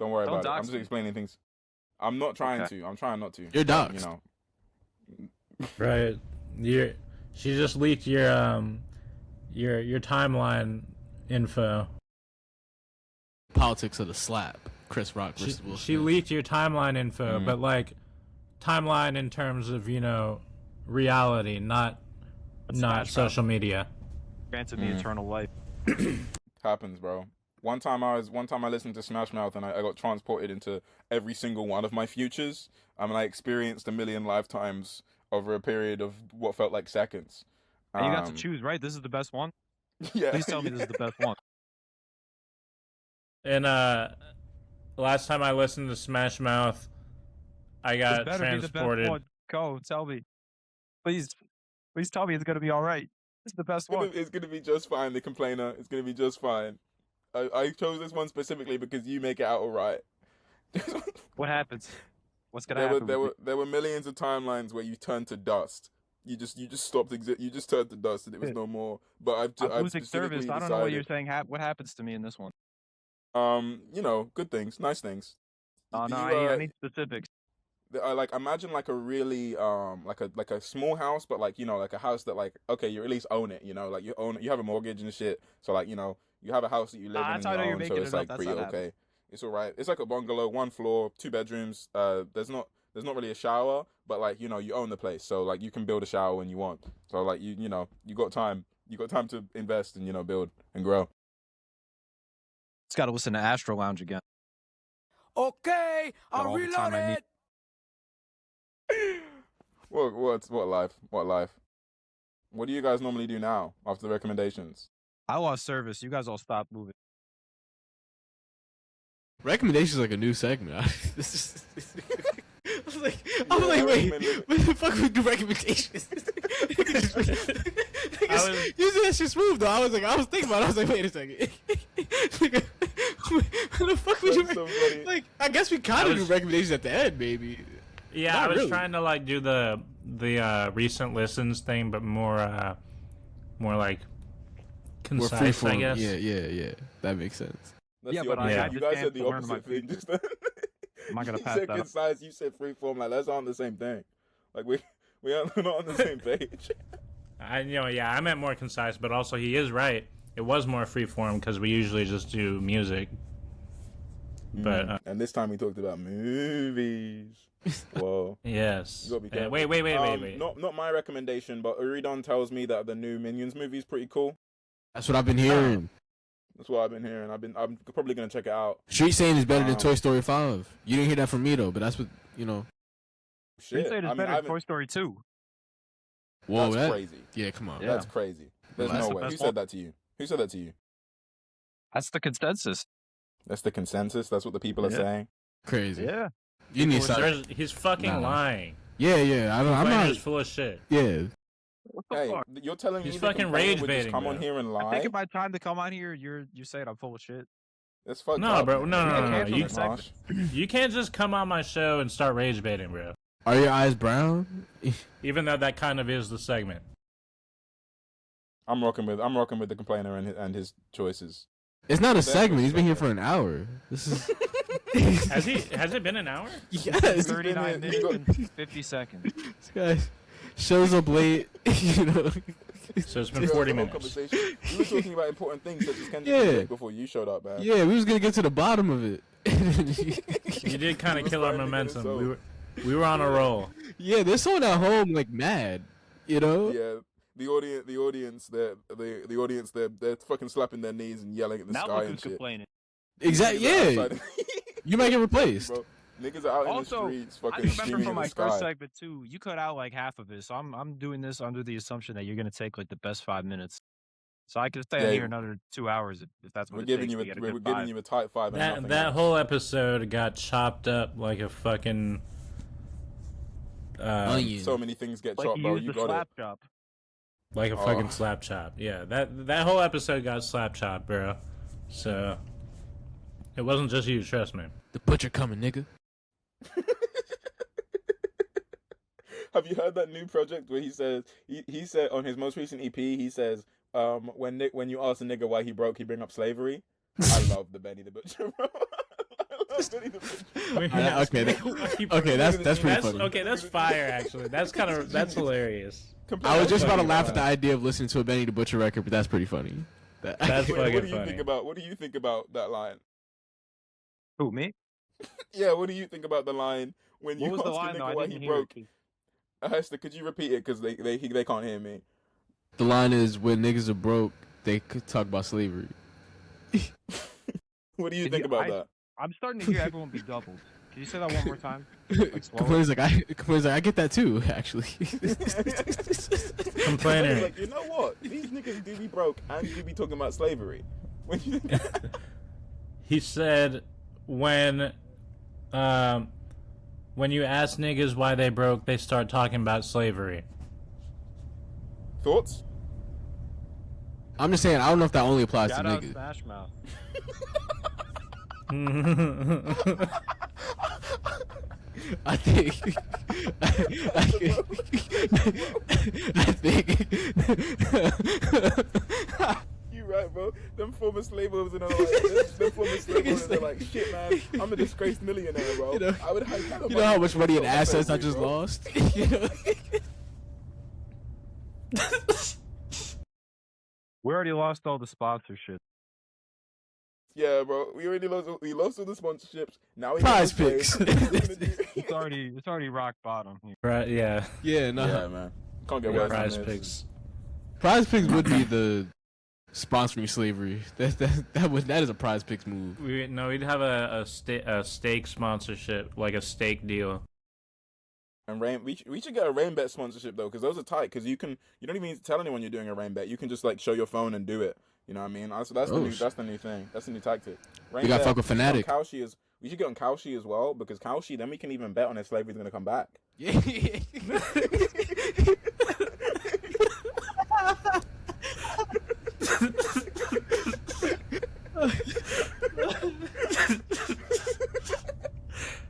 Don't worry Don't about it. I'm dox just me. explaining things. I'm not trying Okay. to. I'm trying not to. You're doxed. You know. Right. She just leaked your timeline info. Politics of the slap. Chris Rock versus Will She Smith. leaked your timeline info, but like timeline in terms of, you know, reality, not Smash social media. Granted the eternal life. Happens, bro. One time I listened to Smash Mouth and I got transported into every single one of my futures. I mean, I experienced a million lifetimes over a period of what felt like seconds. And you got to choose, right? This is the best one. Yeah. Please tell me this is the best one. And last time I listened to Smash Mouth, I got This better be the best transported. one. Go, tell me. Please tell me it's gonna be all right. This is the best one. It's gonna be just fine, the complainer. It's gonna be just fine. I chose this one specifically because you make it out alright. What happens? What's gonna happen? There were millions of timelines where you turned to dust. You just stopped you just turned to dust and it was no more. But I'm I've losing specifically service. I don't know what you're decided, saying. What happens to me in this one? you know, good things, nice things. Oh no, You, I need specifics. like imagine like a really like a small house, but like, you know, like a house that like, okay, you at least own it, you know, like you own it, you have a mortgage and shit, so like, you know, you have a house that you live in That's and how I know you you're own, so making it's it up. like That's pretty not okay. happening. It's all right. It's like a bungalow, 1 floor, 2 bedrooms. There's not really a shower, but like, you know, you own the place, so like you can build a shower when you want. So like you know, you got time to invest and, you know, build and grow. Just gotta listen to Astro Lounge again. Okay, Got I'll all the time reload I need. it. What life? What do you guys normally do now after the recommendations? I lost service. You guys all stopped moving. Recommendations like a new segment. I was like, wait, what the fuck we do recommendations? Usually that's just smooth though. I was thinking about it. I was like, wait a second. What the fuck we do? That's so funny. Like, I guess we kind of do recommendations at the end, maybe. Yeah, Not I was really. trying to like do the recent listens thing, but more like More concise, I freeform. guess. Yeah. That makes sense. That's Yeah, the but opposite. I You just guys can't said the learn my opposite thing features. just then. I'm not gonna You pass said that up. concise, you said freeform. Like, let's on the same thing. Like we're not on the same page. I meant more concise, but also he is right. It was more freeform because we usually just do music. But And this time we talked about movies. Whoa. yes. You gotta be careful. Wait. Not my recommendation, but Uridon tells me that the new Minions movie is pretty cool. That's what I've been hearing. That's what I've been hearing. I'm probably gonna check it out. Street saying is better than Toy Story 5. You didn't hear that from me though, but that's what you know. You Shit. said it's I mean, better I than haven't- Toy Story 2. Whoa, that's that crazy. yeah, come on. Yeah. That's crazy. There's That's no the way. best Who one. said that to you? Who said that to you? That's the consensus. That's the consensus. That's what the people are Yeah. saying. Crazy. Yeah. You need to stop. He's fucking Nah. lying. Yeah. I'm Complainers not. full of shit. Yeah. What the Hey, fuck? you're telling me He's the fucking complainer rage would just baiting, come on bro. here and I lie? think in my time to come on here, you're saying I'm full of shit. That's fucked No, up. bro. No. cancel You, the segment. you can't just come on my show and start rage baiting, bro. Are your eyes brown? Even though that kind of is the segment. I'm rocking with the complainer and his choices. It's not a That's segment. He's been here respect. for an hour. This is. Has it been an hour? Yes. 39 been here. minutes and 50 seconds. This guy shows up late. You know. So it's been We had 40 a whole minutes. conversation. We were talking about important things such as Kendrick Yeah. Lamar before you showed up, man. Yeah, we was gonna get to the bottom of it. You did kind of was kill our finally getting momentum. sold. We were on a roll. Yeah, there's someone at home like mad. You know. Yeah. The audience, they're fucking slapping their knees and yelling at the Now sky look and who's shit. complaining. Exactly. Niggas are Yeah. outside- You might get replaced. Bro, niggas are out Also, in the streets I fucking remember screaming from in my the sky. first segment too, you cut out like half of it, so I'm doing this under the assumption that you're gonna take like the best 5 minutes. So I could stay Yeah, on here another 2 hours if that's what We're it giving takes you to get a we're good giving 5. you a tight 5 and nothing That else. whole episode got chopped up like a fucking Onion. So many things get Like chopped, he bro. used You the got slap it. chop. like a Oh. fucking slap chop. Yeah, that whole episode got slap chopped, bro. So it wasn't just you, trust me. The butcher coming, nigga. Have you heard that new project where he says he said on his most recent EP he says when you ask a nigga why he broke, he bring up slavery. I love the Benny the Butcher, bro. I love Benny the Butcher. Okay, that's pretty funny. Okay, that's fire. Actually, that's hilarious. I was just about to fucking laugh fun. at the idea of listening to a Benny the Butcher record, but that's pretty funny. That's Wait, fucking what do you funny. think about that line? Who, me? Yeah, what do you think about the line when you What was ask the line a though? nigga I why didn't he hear broke? it. Hester, could you repeat it because they can't hear me. The line is, when niggas are broke, they could talk about slavery. What do you Did think you- about I- that? I'm starting to hear everyone be doubled. Can you say that one more time? Like slower? Complainers like, I get that too, actually. Complainer. Like, you know what? These niggas do be broke and do be talking about slavery. When you He said when you ask niggas why they broke, they start talking about slavery. thoughts? I'm just saying, I don't know if that only applies Shout to out niggas. Smash Mouth. I think. I think. You right, bro. Them former slave owners and all like, them former slave owners are like, shit, man. I'm a disgraced millionaire, bro. You know- I would have hella You know how much money and from assets I slavery, just bro. lost? You know? We already lost all the sponsorship. Yeah, bro. We lost all the sponsorships. Now we Prize got the picks. slaves. It's already rock bottom here. Right? Yeah. Yeah, no. Yeah, man. Can't get worse Prize than this. picks. Prize Picks would be the sponsoring slavery. That is a Prize Picks move. We'd have a steak sponsorship, like a steak deal. And we should get a rain bet sponsorship though, because those are tight. Because you don't even need to tell anyone you're doing a rain bet. You can just like show your phone and do it. You know what I mean? So that's the new thing. That's the new tactic. Rain We gotta bet, fuck with Fanatic. We should get on Kosey as well, because Kosey, then we can even bet on if slavery's gonna come back. Yeah.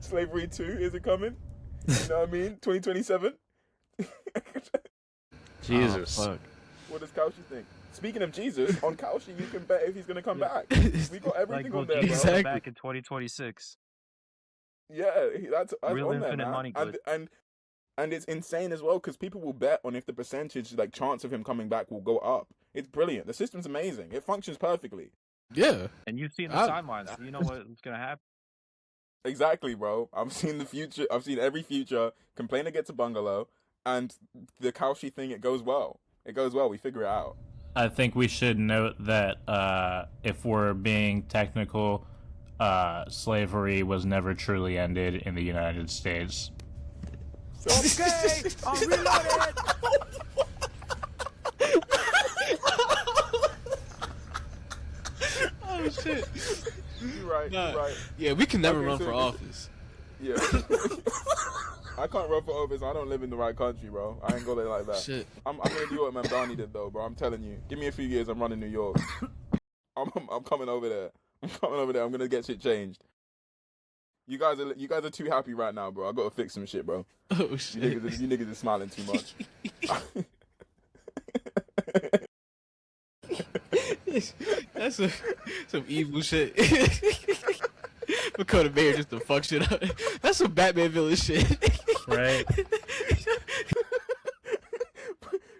Slavery 2, is it coming? You know what I mean? 2027. Jesus. Oh, fuck. What does Kosey think? Speaking of Jesus, on Kosey you can bet if he's gonna come back. We got everything Like, on there, bro. Exactly. back in 2026. Yeah, that's Real on there, infinite man. money And, good. and it's insane as well because people will bet on if the percentage, like chance of him coming back, will go up. It's brilliant. The system's amazing. It functions perfectly. Yeah. And you've seen the I- timeline, so you know what's gonna happen. Exactly, bro. I've seen the future. I've seen every future. Complainer gets a bungalow, and the Kosey thing. It goes well. It goes well. We figure it out. I think we should note that if we're being technical, slavery was never truly ended in the United States. Okay, I'm reloaded. Oh shit. You're right. Nah. You're right. Yeah, we can never Okay, run so for this- office. Yeah. I can't run for office. I don't live in the right country, bro. I ain't got it like that. Shit. I'm gonna do what Mamdani did, though, bro. I'm telling you. Give me a few years. I'm running New York. I'm coming over there. I'm coming over there. I'm gonna get shit changed. You guys are too happy right now, bro. I gotta fix some shit, bro. Oh You shit. niggas are smiling too much. That's some evil shit. Become the mayor just to fuck shit up. That's some Batman villain shit. Right?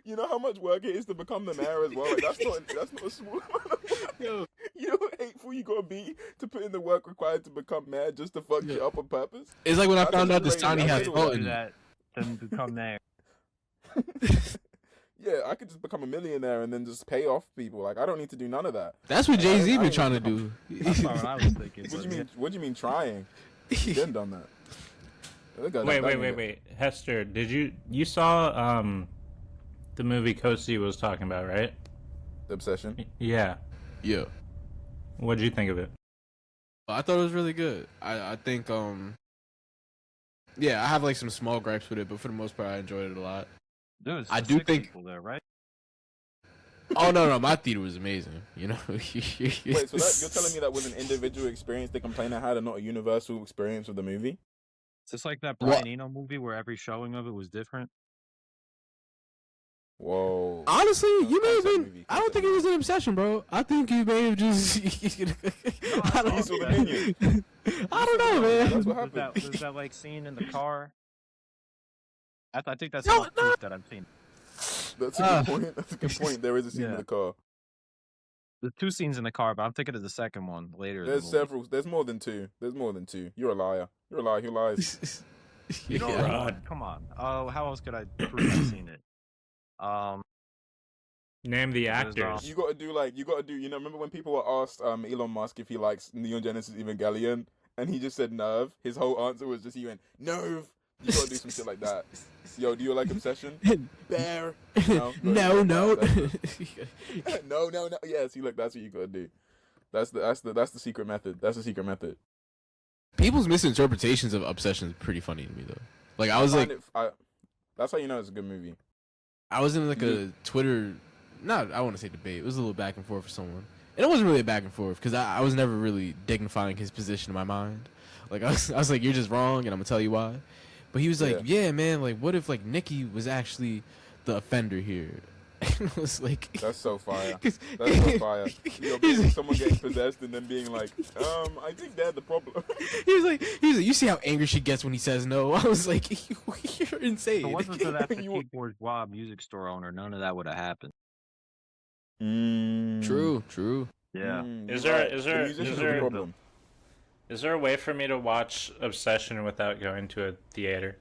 You know how much work it is to become the mayor as well. Like, that's not a small amount of work. Yo, You know how hateful you gotta be to put in the work required to become mayor just to fuck shit up on purpose? it's like when I That's found out the crazy. Sonny I has hate salt Do in it. that, then become there. Yeah, I could just become a millionaire and then just pay off people. Like, I don't need to do none of that. That's what Jay Z I been ain't- trying to do. That's not what I was thinking. What do but you yeah. mean? What do you mean trying? You done done that. Wait. Hester, did you saw the movie Kosey was talking about, right? The obsession. Yeah. Yeah. What'd you think of it? I thought it was really good. I think Yeah, I have like some small gripes with it, but for the most part, I enjoyed it a lot. Dude, I do think people there, right? Oh no, my theater was amazing. You know. Wait, so you're telling me that was an individual experience the complainer had, and not a universal experience of the movie? It's just like that What? Brian Eno movie where every showing of it was different. Whoa. Honestly, you may have Concept been. movie, I don't think it was an obsession, bro. I think you may have just. I don't, These were the minions. I don't know, man. That's what happened. There's that like scene in the car. I think that's No, enough proof that I've seen. That's a good point. That's a good point. There is a scene in Yeah. the car. There's 2 scenes in the car, but I'm thinking of the second one later. in the There's movie. several. There's more than 2. There's more than 2. You're a liar. You're a liar. Who lies? You know, Yeah. come on. Oh, how else could I prove I've seen it? Name the There's, actors. You gotta do. You know, remember when people were asked Elon Musk if he likes Neon Genesis Evangelion, and he just said nerve. His whole answer was just he went nerve. You gotta do some shit like that. Yo, do you like Obsession? Bear. No. No. No. No. Yeah, see, look, that's what you gotta do. That's the secret method. That's the secret method. People's misinterpretations of Obsession is pretty funny to me though. Like I was like, that's how you know it's a good movie. I was in like a Twitter, I want to say debate. It was a little back and forth for someone, and it wasn't really a back and forth because I was never really dignifying his position in my mind. Like I was like, you're just wrong, and I'm gonna tell you why. But he was like, yeah, man, like what if like Nikki was actually the offender here? And I was like, that's so fire. That's so fire. Yo, being someone getting possessed and then being like, I think they're the problem. He was like, you see how angry she gets when he says no? I was like, you're insane. If it wasn't for that petite bourgeois music store owner, none of that would have happened. True. Yeah. Is there a way for me to watch Obsession without going to a theater?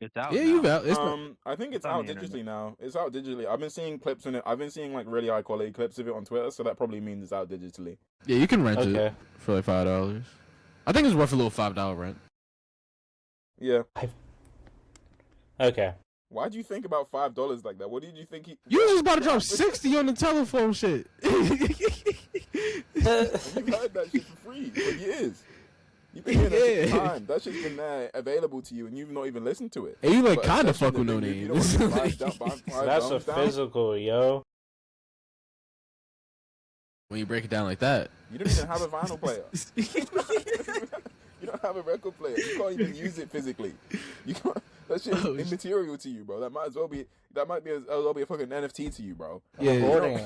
It's out. Yeah, now. you got. I think it's on out the digitally internet. now. It's out digitally. I've been seeing clips in it. I've been seeing like really high quality clips of it on Twitter, so that probably means it's out digitally. Yeah, you can rent Okay. it for like $5. I think it's worth a little $5 rent. Yeah. Okay. Why'd you think about $5 like that? What did you think he? You was just about to drop 60 on the telephone shit. You've had that shit for free for years. You've been hearing that shit for time. That shit's been there available to you, and you've not even listened to it. And you like But kind of Obsession, fuck with the no thing, name. you don't want to buy five That's a dollars down. physical, yo. When you break it down like that. You don't even have a vinyl player. You don't have a record player. You can't even use it physically. You can't. That shit is immaterial to you, bro. That might as well be a fucking NFT to you, bro. Yeah,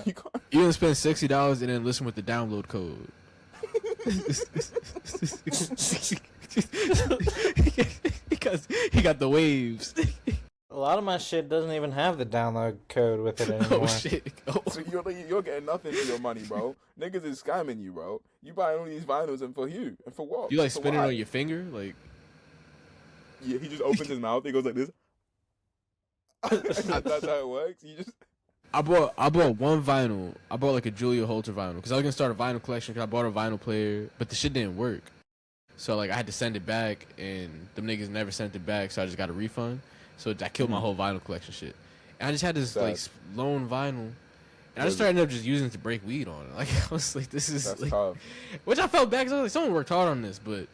You can't. you gonna spend $60 and then listen with the download code. Because he got the waves. A lot of my shit doesn't even have the download code with it anymore. Oh shit. Oh. So you're getting nothing for your money, bro. Niggas is scamming you, bro. You buying all these vinyls and for who? And for what? You like For spinning why? on your finger? Like Yeah, he just opens his mouth. He goes like this. That's how it works. You just. I bought one vinyl. I bought like a Julia Holter vinyl because I was gonna start a vinyl collection. Because I bought a vinyl player, but the shit didn't work. So like I had to send it back, and them niggas never sent it back. So I just got a refund. So that killed my whole vinyl collection shit. And I just had this like lone vinyl, and I just started up just using it to break weed on it. Like I was like, this is That's like, tough. which I felt bad because I was like, someone worked hard on this, but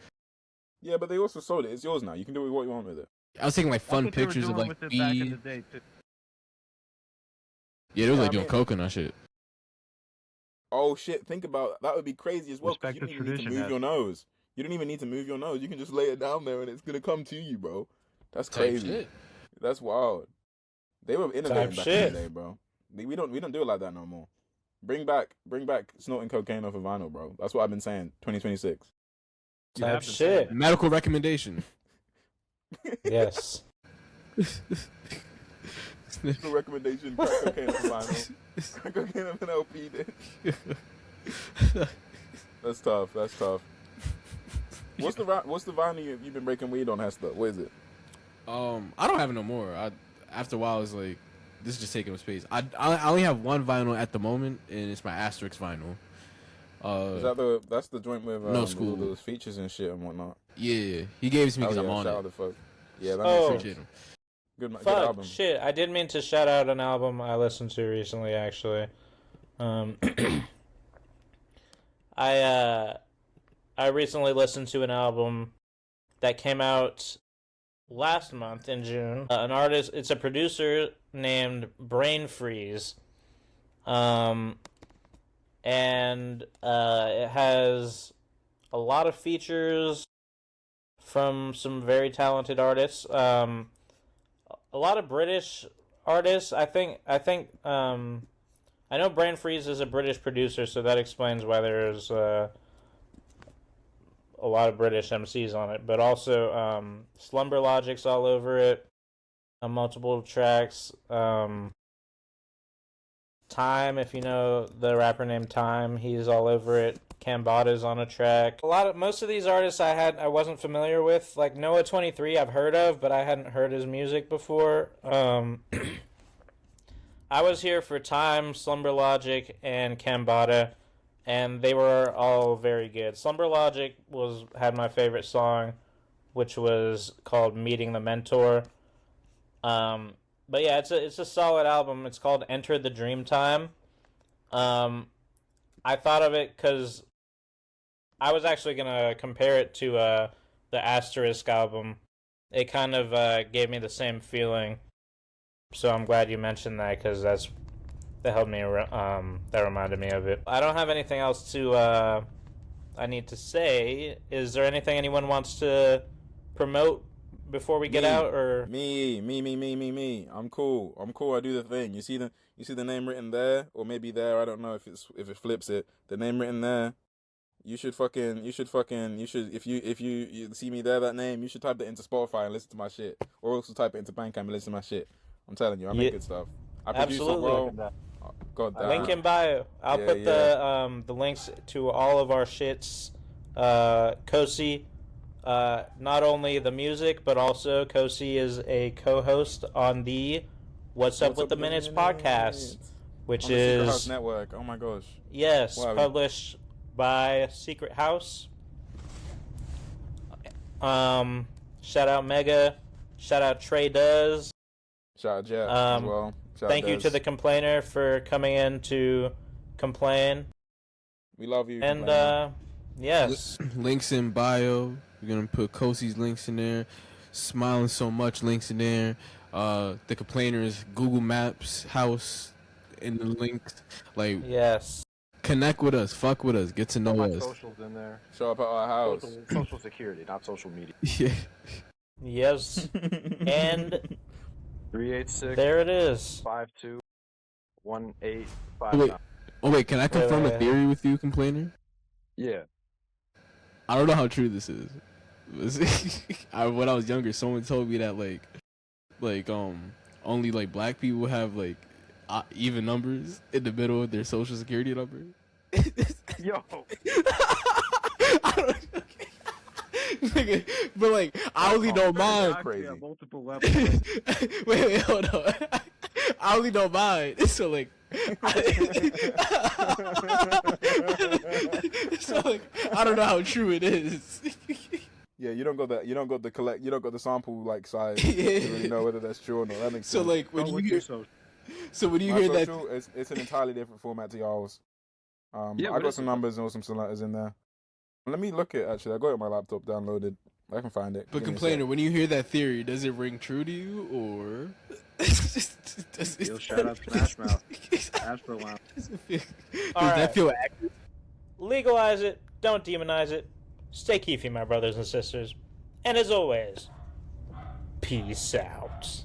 Yeah, but they also sold it. It's yours now. You can do what you want with it. I was taking like That's fun what they were pictures of doing like with it back in the weed. day, too. Yeah, they was Yeah, like I doing mean- coke and that shit. Oh shit! Think about that. Would be crazy as well. 'Cause Respect you the don't even need to tradition, move your nose. You don't even need to move your nose. You can just lay it down there, and it's gonna come to you, bro. That's Type crazy. shit. That's wild. They were innovating Type back shit. in the day, bro. We don't do it like that no more. Bring back snorting cocaine off of vinyl, bro. That's what I've been saying. 2026. You have Type been saying shit. that. Medical recommendation. Yes. No recommendation. Crack cocaine off of vinyl. Crack cocaine off an LP. Then. That's tough. That's tough. What's the vinyl you've been breaking weed on, Hester? What is it? I don't have it no more. After a while, I was like, this is just taking up space. I only have one vinyl at the moment, and it's my Asterix vinyl. Is that's the joint with No School. those features and shit and whatnot? Yeah, he gave it to me because Oh, I'm yeah, on shout it. out to fuck. Yeah, that Oh. makes Appreciate sense. him. Good Fuck, album. shit. I did mean to shout out an album I listened to recently, actually. I recently listened to an album that came out last month in June. An artist, it's a producer named Brain Freeze. And it has a lot of features from some very talented artists. A lot of British artists. I know Brain Freeze is a British producer, so that explains why there's a lot of British MCs on it. But also, Slumber Logic's all over it on multiple tracks. Time, if you know the rapper named Time, he's all over it. Cambada's on a track. Most of these artists I wasn't familiar with. Like Noah 23, I've heard of, but I hadn't heard his music before. I was here for Time, Slumber Logic, and Cambada, and they were all very good. Slumber Logic had my favorite song, which was called Meeting the Mentor. But yeah, it's a solid album. It's called Enter the Dreamtime. I thought of it because I was actually gonna compare it to the Asterisk album. It kind of gave me the same feeling. So I'm glad you mentioned that because that helped me. That reminded me of it. I don't have anything else I need to say. Is there anything anyone wants to promote before we get out? Or me. I'm cool. I do the thing. You see the name written there, or maybe there. I don't know if it flips it. The name written there. You should if you see me there, that name, you should type that into Spotify and listen to my shit, or also type it into Bandcamp and listen to my shit. I'm telling you, I make good stuff. I produce absolutely. God damn. Link in bio. I'll put the links to all of our shits. Kosey, not only the music, but also Kosey is a co-host on the What's Up with the Minutes podcast, which on the Secret House is Network. Oh my gosh. Yes, wow. Published by Secret House. Shout out Mega. Shout out Trey Does. Shout out Jeff as well. Thank you to the complainer for coming in to complain. We love you. And yes, Links in bio. We're gonna put Kosey's links in there. Smiling so much links in there. The complainer's Google Maps house in the links. Like yes. Connect with us, fuck with us, get to know us. Socials in there. Show up at our house. Social security, not social media. Yeah. Yes. And 386. there it is. 521859. Wait, can I confirm a theory with you, complainer? Yeah. I don't know how true this is. When I was younger, someone told me that only like black people have like even numbers in the middle of their social security number. Yo. I don't know. But like, I only don't mind. Crazy. Multiple levels. wait, hold on. I only don't mind. So like, I don't know how true it is. Yeah, you don't got the sample like size to really know whether that's true or not. That makes sense. Like when you hear, when you my hear social, that, it's an entirely different format to y'all's. I but got some numbers and some letters in there. Let me look at actually. I got it on my laptop downloaded. I can find it. But complainer, when you hear that theory, does it ring true to you or? Yo, shout out Smash Mouth. Astro Lounge. Does that feel accurate? Legalize it. Don't demonize it. Stay keefy, my brothers and sisters. And as always, peace out.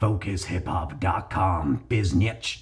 FocusHipHop.com, biznitch.